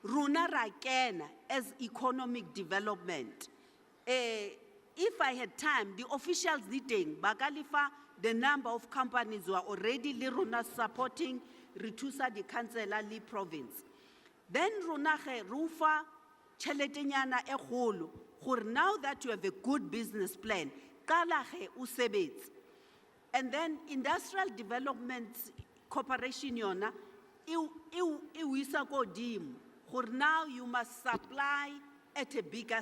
Runa ra kena as economic development. If I had time, the officials didn't. Bakalifa, the number of companies were already li Runa supporting Ritusa the councillor li province. Then Runa he rufa cheletenyana e kholo. Now that you have a good business plan, kala he usebets. And then Industrial Development Corporation yona, iwisa ko dim. Now you must supply at a bigger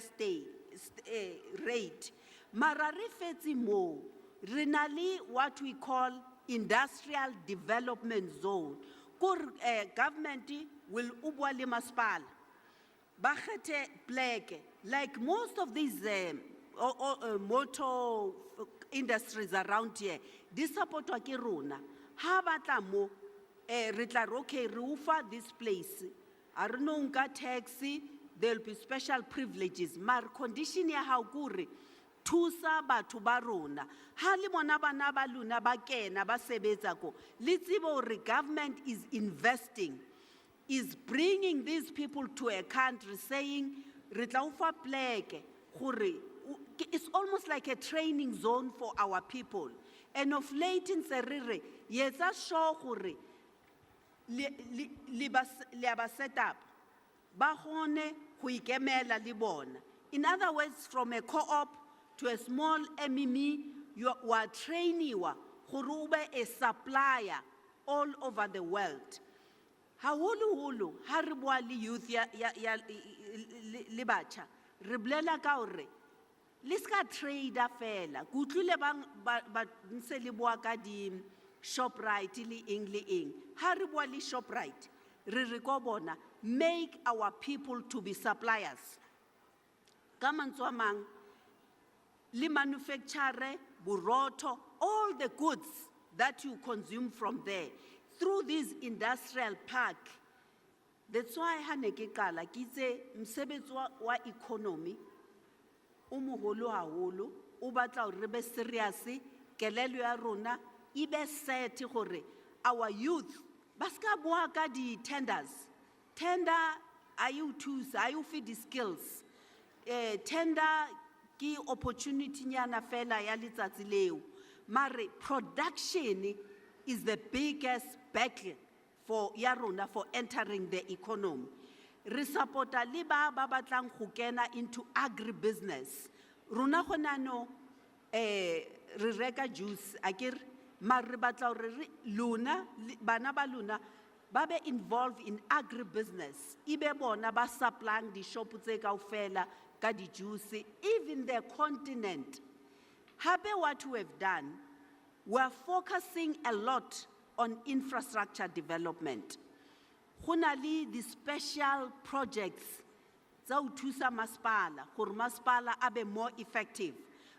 rate. Marare fetsi mo, renali what we call industrial development zone. Government will ubwa le maspal. Bakhete pleke, like most of these motor industries around here, this support wa ke rona. Ha batla mo, retla okay, re ufa this place. Arnonga taxi, there'll be special privileges. Mar condition ya haukuri, tusa batu barona. Hali monaba luna ba kena ba sebetsa ko. Litsibo re government is investing, is bringing these people to a country saying, Ritlaufa pleke, it's almost like a training zone for our people. And of late in Serire, yes, a show hore. Liaba set up. Bahone huikemela libona. In other words, from a co-op to a small MME, you are training hurube a supplier all over the world. Hulu haribwali youth ya libacha. Riblela kaure. Liska trader fela. Kutlule bang ba nse libwa ka di ShopRite li ing. Haribwali ShopRite. Ririkobona. Make our people to be suppliers. Kamantswamang, li manufacture, buroto, all the goods that you consume from there through this industrial park. That's why haneke kala kitse msebetsi wa economy umuholo haholo o batla hore re be serious kelelo ya rona ibe set gore our youth baska bua ka di tenders. Tender, are you feed the skills? Tender, ki opportunity nyana fela ya letsatsi leo. Mare production is the biggest battle for ya rona for entering the economy. Re supporta le ba batlang go kena into agribusiness. Rona gona no re reka juice akere mare re batla hore lona bana ba lona ba be involved in agribusiness. Ibe bona ba supplying di shop tse kaofela ka di juice, even the continent. Happy what we have done, we are focusing a lot on infrastructure development. Hunali the special projects tsa ho thusa masepala gore masepala abe more effective.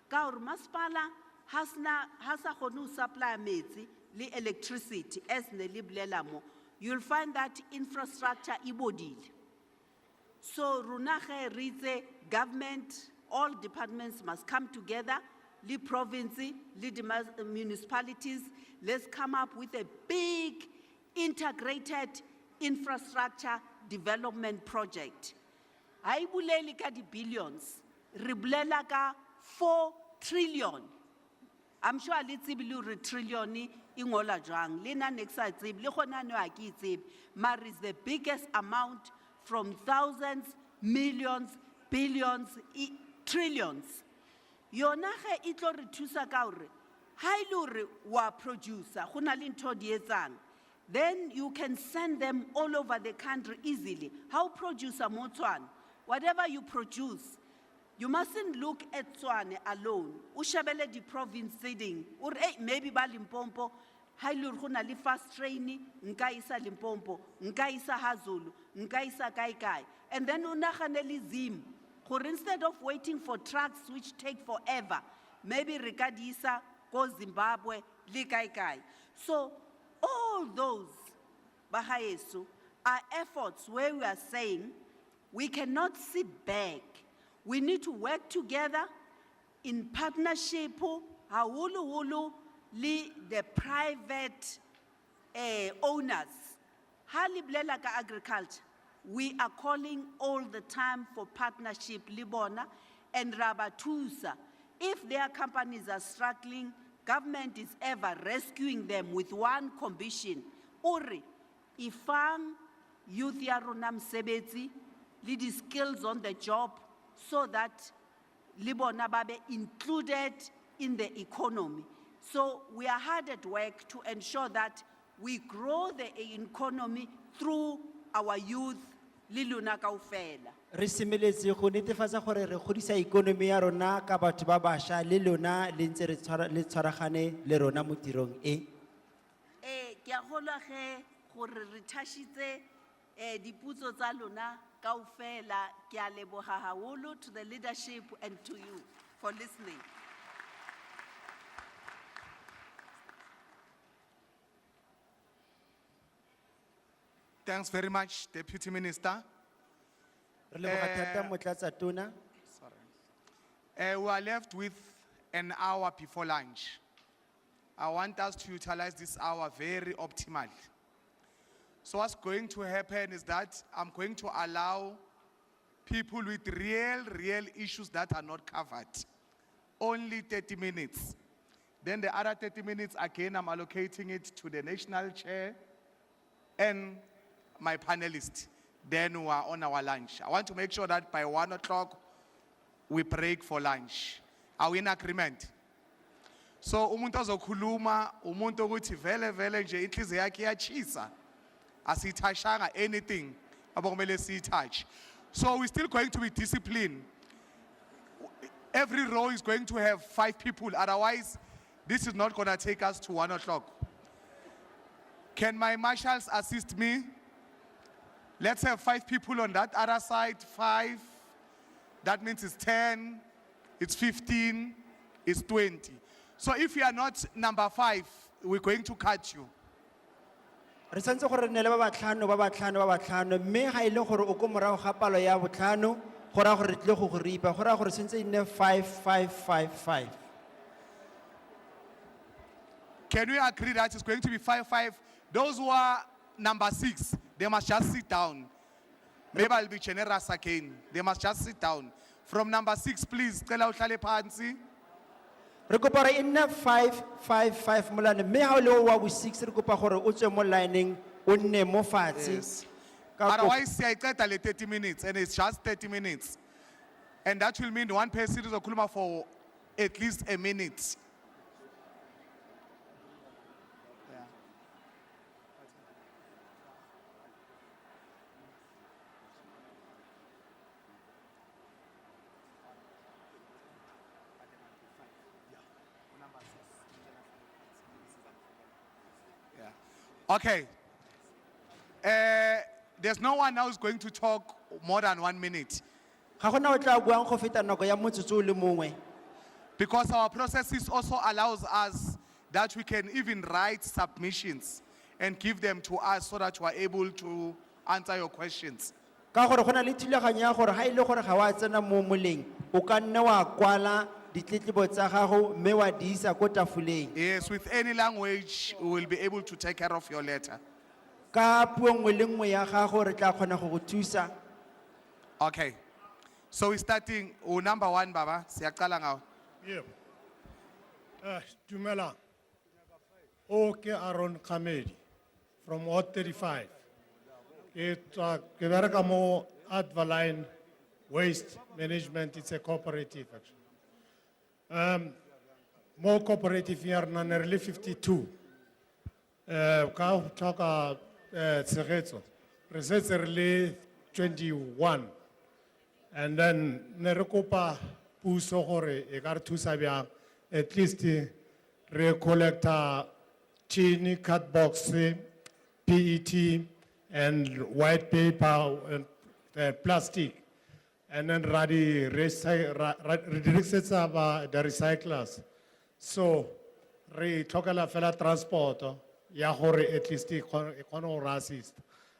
Ka gore masepala ha sa kgone ho supply metsi le electricity as ne le bolela mo, you'll find that infrastructure e bodile. So rona ge re itse government, all departments must come together, the province, the municipalities, let's come up with a big integrated infrastructure development project. I buleli ka di billions, re bulela ka 4 trillion. I'm sure let's see the trillion ingola jwang. Le na nexa tsebe, le khona no a ke tsebe. Mar is the biggest amount from thousands, millions, billions, trillions. Yona ge itlo re thusa ka hore ha ile hore wa producer go na le ntho di etsang, then you can send them all over the country easily. How producer mo Tshwane, whatever you produce, you mustn't look at Tshwane alone. O shebele di province ding or maybe ba Limpopo, ha ile hore go na le fast train nka isa Limpopo, nka isa HaZulu, nka isa kai. And then o naganele zim. For instead of waiting for trucks which take forever, maybe rekadisa go Zimbabwe, likai. So all those bahayesu are efforts where we are saying we cannot sit back. We need to work together in partnership, hawulu li the private owners. Hali blela ka agriculture. We are calling all the time for partnership, Libona and Rabatusa. If their companies are struggling, government is ever rescuing them with one condition. Uri, ifang youth yarunam sebezi, lead skills on the job so that Libona babe included in the economy. So we are hard at work to ensure that we grow the economy through our youth. Liluna kaofela. Re simeletse go netefatsa gore re godisa ikonomi ya rona ka batho ba bašwa le lona le ntse le tshwaragane le rona mo tirong e. Ke a golwa ge gore re thashitse diputso tsa lona kaofela. Ke a leboga haholo to the leadership and to you for listening. Thanks very much, Deputy Minister. Re leboga thata motlatsa tona. We are left with an hour before lunch. I want us to utilize this hour very optimally. So what's going to happen is that I'm going to allow people with real issues that are not covered. Only 30 minutes. Then the other 30 minutes, again, I'm allocating it to the national chair and my panelists. Then we are on our lunch. I want to make sure that by 1 o'clock, we break for lunch. Are we in agreement? So, umuntu azokhuluma, umuntu ukuthi vele nje inhliziyo yakhe iyachisa. Asithashanga anything abakumele siyitouch. So, we're still going to be disciplined. Every row is going to have 5 people. Otherwise, this is not going to take us to 1 o'clock. Can my marshals assist me? Let's have 5 people on that other side, 5. That means it's 10, it's 15, it's 20. So if you are not number 5, we're going to cut you. Re santse gore ne le ba batlhano mme ga ile gore o ko morago ga palo ya botlhano go ra gore re tle go go ripa go ra gore sentse e nne 5. Can we agree that it's going to be 5-5? Those who are number 6, they must just sit down. Maybe I'll be generous again. They must just sit down. From number 6, please. Cela uhlale phansi. Re kopa re nne 555 molane mme ha o le wa bo 6 re kopa gore o tswe mo lineng o nne mo fatshe. Yes. Ka kopo- Otherwise, siyayiceda le 30 minutes, and it's just 30 minutes. And that will mean one person is okhuluma for at least a minute. Okay. There's no one now who's going to talk more than 1 minute. Ga gona o tla buang go feta nako ya motsotso o le mongwe. Because our processes also allows us that we can even write submissions and give them to us so that we are able to answer your questions. Ka gore gona le thulaganyo ya gore ha ile gore ga wa tsena mo moleng o ka nne wa kwala ditletlebo tsa gago mme wa di isa ko tafoleng. Yes, with any language, we will be able to take care of your letter. Ka puo nngwe le nngwe ya gago re tla kgona go go thusa. Okay. So we're starting, number 1, Baba. Siyaqala ngawo. Yep. Dumela. Okay, Aaron Kamedi from Ward 35. Ke bereka mo Advaline Waste Management, it's a cooperative actually. More cooperative here, nearly 52. Ka talk tshegetso. Re setse re le 21. And then ne re kopa puso gore e ka re thusa bjang, at least re collecta tin, card box, PET and white paper and plastic. And then radi recyclers ba the recyclers. So re tlhokela fela transport ya gore at least e kgone go assist.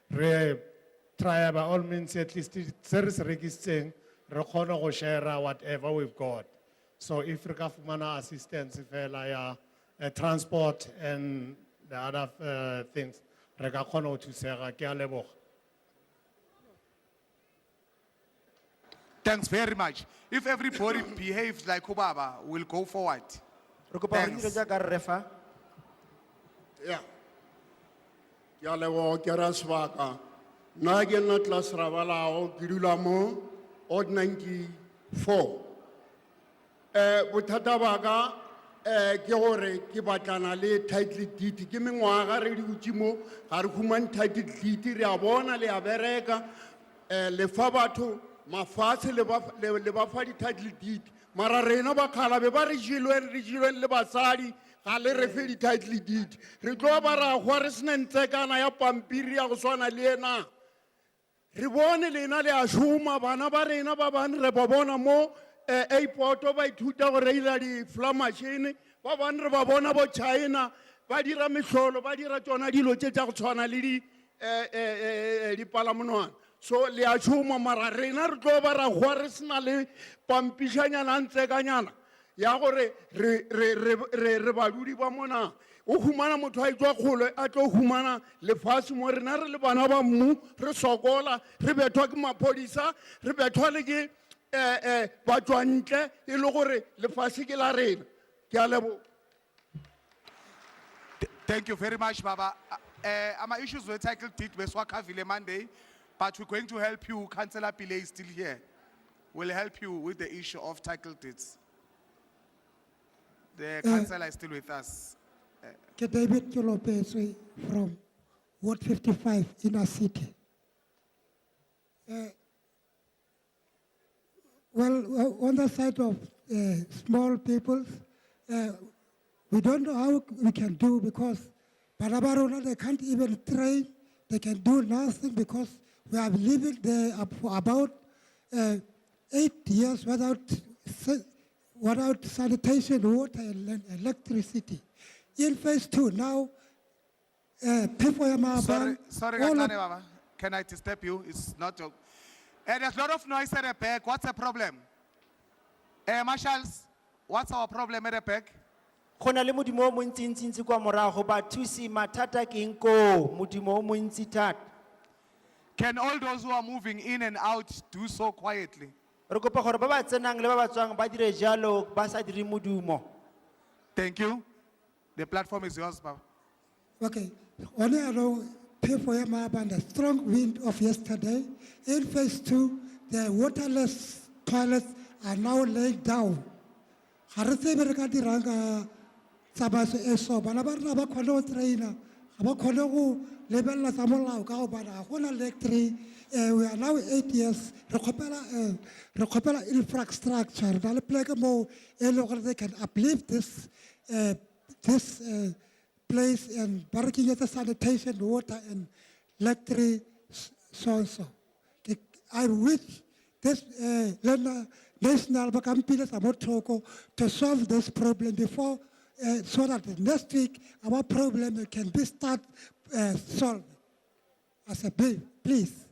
Re try by all means at least service registering re kgone go share whatever we've got. So if we can fumana assistance fela ya transport and the other things re ka kgona go thusega. Ke a leboga. Thanks very much. If everybody behaves like Ubaba, we'll go forward. Re kopa re dire jaaka re fa. Yeah. Ke a leboga ke ra sebaka. Nna ke nna tlase Rabalao, ke dula mo Ward 94. Bothata ba ka ke gore ke batlana le title deed. Ke mengwaga re di utse mo ga re humane title deed, re a bona le a bereka le fa batho mafatshe le ba fa di title deed. Mara rena ba khala be ba re jilwe le basadi ga le re fe di title deed. Re tlo ba ra go re sena ntsekana ya pampiri ya go swana le ena. Re bone lena le a shuma bana ba rena ba bane re ba bona mo airport ba ithuta go reila di floor machine ba bane re ba bona bo China ba dira mehlolo ba dira tsona dilo tse tsa go tshwana le di palamonwana. So le a shuma mara rena re tlo ba ra go re sena le pampishanyana ntsekanyana ya gore re badudi ba mona. O humana motho a itswa kgole a tlo humana lefatshe mo rena re le bana ba mmu re sokola re bethwa ke maphodisa re bethwa le ke batswantle e le gore lefatshe ke la rena. Ke a leboga. Thank you very much, Baba. Our issues with title deed beswakavile Monday, but we're going to help you. Councillor Pile is still here. We'll help you with the issue of title deeds. The councillor is still with us. Ke David Kilopetswe from Ward 55 Inner City. Well, on the side of small people, we don't know how we can do because Barabarona, they can't even train, they can do nothing because we have living there for about 8 years without sanitation, water, and electricity. In phase 2 now, people are Sorry, Kancane Baba. Can I disturb you? It's not. There's a lot of noise at the back. What's the problem? Marshals, what's our problem at the back? Gona le modimo o montsi kwa morago ba thusi mathata ke eng ko modimo o montsi thata. Can all those who are moving in and out do so quietly? Re kopa gore ba ba tsenang le ba ba tswang ba dire jalo ba sa dire modumo. Thank you. The platform is yours, Baba. Okay, only along people here, the strong wind of yesterday. In phase 2, the waterless toilets are now laid down. Harase bereka diranga sabaso eso bana ba rena ba khone go traina ga ba khone go lebella tsa molao ka go bana ga gona electric. We are now 8 years re khopela infrastructure na le pleke mo e le gore they can uplift this place and barking at the sanitation, water and electric so. I wish this national Bakampilas to solve this problem before so that next week our problem can be solved. As a bill, please.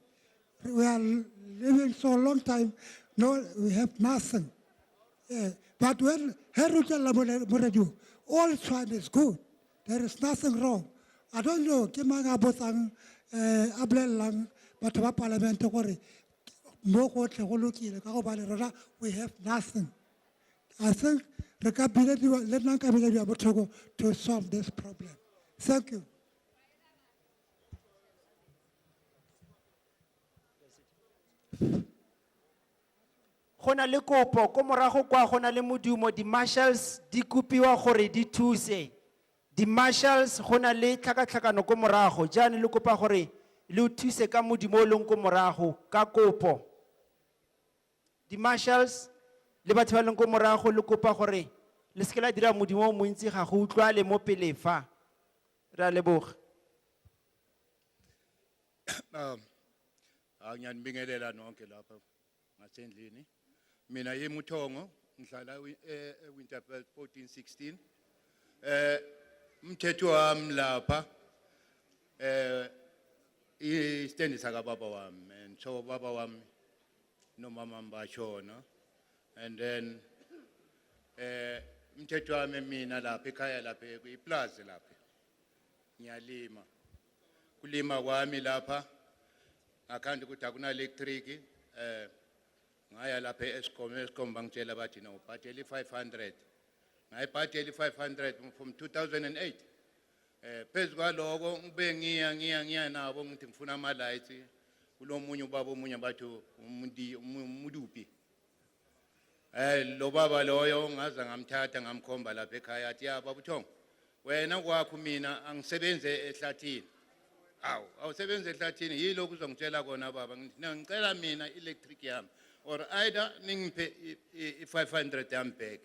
We are living so long time, no, we have nothing. But when all time is good. There is nothing wrong. I don't know, Kimanga Botang, Ablelang, but our parliament, we have nothing. I think the cabinet, let not cabinet to solve this problem. Thank you. Gona le kopo ko morago kwa gona le modumo di marshals di kopiwa gore di thuse. Di marshals gona le tlhakatlhakano ko morago jane le kopa gore le o thuse ka modumo o leng ko morago ka kopo. Di marshals le batho ba leng ko morago le kopa gore le se ke la dira modumo o montsi ga go utlwale mo pele fa. Re a leboga. Ngiyanibingelela nonke lapha ngasendlini. Mina yemuthongo ngihlala eWinterfell 1416. Umthetho wami lapha istendi saka baba wami and so baba wami no mama mbashona and then umthetho wami mina lapha ekhaya lapha iplaza lapha ngiyalima kulima kwami lapha akanti ukuthi akuna electric ngaya lapha Eskom bangitshela bathi no bhatela 500 ngayibhatela 500 from 2008 phezu kwaloko ngibe ngiya nabo ngithi ngifuna ama lights kulomunye ubaba omunye bathi umudupi lo baba loyo ngaza ngamthatha ngamkhomba lapha ekhaya athi ya baba uThongo wena kwakho mina angisebenze ehlathini awusebenze ehlathini yilo kuzongitshela kona baba ngicela mina electric yami or either ningiphe i500 yami back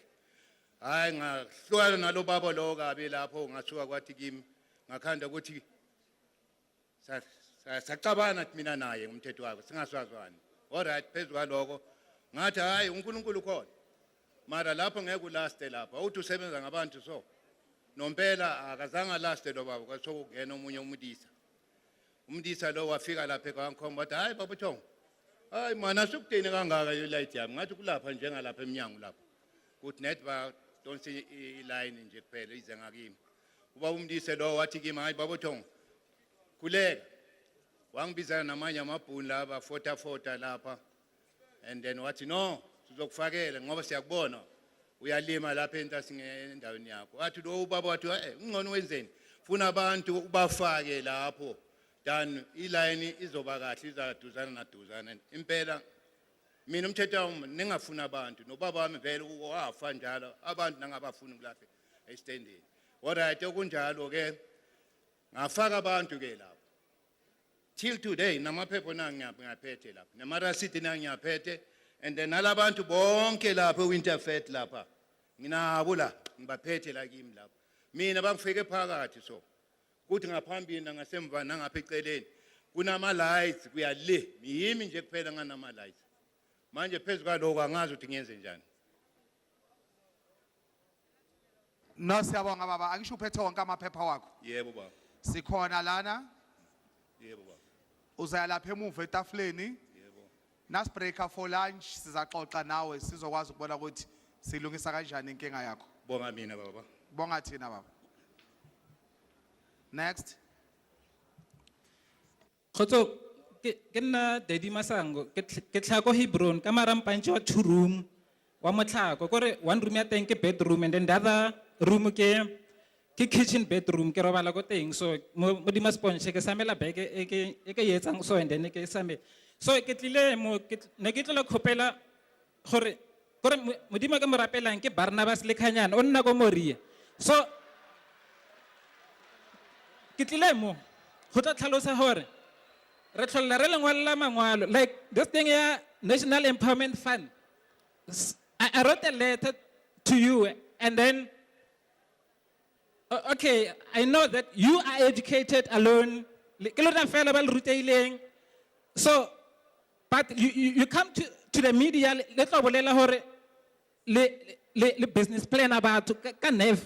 hayi ngahlukana nalo baba lo kabi lapho ngasuka kwathi kimi ngakhanda ukuthi sacabana mina naye umthetho wakhe singaswazwani alright phezulu kwaloko ngathi hayi uNkulunkulu khona mara lapho ngeke ulaste lapha uthi usebenza ngabantu so nompela akazange laste lo baba kwasokungena omunye umdisa lo wafika lapha ekankhomba wathi hayi baba uThongo hayi mana sukudeni kangaka light yami ngathi kulapha njengalapha eminyango lapha kuthi net ba don't see iline nje kuphela ize ngakimi uba umdise lo wathi kimi hayi baba uThongo kuleka wangibizana namanye amabhuni laba 44 lapha and then wathi no sizokufakela ngoba siyakubona uyalima lapha endaweni yakho wathi lo ubaba wathi ungcono wenzeni funa abantu ubafake lapho dan iline izoba kahle izaduzana naduzana impela mina umthetho wami ningafuna abantu nobaba wami vele wafa njalo abantu nangabafuni kulapha estendeni alright okunjalo ke ngafaka abantu ke lapho till today namaphepho ngiyaphethe lapha namarasiti ngiyaphethe and then nalabantu bonke lapha eWinterfell lapha nginabo la ngibaphethe la kimi lapha mina bangifike phakathi so kuthi ngaphambili ngasemva nangapha eceleni kunama lights kuyale yimi nje kuphela nganama lights manje phezulu kwaloko angazi ukuthi ngiyenze njani. No siyabonga baba angisho uphethe wonke amaphepha wakho. Yebo baba. Sikhona lana. Yebo baba. Uzaya lapha emuva etafuleni. Yebo. Nas breaker for lunch sizaxoxa nawe sizokwazi ukubona ukuthi silungisa kanjani inkinga yakho. Bonga mina baba. Bonga thina baba. Next. Khotso ke nna Daddy Masango, ke tlhako Hebron, ka marampantsho wa 2 room, wa motlhako, kore 1 room ya teng ke bedroom, and then the other room ke kitchen bedroom, ke robala ko teng, so mo dima sponge, ke samela bag e ke etsang so, and then ke same. So ke tlile mo, ne ke tlo khopela, gore modimo ke mo rapelang ke Barnabas le Khanyana, o nna ko Moria. So, ke tlile mo, go tla tlhalosa hore, re tlholela re lengwalla mangwalo, like this thing here, National Empowerment Fund. I wrote a letter to you, and then, okay, I know that you are educated alone. So, but you come to the media, let go bolela hore le business plan about ka nef.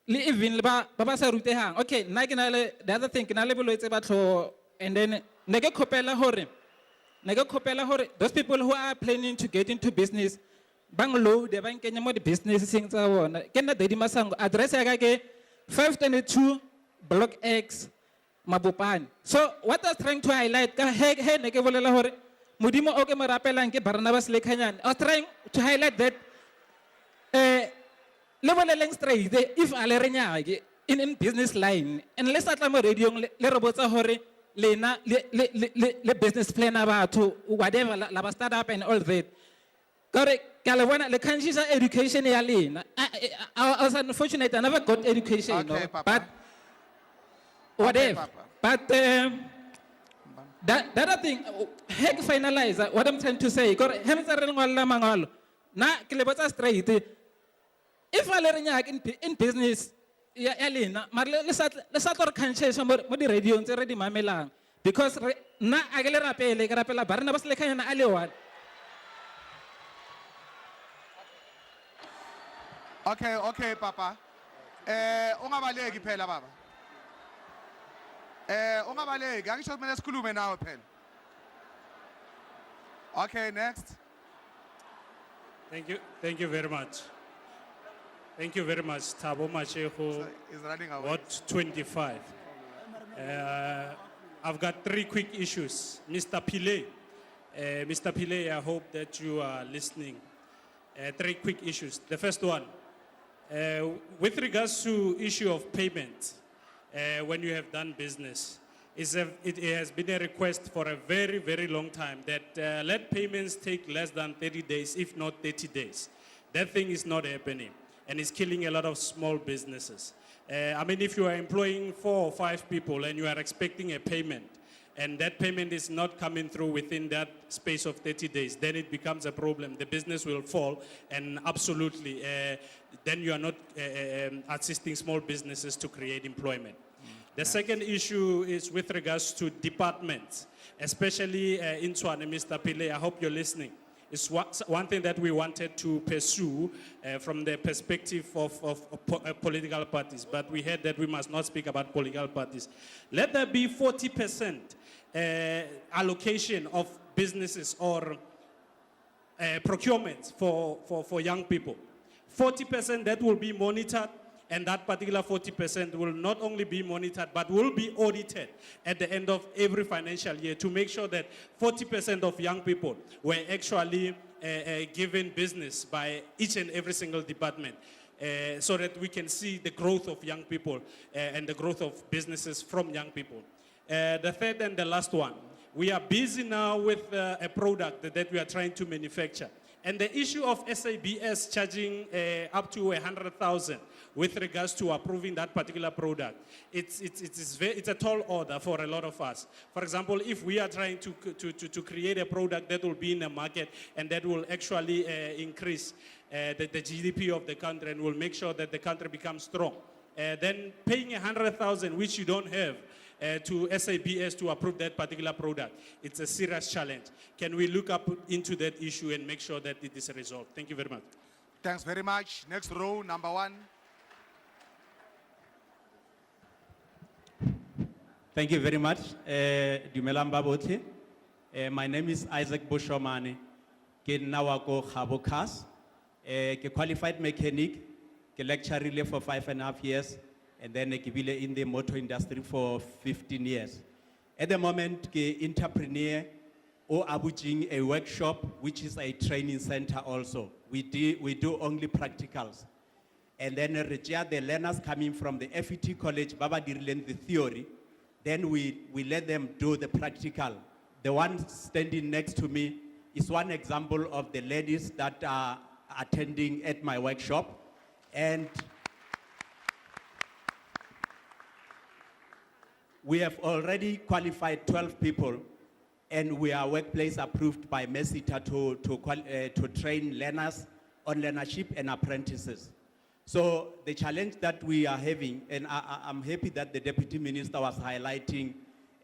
Le even ba sa rutehang. Okay, nna ke na le the other thing ke na le bolwetse ba tlho, and then ne ke khopela hore those people who are planning to get into business bang load ba nkenya mo di business sing tsa bona. Ke nna Daddy Masango, address ya ka ke 522 Block X Mabopane. So what I was trying to highlight ka he ne ke bolela hore modimo o ke mo rapelang ke Barnabas le Khanyana. I was trying to highlight that le boleleng straight if a le re nyake in business line, and le sa tla mo radio le re botsa hore lena le business plan ya batho whatever la ba start up and all that. Kore ka le bona le kanjisa education ya lena. I was unfortunate, I never got education, Okay, no, Papa. but whatever. But that other thing, heck finalize what I'm trying to say. Kore he ntse re ngwalla mangalo. Na ke le botsa straight, if I le re nyake in business ya lena, mar le sa tlo re kanjisa mo di radio ntse re di mamelang, because na a ke le rapele ke rapela Barnabas le Khanyana a le one. Okay, Papa. Ungabaleki phela baba. Ungabaleki, angisho kumele sikhulume nawe phela. Okay, next. Thank you very much. Thank you very much, Thabo Mashego, He's running away. Ward 25. I've got 3 quick issues. Mr. Pillay, I hope that you are listening. 3 quick issues. The first one, with regards to issue of payment, when you have done business, it has been a request for a very, very long time that let payments take less than 30 days, if not 30 days. That thing is not happening, and it's killing a lot of small businesses. I mean, if you are employing 4 or 5 people and you are expecting a payment, and that payment is not coming through within that space of 30 days, then it becomes a problem. The business will fall, and absolutely, then you are not assisting small businesses to create employment. The second issue is with regards to departments, especially in Tswane, Mr. Pillay, I hope you're listening. It's one thing that we wanted to pursue from the perspective of political parties, but we heard that we must not speak about political parties. Let there be 40% allocation of businesses or procurement for young people. 40% that will be monitored, and that particular 40% will not only be monitored, but will be audited at the end of every financial year to make sure that 40% of young people were actually given business by each and every single department, so that we can see the growth of young people and the growth of businesses from young people. The third and the last one, we are busy now with a product that we are trying to manufacture. And the issue of SABS charging up to 100,000 with regards to approving that particular product, it's a tall order for a lot of us. For example, if we are trying to create a product that will be in the market and that will actually increase the GDP of the country and will make sure that the country becomes strong, then paying 100,000, which you don't have, to SABS to approve that particular product, it's a serious challenge. Can we look up into that issue and make sure that it is resolved? Thank you very much. Thanks very much. Next row, number 1. Thank you very much. Dumelang ba botlhe. My name is Isaac Boshomane. Ke nna wa ko Gabo Cars. Ke qualified mechanic. Ke lecturer for 5.5 years. And then ke bile in the motor industry for 15 years. At the moment, ke entrepreneur or abuting a workshop, which is a training center also. We do only practicals. And then the learners coming from the FET college, Baba Dirilen, the theory, then we let them do the practical. The one standing next to me is one example of the ladies that are attending at my workshop. And we have already qualified 12 people, and we are workplace approved by MECs to train learners on learnership and apprentices. So the challenge that we are having, and I'm happy that the Deputy Minister was highlighting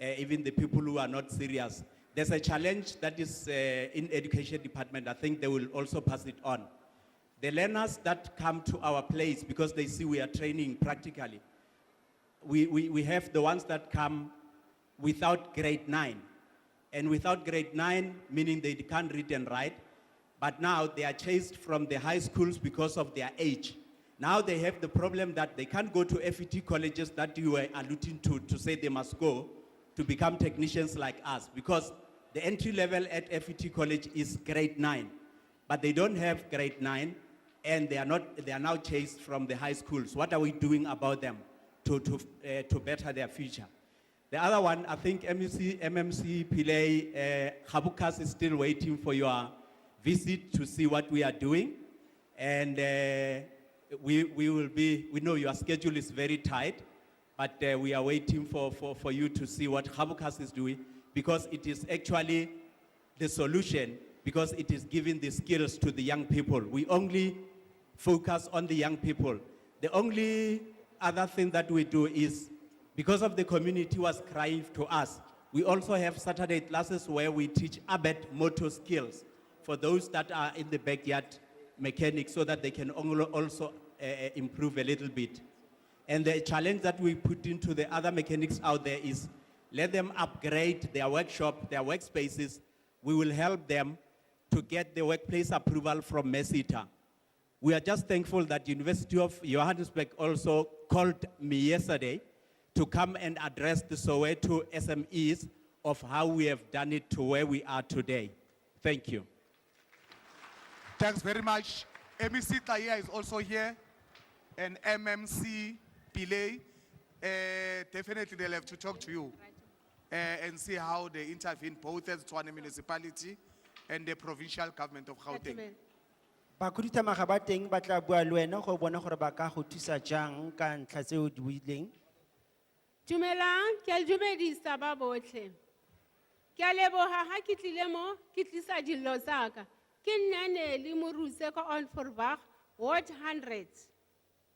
even the people who are not serious. There's a challenge that is in Education Department. I think they will also pass it on. The learners that come to our place because they see we are training practically, we have the ones that come without grade 9. And without grade 9, meaning they can't read and write, but now they are chased from the high schools because of their age. Now they have the problem that they can't go to FET colleges that you were alluding to say they must go to become technicians like us, because the entry level at FET college is grade 9, but they don't have grade 9, and they are now chased from the high schools. What are we doing about them to better their future? The other one, I think MMC Pillay, Habukas is still waiting for your visit to see what we are doing. And we know your schedule is very tight, but we are waiting for you to see what Habukas is doing, because it is actually the solution, because it is giving the skills to the young people. We only focus on the young people. The only other thing that we do is, because of the community was crying to us, we also have Saturday classes where we teach Abet motor skills for those that are in the backyard mechanics, so that they can also improve a little bit. And the challenge that we put into the other mechanics out there is let them upgrade their workshop, their workspaces. We will help them to get the workplace approval from MECs. We are just thankful that University of Johannesburg also called me yesterday to come and address the Soweto SMEs of how we have done it to where we are today. Thank you. Thanks very much. MEC Taya is also here, and MMC Pillay. Definitely they'll have to talk to you and see how they intervene both as Tshwane municipality and the provincial government of Gauteng. Bakhuduthamaga ba teng ba tla bua le wena go bona gore ba ka go thusa jang ka ntlha tse o di buileng. Dumelang, ke a le dumedisa ba botlhe. Ke a leboga ha ke tlile mo ke tlisa dillo tsa ka. Ke Nnaneli Moruse ko on Forwag, Ward 100.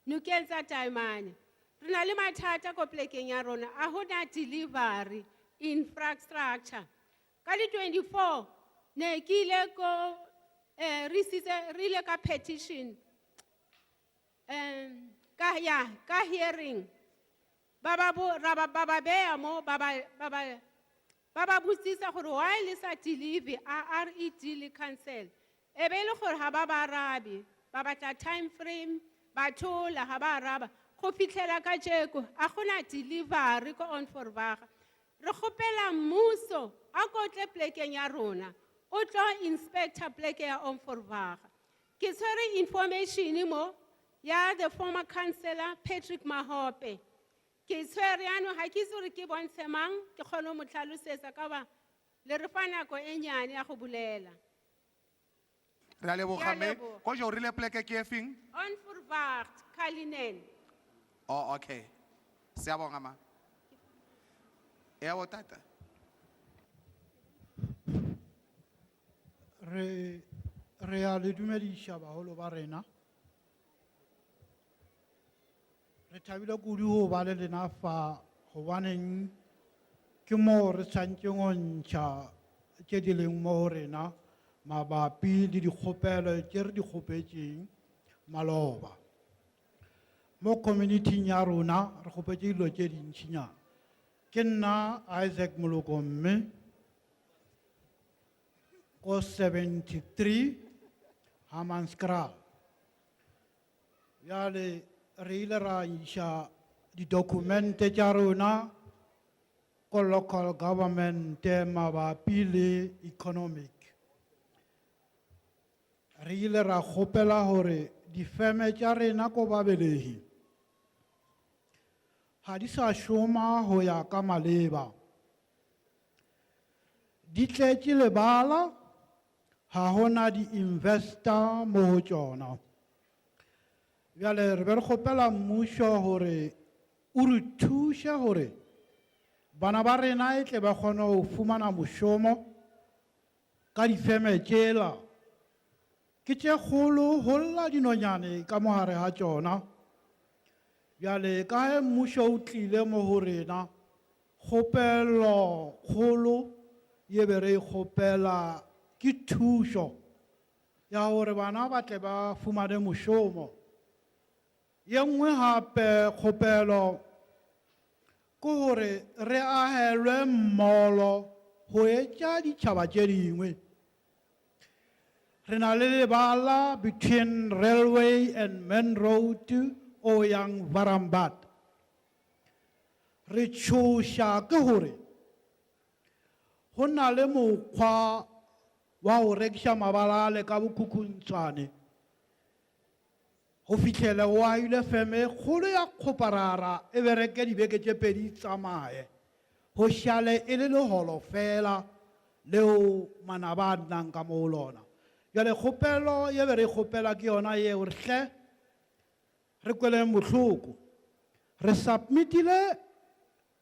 Nokeng tsa Taemane. Re na le mathata ko plekeng ya rona a ho na delivery infrastructure. Ka di 24 ne ke ile ko re ile ka petition ka hearing. Baba beya mo baba botsisa gore why le sa deliver a RED le cancel. E be le gore ha ba ba arabe, ba batla time frame, ba thola ha ba araba. Go fitlhela ka jeko a gona delivery ko on Forwag. Re gopela mmuso a ko tle plekeng ya rona, o tlo inspector pleke ya on Forwag. Ke tshwere information mo ya the former councillor Patrick Mahope. Ke tshwere ano ha ke itse ke bontshe mang ke kgone mo tlhalosetsa ka ba le re fa nako e nyane ya go bulela. Re a leboga mme go jo rile pleke ke efeng? On Forwag, Kalinen. Oh, okay. Siyabonga ma. Yebo tata. Re a le dumedisha baholo ba rena. Re thabile kudu ho ba le lena fa hobaneng ke mo re tshwantseng ho ntsha tse di leng mo rena mabapi le dikgopelo tse re di kgopetseng maloba. Mo community ya rona re kgopetse dilo tse dintšinyana. Ke nna Isaac Molokomme ko 73 Hammanskraal. Yale re ile ra isha di dokumente tša rona ko local government mabapi le economic. Re ile ra kgopela hore difeme tša rena ko babelehi ha di sa šoma ho ya ka maleba. Di tletše lebala, ha hona di-investor mo ho tšona. Bjale re be re kgopela mmušo hore o re thuše hore bana ba rena e tle ba kgone ho fumana mošomo ka difeme tšela. Ke tše kgolo ho lla dinonyane ka mohare ha tšona. Bjale ka he mmušo o tlile mo ho rena, kgopelo kgolo ye be re e kgopela ke thušo ya hore bana ba tle ba fumane mošomo. Ye nngwe hape kgopelo ke hore re ahelwe mmolo ho etša ditšhaba tše dingwe. Re na le lebala between railway and main road o yang Varambat. Re tšhoša ke hore ho na le mokgwa wa ho rekiša mabalale ka bokhukhuntshwane go fitlhele o ahile feme kgolo ya kgoparara e bereke dibeke tše pedi tsamaye go šale e le leholo fela leo manaba a nnang ka mo lona. Bjale kgopelo ye be re kgopela ke yona yeo re hle re kweleng bohloko. Re submitile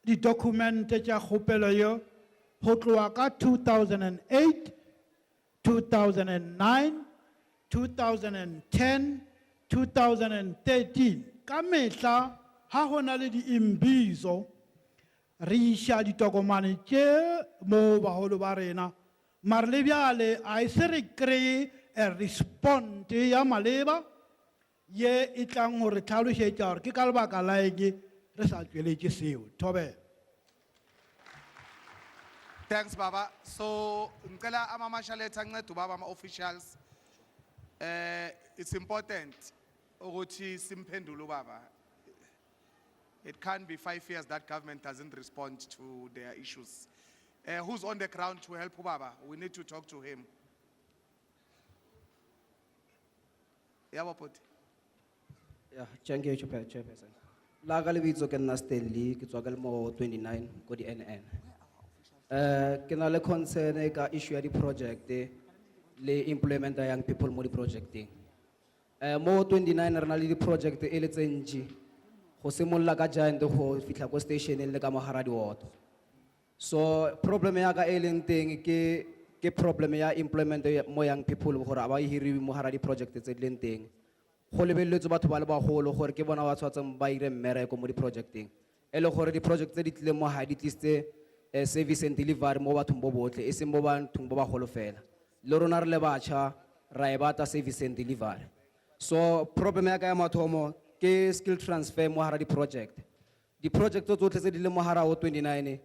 di-documente tša kgopelo yo ho tloa ka 2008, 2009, 2010, 2013. Ka mehla ha hona le diimbizo re iša ditokomane tše mo baholo ba rena, mare le bjale a se re kreye a response ya maleba ye e tlang ho re tlhalošetša gore ke ka lebaka la eng re sa tšweletše seo. Thobela. Thanks, Baba. So, ngicela amamashaletha ncedo baba ama-officials. It's important ukuthi simphendule ubaba. It can't be 5 years that government doesn't respond to their issues. Who's on the ground to help ubaba? We need to talk to him. Yabo Poti. Yeah, thank you, Chairperson. La ka lebitso ke nna Stanley, ke tswa ka lemo 29 ko di NN. Ke na le concern ka issue ya di project le implement ya young people mo di projecting. Mo 29 re na le di project e le tse ntši go simolola ka giant go fitla ko station le ka mogara di water. So problem ya ka e leng teng ke problem ya implement mo young people gore a ba hiriwe mo hara di project tse di leng teng. Go lebeletswe batho ba le bagolo gore ke bona ba tshwatseng ba ire mmereko mo di projecting. E le gore di project tse di tlile mo ha di tliste service and delivery mo bathong bo botle e seng mo bathong ba bagolo fela. Le rona re le batjha ra e bata service and delivery. So problem ya ka ya mathomo ke skill transfer mo hara di project. Di project tsotlhe tse di le mo hara o 29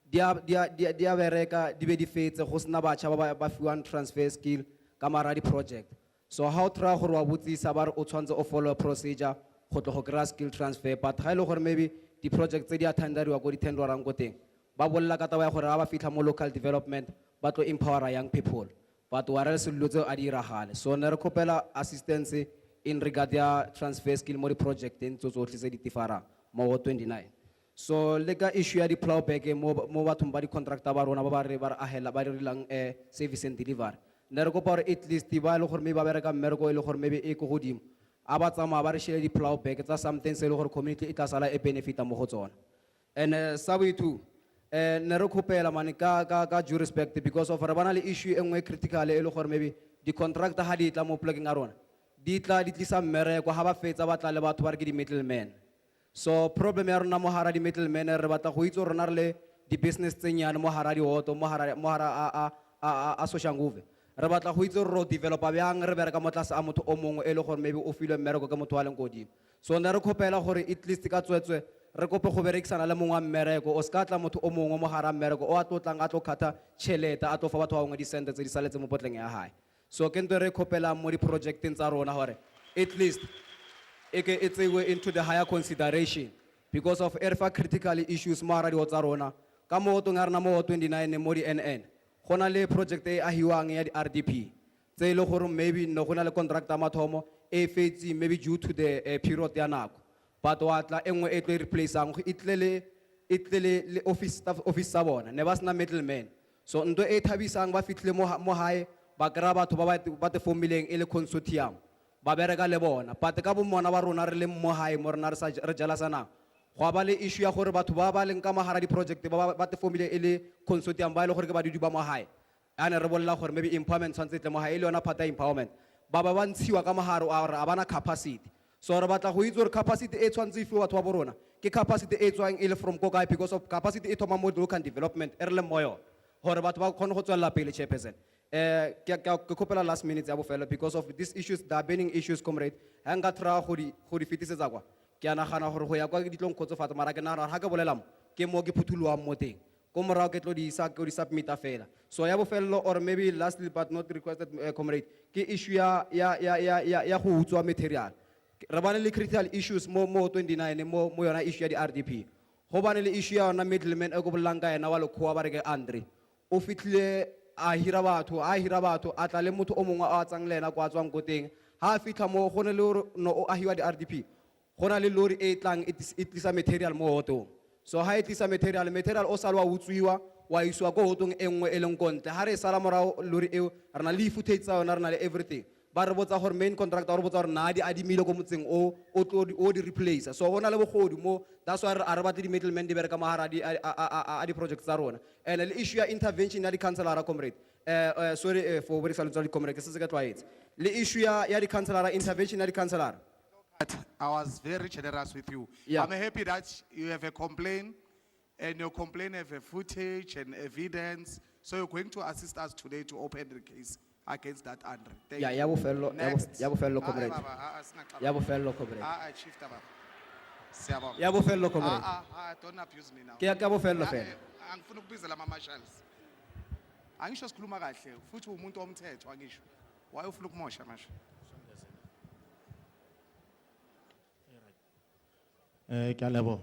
di a bereka di be di fetse go sena batjha ba fiwang transfer skill ka mara di project. So how try gore wa botsisa ba re o tshwantse o follow a procedure go tlo go kry skill transfer, but ga ile gore maybe di project tse di a tenderiwa go di tenderang go teng ba bolla ka taba ya gore ga ba fitla mo local development ba tlo empower young people, but wa re se dilo tseo a di iragale. So ne re kopela assistance in regard ya transfer skill mo di project tsotlhe tse di tifara mo 29. So le ka issue ya di plowback mo bathong ba di contractor ba rona ba re ahela ba rilang service and delivery. Ne re kopa gore at least ba le gore maybe ba bereka mmereko e le gore maybe e go godimo a ba tsamaya ba re shele di plowback tsa something se le gore community e tla sala e benefita mo go tsona. And sa boithu ne re kopela mane ka due respect because of re bana le issue e nngwe critical e le gore maybe di contractor ha di tla mo plugging a rona di tlisa mmereko ha ba fetsa ba tla le batho ba re ke di middlemen. So problem ya rona mo hara di middlemen re batla go itse rona re le di business tse nyane mo hara di auto mo hara a social ngove re batla go itse ro developer bjang re bereka mo tlase a motho o mongwe e le gore maybe o filwe mmereko ke motho wa leng godimo. So ne re khopela gore at least ka tswetswe re kope go berekisana le mongwe wa mmereko o ska tla motho o mongwe mo hara mmereko o a tlotlang a tlo khatha tšhelete a tlo fa batho ba bangwe di sente tse di saletse mo potleng ya hae. So ke ntwe re khopela mo di projecteng tsa rona gore at least it's into the higher consideration because of erfa critical issues mo hara di tsa rona ka mo tong arna mo 29 mo di NN gona le project e ahiwang ya di RDP tse ile gore maybe no gona le contractor mathomo e fetsi maybe due to the period ya nako but wa tla engwe e tlo replace ang itlele le office sa bona ne ba sna middleman so ndo e thabisang ba fitlile mo hae ba kra batho ba te formileng e le consortium ba bereka le bona but ka bo mona ba rona re le mo hae mo rena re jala sana go ba le issue ya gore batho ba leng ka mahara di project ba te formile e le consortium ba ile gore ke ba di ba mo hae ane re bolla gore maybe empowerment tshwantse tle mo hae le yona part ya empowerment ba ntshiwa ka maharo a gore a bana capacity so re batla go itse gore capacity e tshwantse e fiwe batho ba borona ke capacity e tswang e le from ko kae because of capacity e thoma mo local development e re le moyo gore batho ba kgone go tswella pele chairperson ke kopela last minute ya bofelo because of these issues the burning issues comrade ha nga tra go di fetisetsa kwa ke a nagana gore go ya kwa ditlong khotsofatsa mara ke nagana ha ke bolelang ke mo ke phuthuloang mo teng ko morago ke tlo di submit fela so ya bofelo or maybe lastly but not requested comrade ke issue ya go utswa material re bane le critical issues mo 29 mo yona issue ya di RDP go bane le issue ya yona middleman e go bolang ka yena wa lekgowa ba re ke Andre o fitlile a hira batho a tla le motho o mongwe a tsang lena kwa tswang ko teng ha fitla mo go ne le no o ahiwa di RDP gona le lori e tlang it tlisa material mo hotong so ha it tlisa material o salwa utswiwa wa iswa go hotong engwe e leng kontle ha re sala mora lori e rena le footage tsa yona rena le everything ba re botsa gore main contractor re botsa gore na di adimile go motseng o di replace so gona le bogodi mo that's why re batla di middlemen di bereka mahara di projects tsa rona and le issue ya intervention ya di councilor comrade sorry for very salutary comrade ke se ka twaetse le issue ya di councilor intervention ya di councilor I was very generous with you. Yeah. I'm happy that you have a complaint, and your complaint have a footage and evidence. So you're going to assist us today to open the case against that Andre. Thank you. ya bofelo Next. ya bofelo comrade Singaqala. ya bofelo comrade Chief Taba. Siyabonga. ya bofelo comrade Don't abuse me now. ke ya bofelo fela Angifuna ukubizela ama marshals. Angisho sikhuluma kahle, futhi umuntu omthetho angisho. Why ufuna ukumosha manje? Ke a leboha.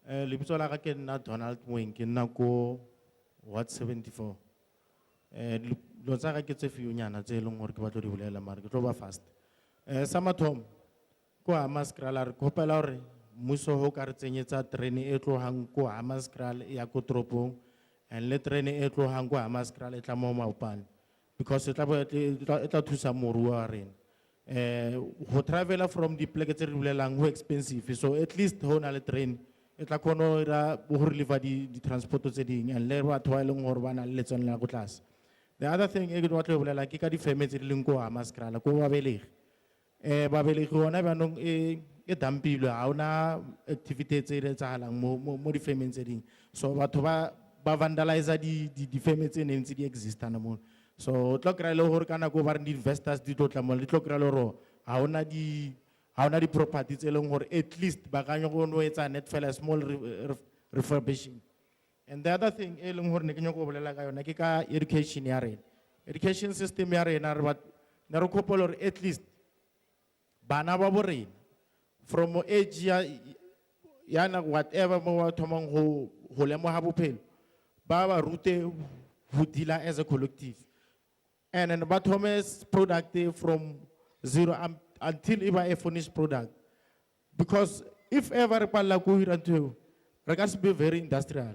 Lebitso la ka ke nna Donald Moeng ke nna ko Ward 74. Lo tsa ka ke tse fiunyana tse leng hore ke batlo di bolela mara ke tlo ba fast. Sa mathomo ko Hammanskraal re kopela hore mmuso ho ka re tsenyetsa terene e tlohang ko Hammanskraal ya ko toropong and le terene e tlohang ko Hammanskraal e tla mo Maopane because e tla thusa moruo wa rena. Ho travel from the pleke tse re bulelang ho expensive so at least ho na le train e tla kono ra ho relieve di transport tse ding and le batho ba leng hore ba na le letseno la go tlase. The other thing e ke batla ho bolela ke ka di firm tse di leng ko Hammanskraal ko babelegi babelegi hona ba nong e dampilwe ha ona activity tse re tsahalang mo di firm tse ding so batho ba vandalize di firm tse neng tse di exista na mo so tlo kry le gore kana go ba re di investors di tla mo le tlo kry le ro ha ona di property tse leng gore at least ba ka nyo go no etsa net fela small refurbishing and the other thing e leng gore ne ke nyo go bolela ka yona ke ka education ya rena education system ya rena re kopolo re at least bana ba borena from age ya na whatever mo wa thomang go lemoga bophelo ba rute ho deal as a collective and then but Thomas product from zero until even a finished product because if ever pala go into regards be very industrial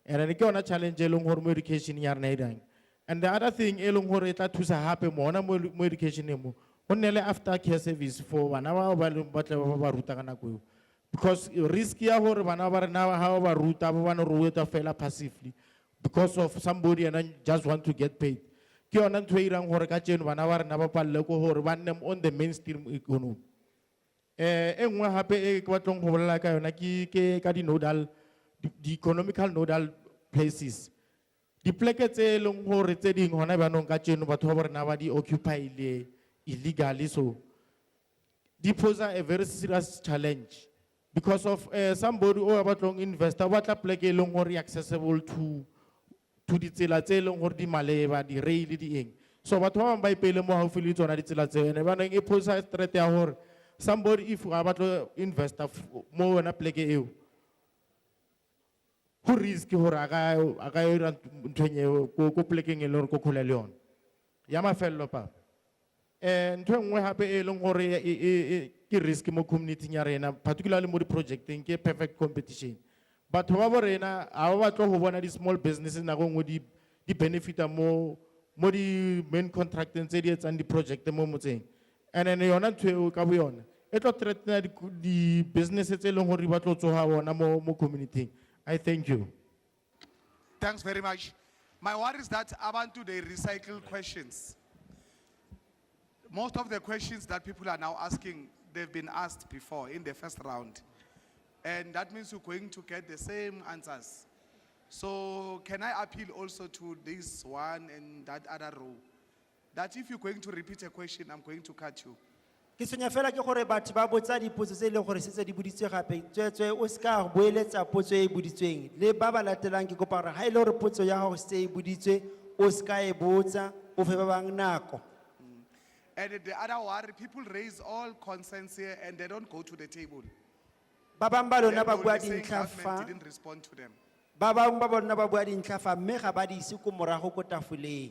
and then ke ona challenge elong hore education ya rena and the other thing elong hore e tla thusa hape mo mo education mo onele after care service for bana ba tla ba ruta kana go because risk ya hore bana ba rena ha ba ruta ba bana ruta fela passively because of somebody and just want to get paid ke ona ntwe irang hore ka tseno bana ba rena ba palle ko hore ba nne on the mainstream economy engwe hape e ke batlong go bolela ka yona ke ka di nodal di economical nodal places di pleke tse leng hore tse ding hona ba nong ka tseno batho ba rena ba di occupy le illegally so di pose a very serious challenge because of somebody o batlong investor ba tla pleke e leng hore accessible to di tsela tse leng hore di maleba di rail di eng so batho ba ba ipele mo haufi le tsona di tsela tse ene ba neng e pose a threat ya hore somebody if a batlo investor mo wena pleke eo Who risk hore aga ira ntwenye ko plekeng e leng hore ko khole le yona. Ya mafello pa. Ntho e nngwe hape e leng hore ke risk mo community ya rena, particularly mo di projecteng ke perfect competition. Batho ba bo rena ha ba batla ho bona di small businesses na go ngwe di benefita mo di main contracteng tse di etsang di project mo motseng. And then yona ntho eo ka bo yona e tlo threatena di businesses tse leng hore ba tlo tsoga bona mo community. I thank you. Thanks very much. My worry is that abantu, they recycle questions. Most of the questions that people are now asking, they've been asked before in the first round. And that means you're going to get the same answers. So can I appeal also to this one and that other row? That if you're going to repeat a question, I'm going to cut you. Ke tshwenya fela ke gore batho ba botsa dipotso tse e leng gore setse di boditswe gape tswetswe o ska boeletsa potso e boditsweng le ba ba latelang ke kopa gore ha ile gore potso ya gago se e boditswe o ska e botsa o fe ba bang nako. And the other worry, people raise all concerns here and they don't go to the table. Ba bang ba lona ba They're bua only saying dintlha government fa didn't respond to them. ba bang ba bona ba bua dintlha fa mme ga ba di ise ko morago ko tafoleng.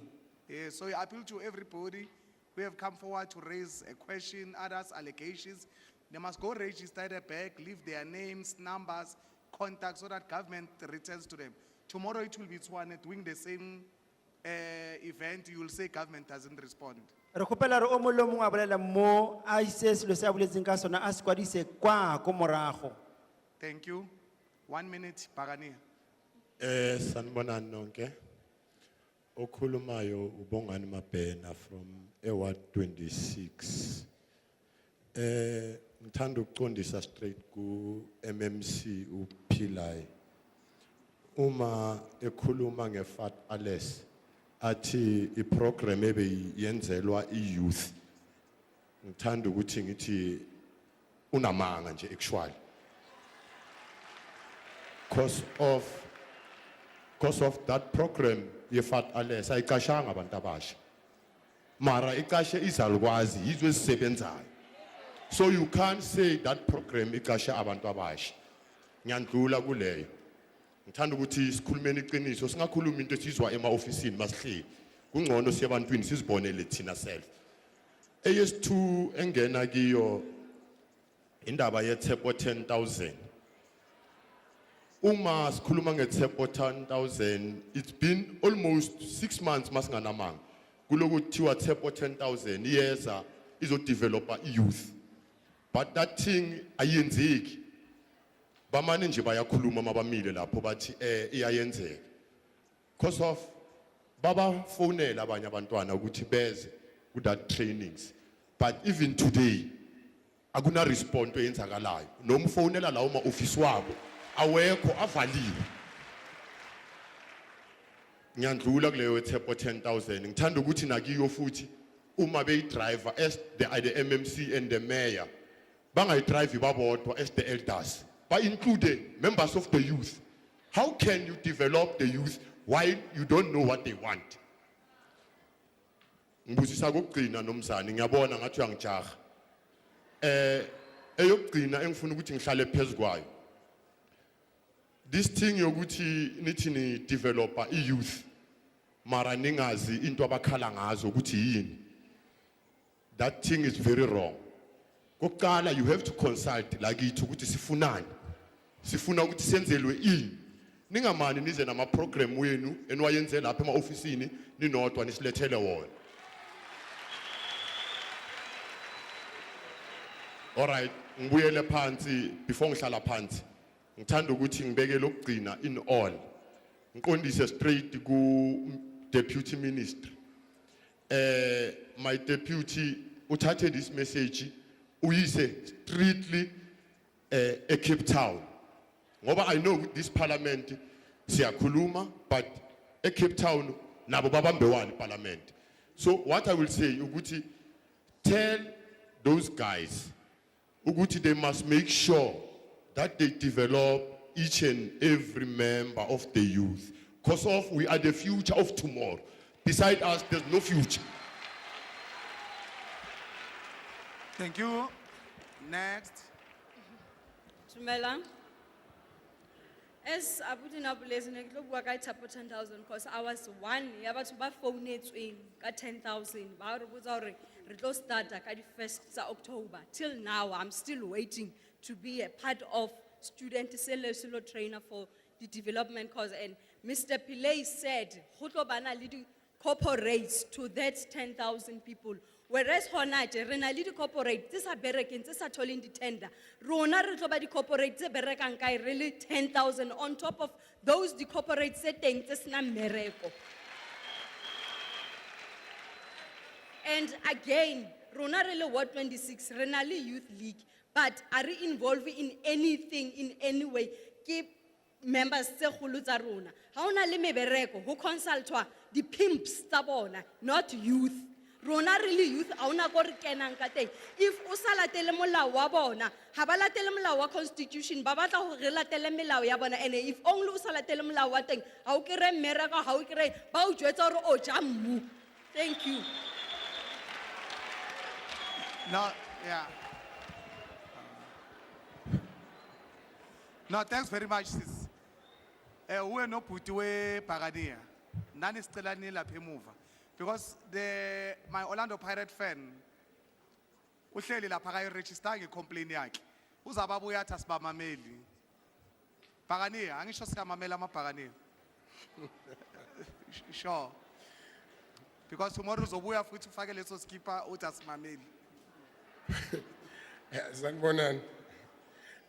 So I appeal to everybody who have come forward to raise a question, others allegations. They must go register their back, leave their names, numbers, contacts so that government returns to them. Tomorrow it will be Tswane doing the same event. You will say government doesn't respond. Re kgopela re o mongwe le o mongwe a bolela mo a ise selo se a boletseng ka sona a se kwadise kwa ko morago. Thank you. 1 minute, Pagania. Sanibonani nonke. Okhulumayo uBongani Mabhena from Ward 26. Ngithanda ukuqondisa straight ku MMC uPhilay. Uma ekhuluma ngeFat Ales athi iprogram ebe yenzelwa iyouth. Ngithanda ukuthi ngithi unamanga nje actually. Because of that program yeFat Ales ayikashanga abantu abasha. Mara ikashe izalukwazi yizwe ezisebenzayo. So you can't say that program ikashe abantu abasha. Ngiyandlula kuleyo. Ngithanda ukuthi sikhulumeni iqiniso singakhuluma into esizwa ema-ofisini masihleli. Kungcono siye ebantwini sizibonele thina self. AS2 engena kiyo indaba yeThepo 10,000. Uma sikhuluma ngeThepo 10,000, it's been almost 6 months masinganamanga. Kulokuthiwa Thepo 10,000 iyeza izodevelopa youth. But that thing ayenzeki. Bamane nje bayakhuluma mabamile lapho bathi iyayenzeka. Because of baba fonela abanye abantwana ukuthi beze ku that trainings. But even today akuna response eyenzakalayo. Nomfonela lawo ma-office wabo awekho avaliwe. Ngiyandlula kuleyo Thepo 10,000. Ngithanda ukuthi nakiyo futhi uma beyi-driver as the MMC and the mayor bangayi-drive babodwa as the elders, but include members of the youth. How can you develop the youth while you don't know what they want? Ngibusisa kokugcina nomzana ngiyabona ngathi uyangijaha. Eyokugcina engifuna ukuthi ngihlale phezukwayo. This thing yokuthi nithi ni developer youth mara ningazi into abakhala ngazo ukuthi yini. That thing is very wrong. Kokala you have to consult lakithi ukuthi sifunani. Sifuna ukuthi senzelwe ini. Ningamani nize nama program wenu enwayenze lapha ema-ofisini ninodwa nisilethele wona. All right, ngibuyele phansi before ngihlala phansi. Ngithanda ukuthi ngibeke lokugcina in all. Ngiqondise straight ku deputy minister. My deputy uthathe this message uyise strictly Cape Town. Ngoba I know this parliament siyakhuluma but Cape Town nabo babambewani parliament. So what I will say ukuthi tell those guys ukuthi they must make sure that they develop each and every member of the youth. Because of we are the future of tomorrow. Beside us, there's no future. Thank you. Next. Tumela. As abuti na bulezi ne klo bua ka thapo 10,000 because I was one ya batho ba founetsweng ka 10,000 ba re botsa hore re tlo starta ka di 1st sa October. Till now I'm still waiting to be a part of student selo trainer for the development cause, and Mr. Pillay said go tlo bana le di corporates to that 10,000 people. Whereas honate, re na le di corporate, tse sa berekeng, tse sa tholeng di tender. Rona re tlo ba di corporate tse berekang kae re le 10,000 on top of those di corporate tse teng tse sena mmereko. And again, rona re le Ward 26, re na le youth league, but are we involved in anything in any way? Ke members tse kholo tsa rona. Ha ona le mebereko, ho consultwa di pimps tsa bona, not youth. Rona really youth auna gore kenang ka teng. If o sa latele molao wa bona, ha ba latele molao wa constitution, ba batla go re latele melao ya bona, and if only o sa latele molao wa teng, ha o kire mmereka, ha o kire ba o jwetsa gore o ja mmu. Thank you. No, yeah. No, thanks very much, sis. We no put away Pagania. Nani stelani la pemuva. Because my Orlando Pirate fan, uhleli la pagay register ngi complain yakhe. Uzababuya athi asibamameli. Pagania, angisho siyamamela amapagania. Sure. Because tomorrow uzobuya futhi ufake leso skipper uthi asimameli. Sanibonani.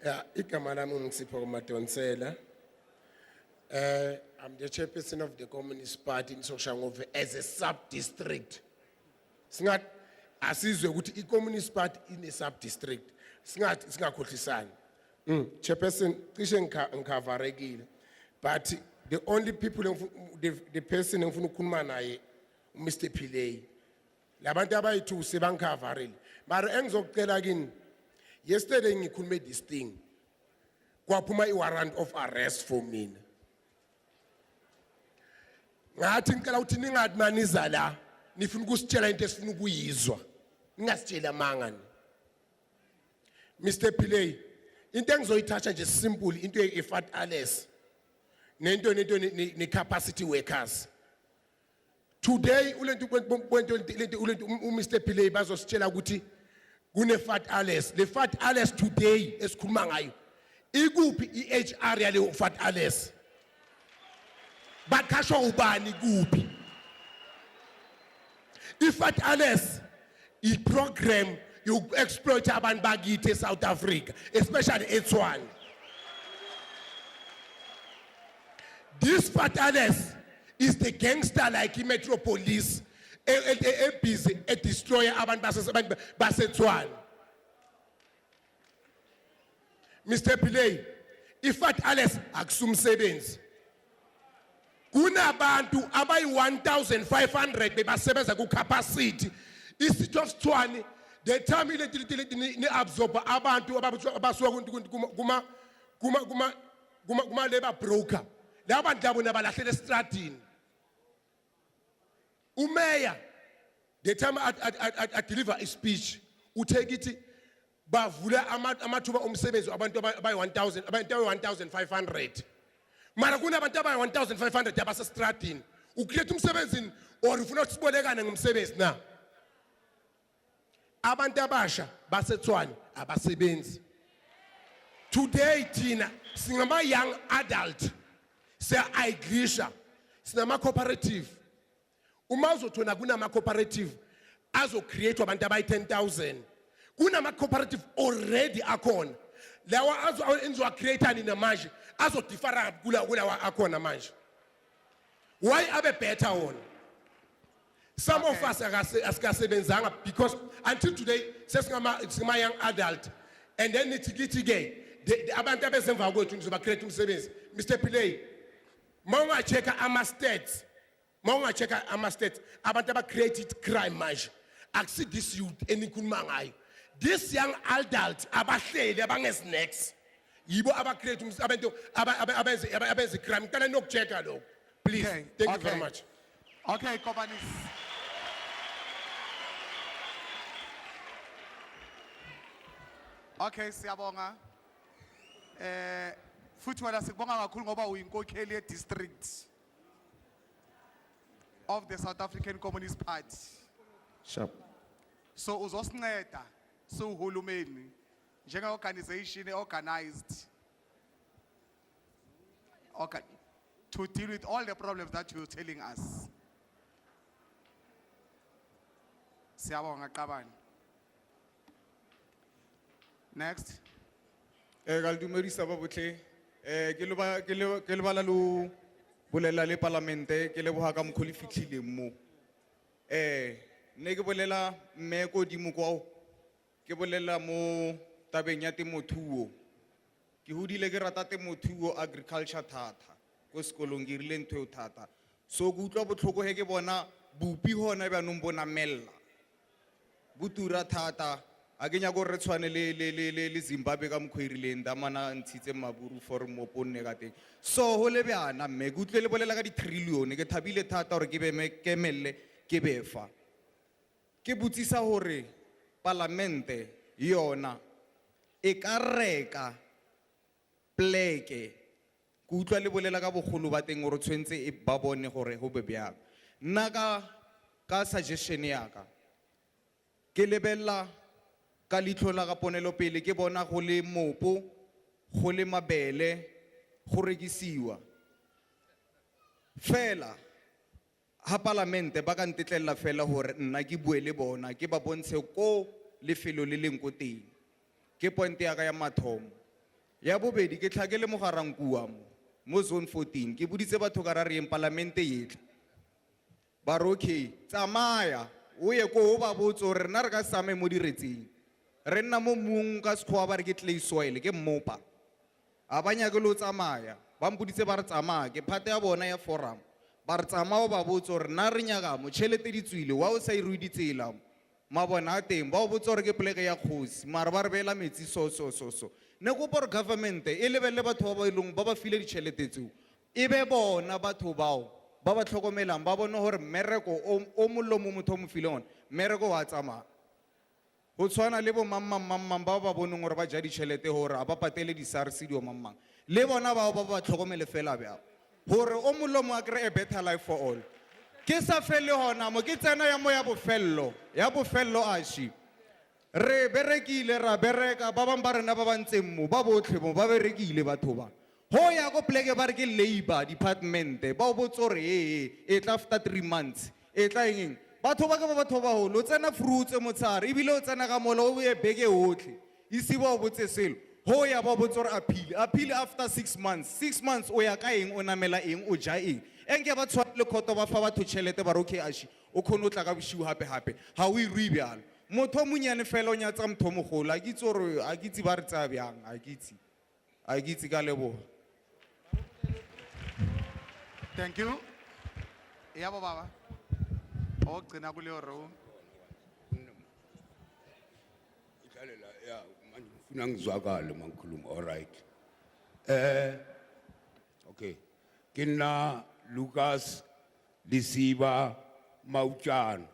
Yeah, igama lami ngizipho Madonsela. I'm the chairperson of the Communist Party in Soshanguve as a sub-district. Singat asizwe ukuthi i-Communist Party in a sub-district. Singakhohlisani. Chairperson cishe ngikavarekile. But the only people the person engifuna ukukhuluma naye Mr. Pillay. Labantu abayi2 sebangikavarile. Mara engizocela kini yesterday ngikhulume this thing. Kwaphuma i-warrant of arrest for mina. Ngathi ngicela ukuthi ningadmaniza la nifuna ukusitshela into esifuna ukuyizwa ningasitshela mangani. Mr. Pillay, into engizoyithatha nje simple into efat alles nento ne-capacity workers. Today ulento Mr. Pillay bazositshela ukuthi kune fat alles. Le fat alles today esikhuluma ngayo ikuphi i-HR yale fat alles. Bakasho ubani kuphi? Ifat alles i-program you exploit abantu bakithi eSouth Africa, especially eTshwane. This fat alles is the gangster like Metro Police busy destroy abantu baseTshwane. Mr. Pillay, ifat alles akusumsebenzi. Kunabantu abayi 1,500 bebasebenza ku capacity. Isitho of Tshwane the time ni absorb abantu abasuka kuma labor broker. Labantu labo nabalahlela estradini. Umeya the time I deliver a speech utake it bavula amathuba omsebenzi abantu abayi 1,000 abantu 1,500. Mara kuna abantu abayi 1,500 abasestradini ukukhetha umsebenzi or ufuna ukusibolekana ngomsebenzi na abantu abasha baseTshwane abasebenzi. Today thina singama young adult siya-agrisha sinama cooperative. Uma uzothona kunama cooperative azo-create abantu abayi 10,000 kunama cooperative already akhona lawa enziwa create nina manje azodifara kulawa akhona manje. Why abe better on? Some of us asikasebenzanga because until today sesingama young adult and then nithi abantu abesemva kwethu nizoba create umsebenzi. Mr. Pillay, mawunga checka ama-stats abantu aba-created crime manje akusi this youth enikhuluma ngayo. This young adult abahleli abangezinexts yibo aba-create abantu abenze crime. Ngicela nokuchecka lokho please. Thank you very much. Okay, Kobanis. Okay, siyabonga. futhi wena sikubonga kakhulu ngoba uyinkokheli ye-district of the South African Communist Party. Sharp. So uzosinceda siwuhulumeni njenge-organization organized to deal with all the problems that you're telling us. Siyabonga Qabani. Next. Ka le dumedisa ba botlhe ke lebala lo bolela le parlamente ke leboga ka mokgwa le fitlhileng mo ne ke bolela mme ko dimo kwao ke bolela mo tabeng ya temothuo ke hodile ke rata temothuo agriculture thata ko sekolong ke rile ntho eo thata so ke utlwa botlhoko he ke bona bupi hona bjanong bona mella butura thata a ke nyako re tshwane le Zimbabwe ka mokgwa e rileng damana ntshitse maburu for mo ponne ka teng so ho le bjana mme ke utlwe le bolela ka di-trillion ke thabile thata gore ke kemelle ke befa ke botsisa hore parlamente yona e ka reka pleke ke utlwa le bolela ka bogolo ba teng gore tshwentse e ba bone gore ho be bjang nna ka suggestion ya ka ke lebella ka leitlho la ka ponelo pele ke bona go le mopo go le mabele go rekisiwa fela ha parlamente ba ka ntetlela fela hore nna ke bue le bona ke ba bontshe ko lefelo le leng ko teng ke point ya ka ya mathomo ya bobedi ke tlhakele mogarankuwa mo zone 14 ke buditse batho ka ra re eng parlamente yetle ba re okay tsamaya o ye ko ba botse gore rena re ka same mo diretseng re nna mo mmung ka sekgowa ba re ke clay soil ke mmopa a ba nyake lo tsamaya ba mpoditse ba re tsamaya ke phate ya bona ya forum ba re tsamaya ba botse gore nna re nyaka mo tšhelete di tswile wa o sa e rui ditsela mabona a teng ba o botse gore ke poleke ya kgosi mara ba re beela metsi so ne kopa gore government e lebelele batho ba ba ileng ba ba file ditšhelete tseo e be bona batho bao ba ba tlhokomelang ba bone gore mmereko o mollo mo motho o mo file one mmereko wa tsamaya go tshwana le bo mang ba ba boneng gore ba ja ditšhelete gore a ba patele di-SARS dio mang le bona bao ba ba tlhokomele fela bjao gore o mollo mo a kry-e better life for all ke sa fele gona mo ke tsena ya mo ya bofello ashi re berekile ra bereka ba bang ba rena ba ba ntseng mo ba botlhe mo ba berekile batho ba ho ya go pleke ba re ke labor department ba o botse gore e tla after 3 months e tla eng batho ba ka ba batho ba holo o tsena fruits motshare ebile o tsena ka mola o ye beke otlhe isi ba o botse selo ho ya ba botse gore appeal after 6 months o ya ka eng o namela eng o ja eng enke ba tshwana le khoto ba fa batho tšhelete ba re okay ashi o khone o tla ka boshiu hape ha o e rui bjalo motho monyane fela o nyatsa motho mogolo a ke itse gore a ke itse ba re tsaya bjang a ke itse ka leboga Thank you. Yabo baba. Ogcina kule room. Idlalela ya manje ngifuna ngizwakale mangikhuluma all right. Okay. Kina Lucas Lisiba Mauchan.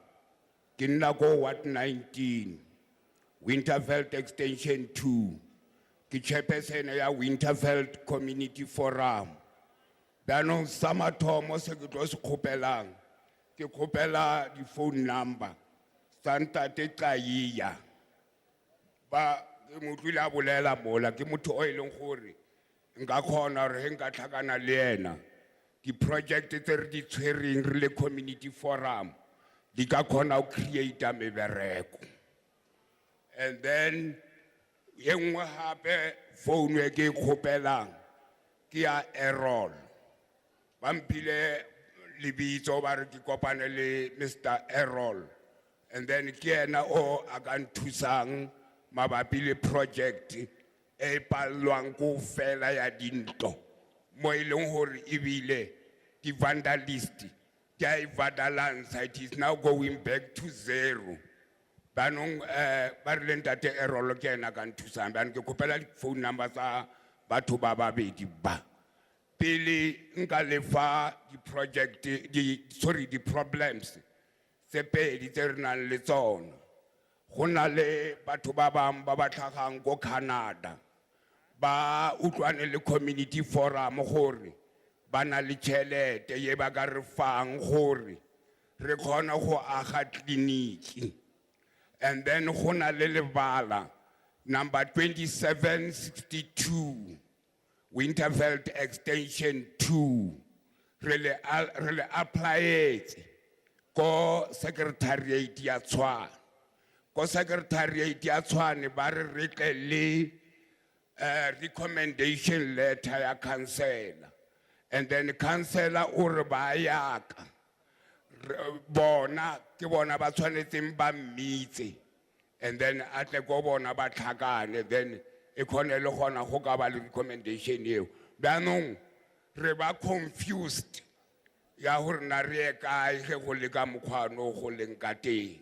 Kina go what 19. Winterveld extension 2. Ki chairperson ya Winterveld Community Forum. Bano samathomo se ke tlo se kgopelang ke khopela di phone number santa te tsayiya ba ke motlile a bolela mola ke motho o ileng gore nka khona re nka tlhakana le yena di project tse re di tshwereng re le community forum di ka khona o create a mebereko and then yengwe hape phone e ke khopelang ke ya Errol Bampile libitso ba re ke kopane le Mr. Errol and then ke ena o a ka nthusang mabapi le project e palwang go fela ya dintlo mo ileng hore ebile di vandalist di vandalance it is now going back to zero banong ba re le ntate Errol ke ena ka nthusang ba ke kopela di phone number tsa batho ba babedi ba Pili nka lefa di project di problems se pedi tse re nang le tsona go na le batho ba bang ba ba tlhagang go Canada ba utlwane le community forum gore ba na le tšhelete ye ba ka re fang gore re kgona go aga tleliniki. And then go na le lebala number 2762 Winterveld extension 2 re le applietse ko secretariat ya Tshwane. Ko secretariat ya Tshwane ba re tle le recommendation letter ya councillor, and then councillor o re ba yaka bona ke bona ba tshwanetseng ba mmitse, and then atle go bona ba tlhakane, then e khone le gona go ka ba le recommendation eo. Banong re ba confused ya gore na re kae ge go le ka mokgwano go leng ka teng.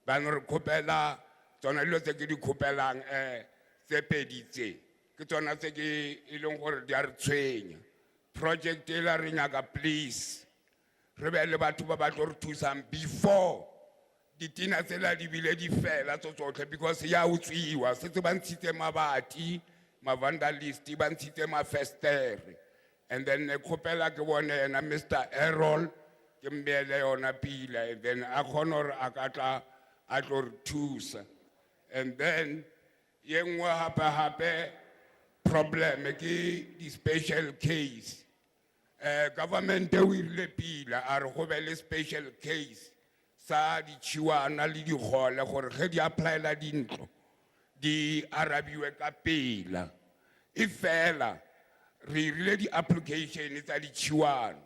Banong re khopela tsona dilo tse ke di khopelang tse pedi tse ke tsona tse ke e leng gore di a re tshwenya. Project e la re nyaka please re be le batho ba ba tlo re thusang before ditina tsela di bile di fela tsotlhe, because ya utswiwa setse ba ntshitse mabati ma vandalist ba ntshitse ma festere. And then ne khopela ke bone ena Mr. Errol ke mbele yona pila, and then a khona re a ka tla a tlo re thusa. And then ye nngwe hape problem ke di special case. Government o ile pila a re go be le special case sa di chiwana le di gole gore ge di apply la dintlo di arabiwe ka pela. E fela re rile di application tsa di chiwana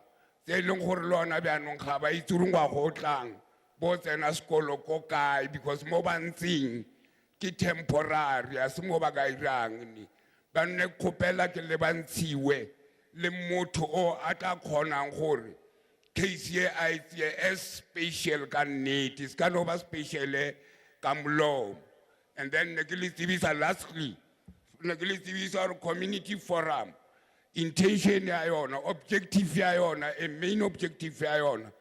tse leng gore lona bjanong ga ba itsurungwa go tlang bo tsena sekolo ko kae, because mo ba ntseng ke temporary a se mo ba ka irang ni ba nne khopela ke le ba ntshiwe le motho o a tla kgonang gore case ye a itse as special ka nnete se ka no ba special ka molomo. And then ne ke le tsebisa lastly ne ke le tsebisa gore community forum intention ya yona, objective ya yona, a main objective ya yona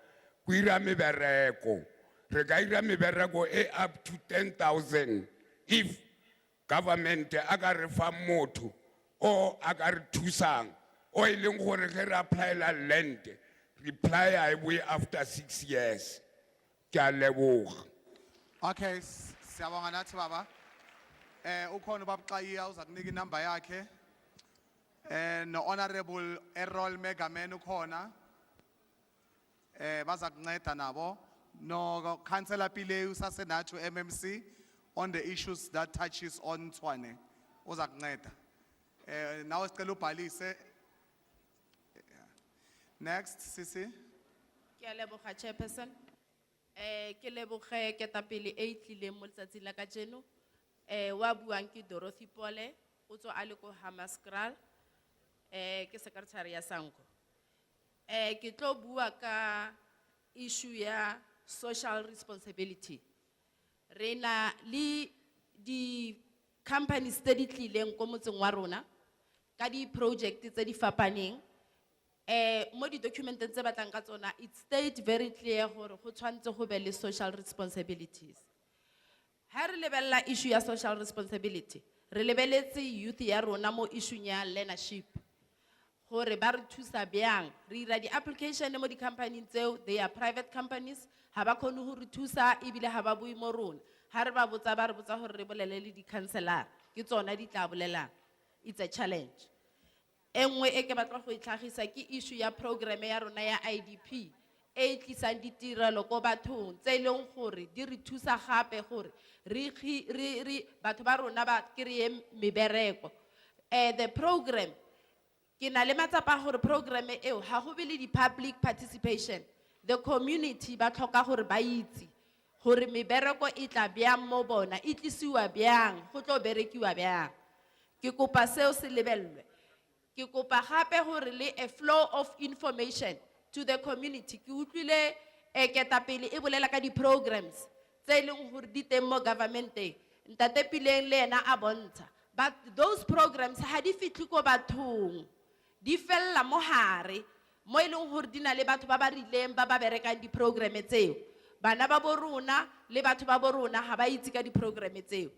ku ira mebereko. Re ka ira mebereko e up to 10,000 if government a ka re fa motho o a ka re thusang o e leng gore ge re apply la land reply I will after 6 years. Ke a leboga. Okay, siyabonga nathi baba. Ukhona ubaba Xayiya uza kunika inamba yakhe. No honorable Errol Megaman ukhona. Baza kunceda nabo. No councillor Pile usasenacho MMC on the issues that touches on Tshwane. Uza kunceda. Now sicela ubhalise. Next, Sisi. Ke a leboga Chairperson. Ke leboge ketapele e tlileng mo letsatsing la kajeno. Wa buang ke Dorothy Pole, o tswa a le ko Hammanskraal. Ke secretary ya Sanko. Ke tlo bua ka issue ya social responsibility. Re na le di companies tse di tlileng ko motseng wa rona ka di project tse di fapaneng. Mo di documenteng tse batlang ka tsona it state very clear gore go tshwantse go be le social responsibilities. Ha re lebella issue ya social responsibility re lebeletse youth ya rona mo issue ya learnership gore ba re thusa byang re ira di application mo di company tseo, they are private companies, ha ba khone ho re thusa ebile ha ba bui mo rona. Ha re ba botsa gore re bolele le di councillor ke tsona di tla bolelang. It's a challenge. Engwe e ke batla go itlhagisa ke issue ya program ya rona ya IDP e tlisang ditirelo ko bathong tse leng gore di re thusa gape gore re batho ba rona ba kreye mebereko. The program ke na le matsapa gore program eo ha go be le di public participation. The community ba tlhoka gore ba itse gore mebereko e tla byang mo bona, e tlisiwa byang, go tlo berekiwa byang. Ke kopa seo se lebellwe. Ke kopa gape gore le a flow of information to the community. Ke utlwile ketapele e bolela ka di programs tse leng gore di teng mo governmenteng. Ntate Pileng le ena a bontsha. But those programs ha di fitlhe ko bathong. Di fella mo hare mo e leng gore di na le batho ba ba rileng ba ba berekang di programe tseo. Bana ba bo rona le batho ba bo rona ha ba itse ka di programe tseo.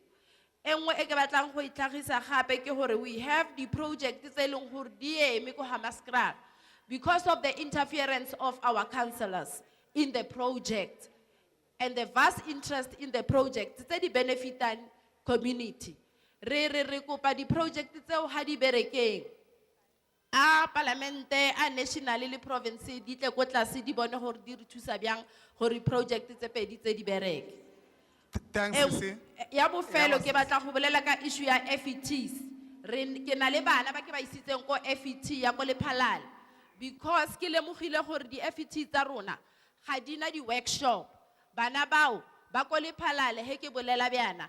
Engwe e ke batlang go itlhagisa gape ke hore we have the project tse leng hore di eme ko Hammanskraal because of the interference of our councillors in the project and the vast interest in the project tse di benefitan community. Re kopa di project tseo ha di berekeng. A parlamente a national le province di tle ko tlase di bone hore di re thusa byang hore project tse pedi tse di bereke. Thanks, Sisi. Ya bofelo ke batla go bolela ka issue ya FETs. Ke na le bana ba ke ba isitseng ko FET ya ko Lephalale because ke lemogile gore di FET tsa rona ga dina di workshop. Bana bao ba ko Lephalale he ke bolela bjana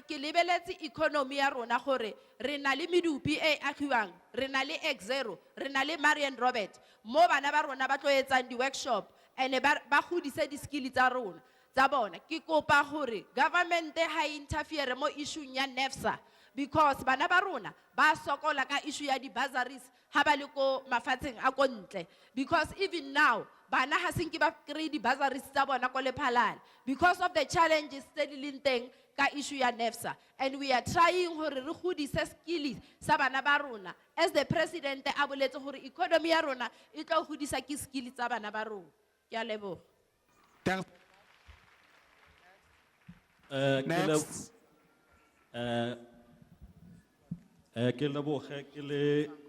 ke lebeletse economy ya rona gore re na le medupi e agiwang, re na le X0, re na le Marian Robert mo bana ba rona ba tlo etsang di workshop ene ba godise di skill tsa rona tsa bona. Ke kopa gore government ha interfere mo issue ya NEFSA because bana ba rona ba sokola ka issue ya di bursaries ha ba le ko mafatsheng a ko ntle because even now bana ha senke ba kry di bursaries tsa bona ko Lephalale because of the challenges tse di leng teng ka issue ya NEFSA, and we are trying hore re godise skills sa bana ba rona as the president a boletse hore economy ya rona e tlo godisa ke skills tsa bana ba rona. Ke a leboga. Next. Ke leboge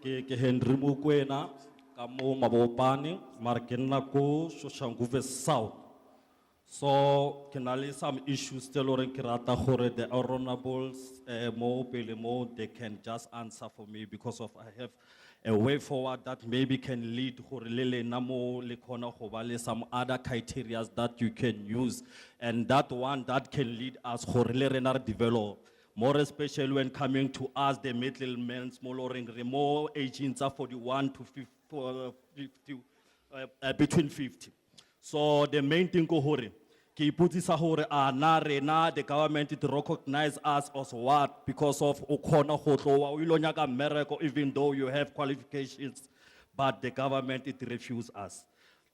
ke Henry Mgcina ka mo Mabopane mara ke nna ko Soshanguve South. So ke na le some issues tse le gore ke rata gore the honorables mo pele mo they can just answer for me because of I have a way forward that maybe can lead gore le lena mo le khona go ba le some other criteria that you can use, and that one that can lead us gore le rena re develop more, especially when coming to us, the middlemen, smaller more agents are 41 to 50, between 50. So the main thing go hore, ki iputisa hore na rena the government it recognize us as what because of ukona hotlo wa ilonyaka miracle even though you have qualifications, but the government it refuse us.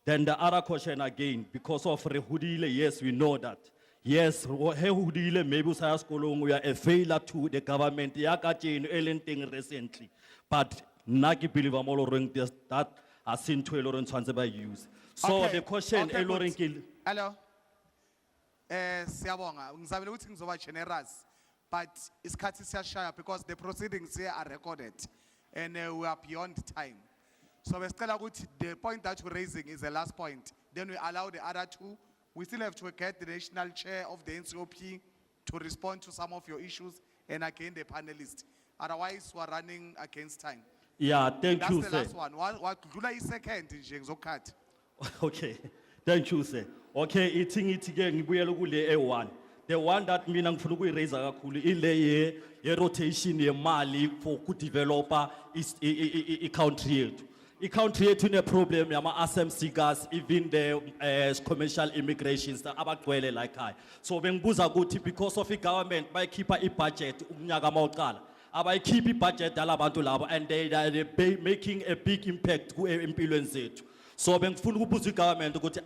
Then the other question again, because of rehudile, yes we know that. Yes, maybe we are a failure to the government. Recently, but Naki believe that has seen to a use. So the question, Hello. Siyabonga. Ngizabela ukuthi ngizoba generous, but isikhathi siyashaya because the proceedings here are recorded and we are beyond time. So besicela ukuthi the point that you're raising is the last point. Then we allow the other two. We still have to get the national chair of the NCOP to respond to some of your issues and again the panelists. Otherwise, we are running against time. Yeah, thank you, That's the sir. last one. What second nje. Okay, thank you, sir. Okay, eating it again, we are A1. The one that mina ngifuna ukuyiraise kakhulu ile ye rotation ye mali for ku developer is I country yethu. I-country yethu ine problem yama asylum seekers, even the commercial immigrations abagcwele like I. So bengibuza ukuthi because of government bayikhipha i-budget umnyaka mawuqala abayikhiphi i-budget yalabantu labo and they are making a big impact ku empilweni zethu. So bengifuna ukubuza i-government ukuthi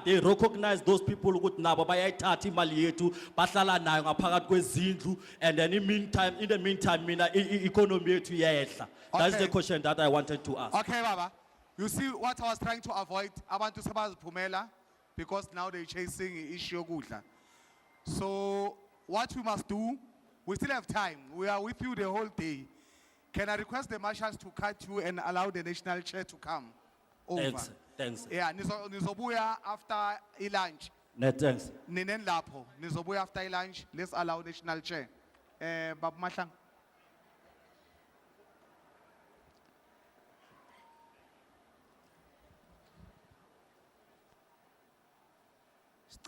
they recognize those people ukuthi nabo bayayithatha imali yethu bahlala nayo ngaphakathi kwezindlu, and then in the meantime mina i-economy yethu iyehla. That's the question that I wanted to ask. Okay, Baba. You see what I was trying to avoid? Abantu sebaziphumela because now they're chasing the issue okudla. So what we must do, we still have time. We are with you the whole day. Can I request the marshals to cut you and allow the national chair to come over? Thanks. Yeah, nizobuya after lunch. Thanks. Ninen lapho. Nizobuya after lunch. Let's allow national chair. Babu Mahlang.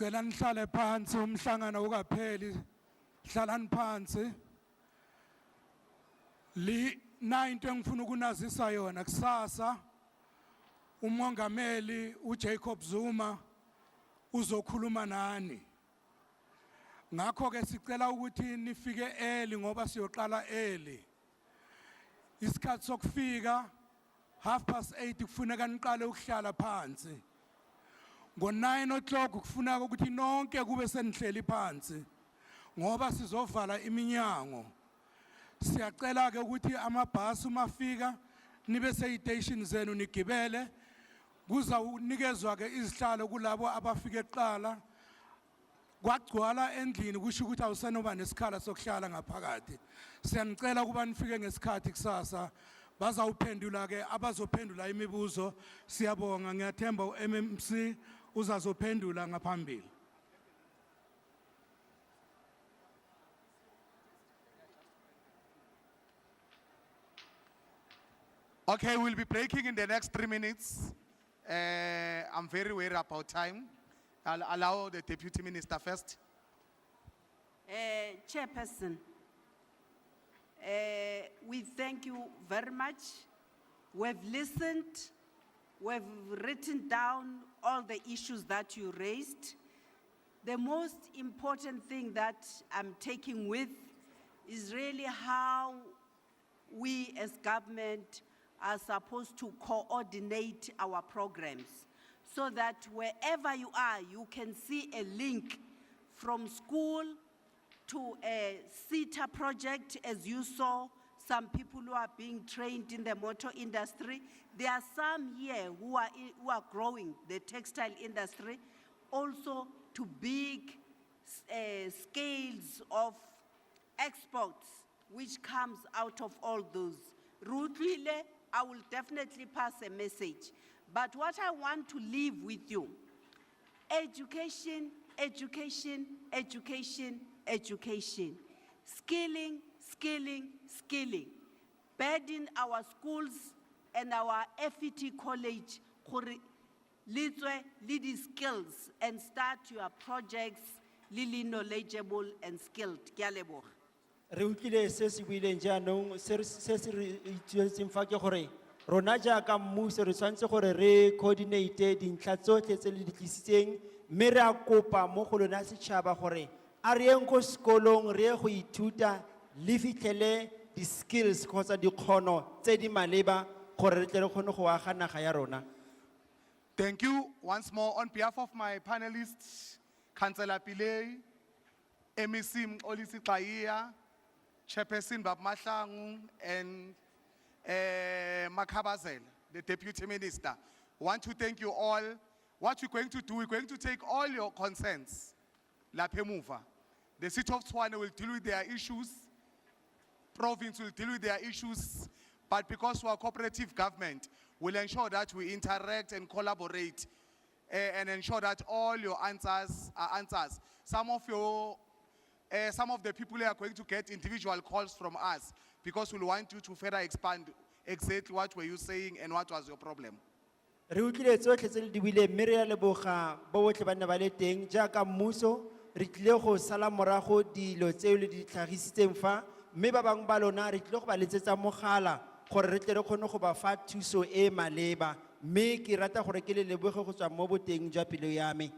Cela nihlale phansi umhlangano ukapheli, hlalani phansi. Into engifuna ukunazisa yona kusasa umongameli uJacob Zuma uzokhuluma nani. Ngakho ke sicela ukuthi nifike early ngoba siyoqala early. Isikhathi sokufika 8:30 kufuneka niqale ukuhlala phansi. Ngo 9 o'clock kufuneka ukuthi nonke kube senihleli phansi ngoba sizovala iminyango. Siyacela ke ukuthi amabhasi umafika nibe seyistation zenu nigibele kuzawunikezwa ke izihlalo kulabo abafike kuqala. Kwagcwala endlini kusho ukuthi awusenoba nesikhala sokuhlala ngaphakathi. Siyanicela ukuba nifike ngesikhathi kusasa bazawuphendula ke abazophendula imibuzo. Siyabonga ngiyathemba uMMC uzazophendula ngaphambili. Okay, we'll be breaking in the next 3 minutes. I'm very worried about time. I'll allow the Deputy Minister first. Chairperson, we thank you very much. We've listened, we've written down all the issues that you raised. The most important thing that I'm taking with is really how we as government are supposed to coordinate our programs so that wherever you are, you can see a link from school to a CETA project, as you saw, some people who are being trained in the motor industry. There are some here who are growing the textile industry, also to big scales of exports, which comes out of all those. Ruthlile, I will definitely pass a message. But what I want to leave with you, education, education, education, education. Skilling, skilling, skilling. Building our schools and our FET college, lead the skills and start your projects, really knowledgeable and skilled. Ke a leboga. Re utlwile se se buileng jaanong se re ituetseng fa ke gore rona jaaka mmuso re tshwanetse gore re coordinate dintlha tsotlhe tse le di tlisitseng mme re a kopa mo go lona setšhaba gore a re yeng ko sekolong re ye go ithuta le fitlhele di-skills kgotsa dikgono tse di maleba gore re tle re kgone go aga naga ya rona. Thank you once more on behalf of my panelists, Councillor Pillay, MEC Mgcina, Chairperson Bab Mahlangu, and Makhabazel, the Deputy Minister. I want to thank you all. What we're going to do, we're going to take all your concerns. The city of Tshwane will deal with their issues. Province will deal with their issues. But because we are cooperative government, we'll ensure that we interact and collaborate and ensure that all your answers are answers. Some of the people are going to get individual calls from us because we want you to further expand exactly what were you saying and what was your problem. Re utlwile tsotlhe tse le di buileng mme re a leboga ba botlhe ba ne ba le teng jaaka mmuso re tlile go sala morago dilo tseo le di tlhagisitseng fa mme ba bangwe ba lona re tlile go ba letsetsa mogala gore re tle re kgone go ba fa thuso e maleba mme ke rata gore ke le leboge go tswa mo boteng jwa pelo ya me.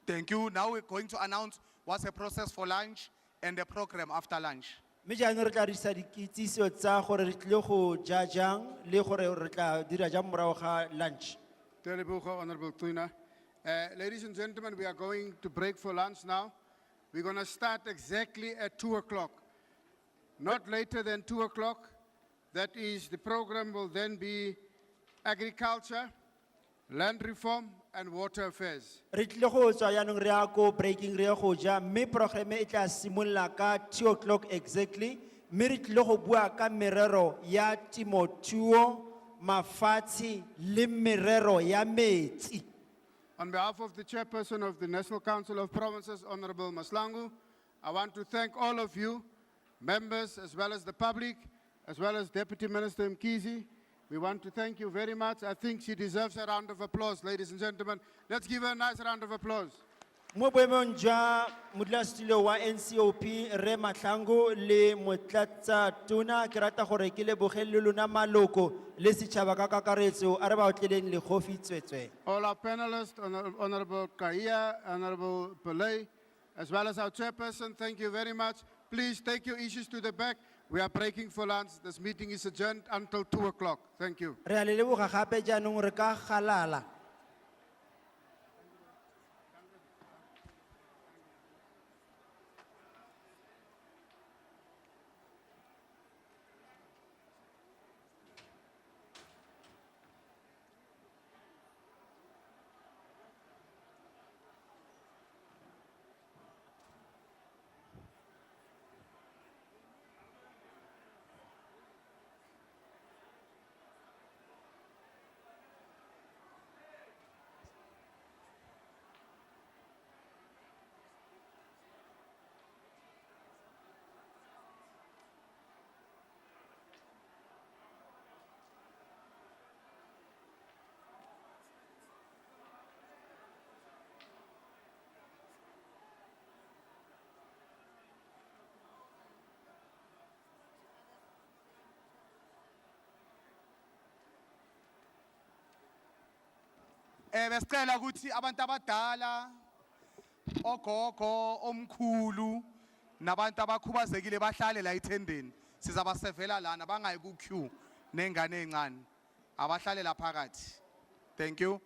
Thank you. Now we're going to announce what's the process for lunch and the program after lunch. Mme jaanong re tla dirisa dikitsiso tsa gore re tlile go ja jang le gore re tla dira jang morago ga lunch. Teleboga, Honorable Mgcina. Ladies and gentlemen, we are going to break for lunch now. We're going to start exactly at 2 o'clock. Not later than 2 o'clock. That is, the program will then be agriculture, land reform, and water affairs. Re tlile go tswa jaanong re ya ko breaking re ya go ja mme programe e tla simolola ka 2 o'clock exactly mme re tlile go bua ka merero ya temothuo mafatshe le merero ya metsi. On behalf of the Chairperson of the National Council of Provinces, Honorable Mahlangu, I want to thank all of you, members, as well as the public, as well as Deputy Minister Mgcina. We want to thank you very much. I think she deserves a round of applause, ladies and gentlemen. Let's give her a nice round of applause. Mo boemong jwa modulasetulo wa NCOP Re Mahlangu le motlatsa tona ke rata gore ke leboge le lona maloko le setšhaba ka kakaretso a re ba otleleng le gofi tswetswe. All our panelists, Honorable Mgcina, Honorable Pillay, as well as our Chairperson, thank you very much. Please take your issues to the back. We are breaking for lunch. This meeting is adjourned until 2 o'clock. Thank you. Re a le leboga gape jaanong re ka galala. Besicela ukuthi abantu abadala, ogogo, omkhulu, nabantu abakhubazekile bahlale la ithendeni. Sizabasevela lana bangayi ku queue nengane encane. Abahlale la phakathi. Thank you.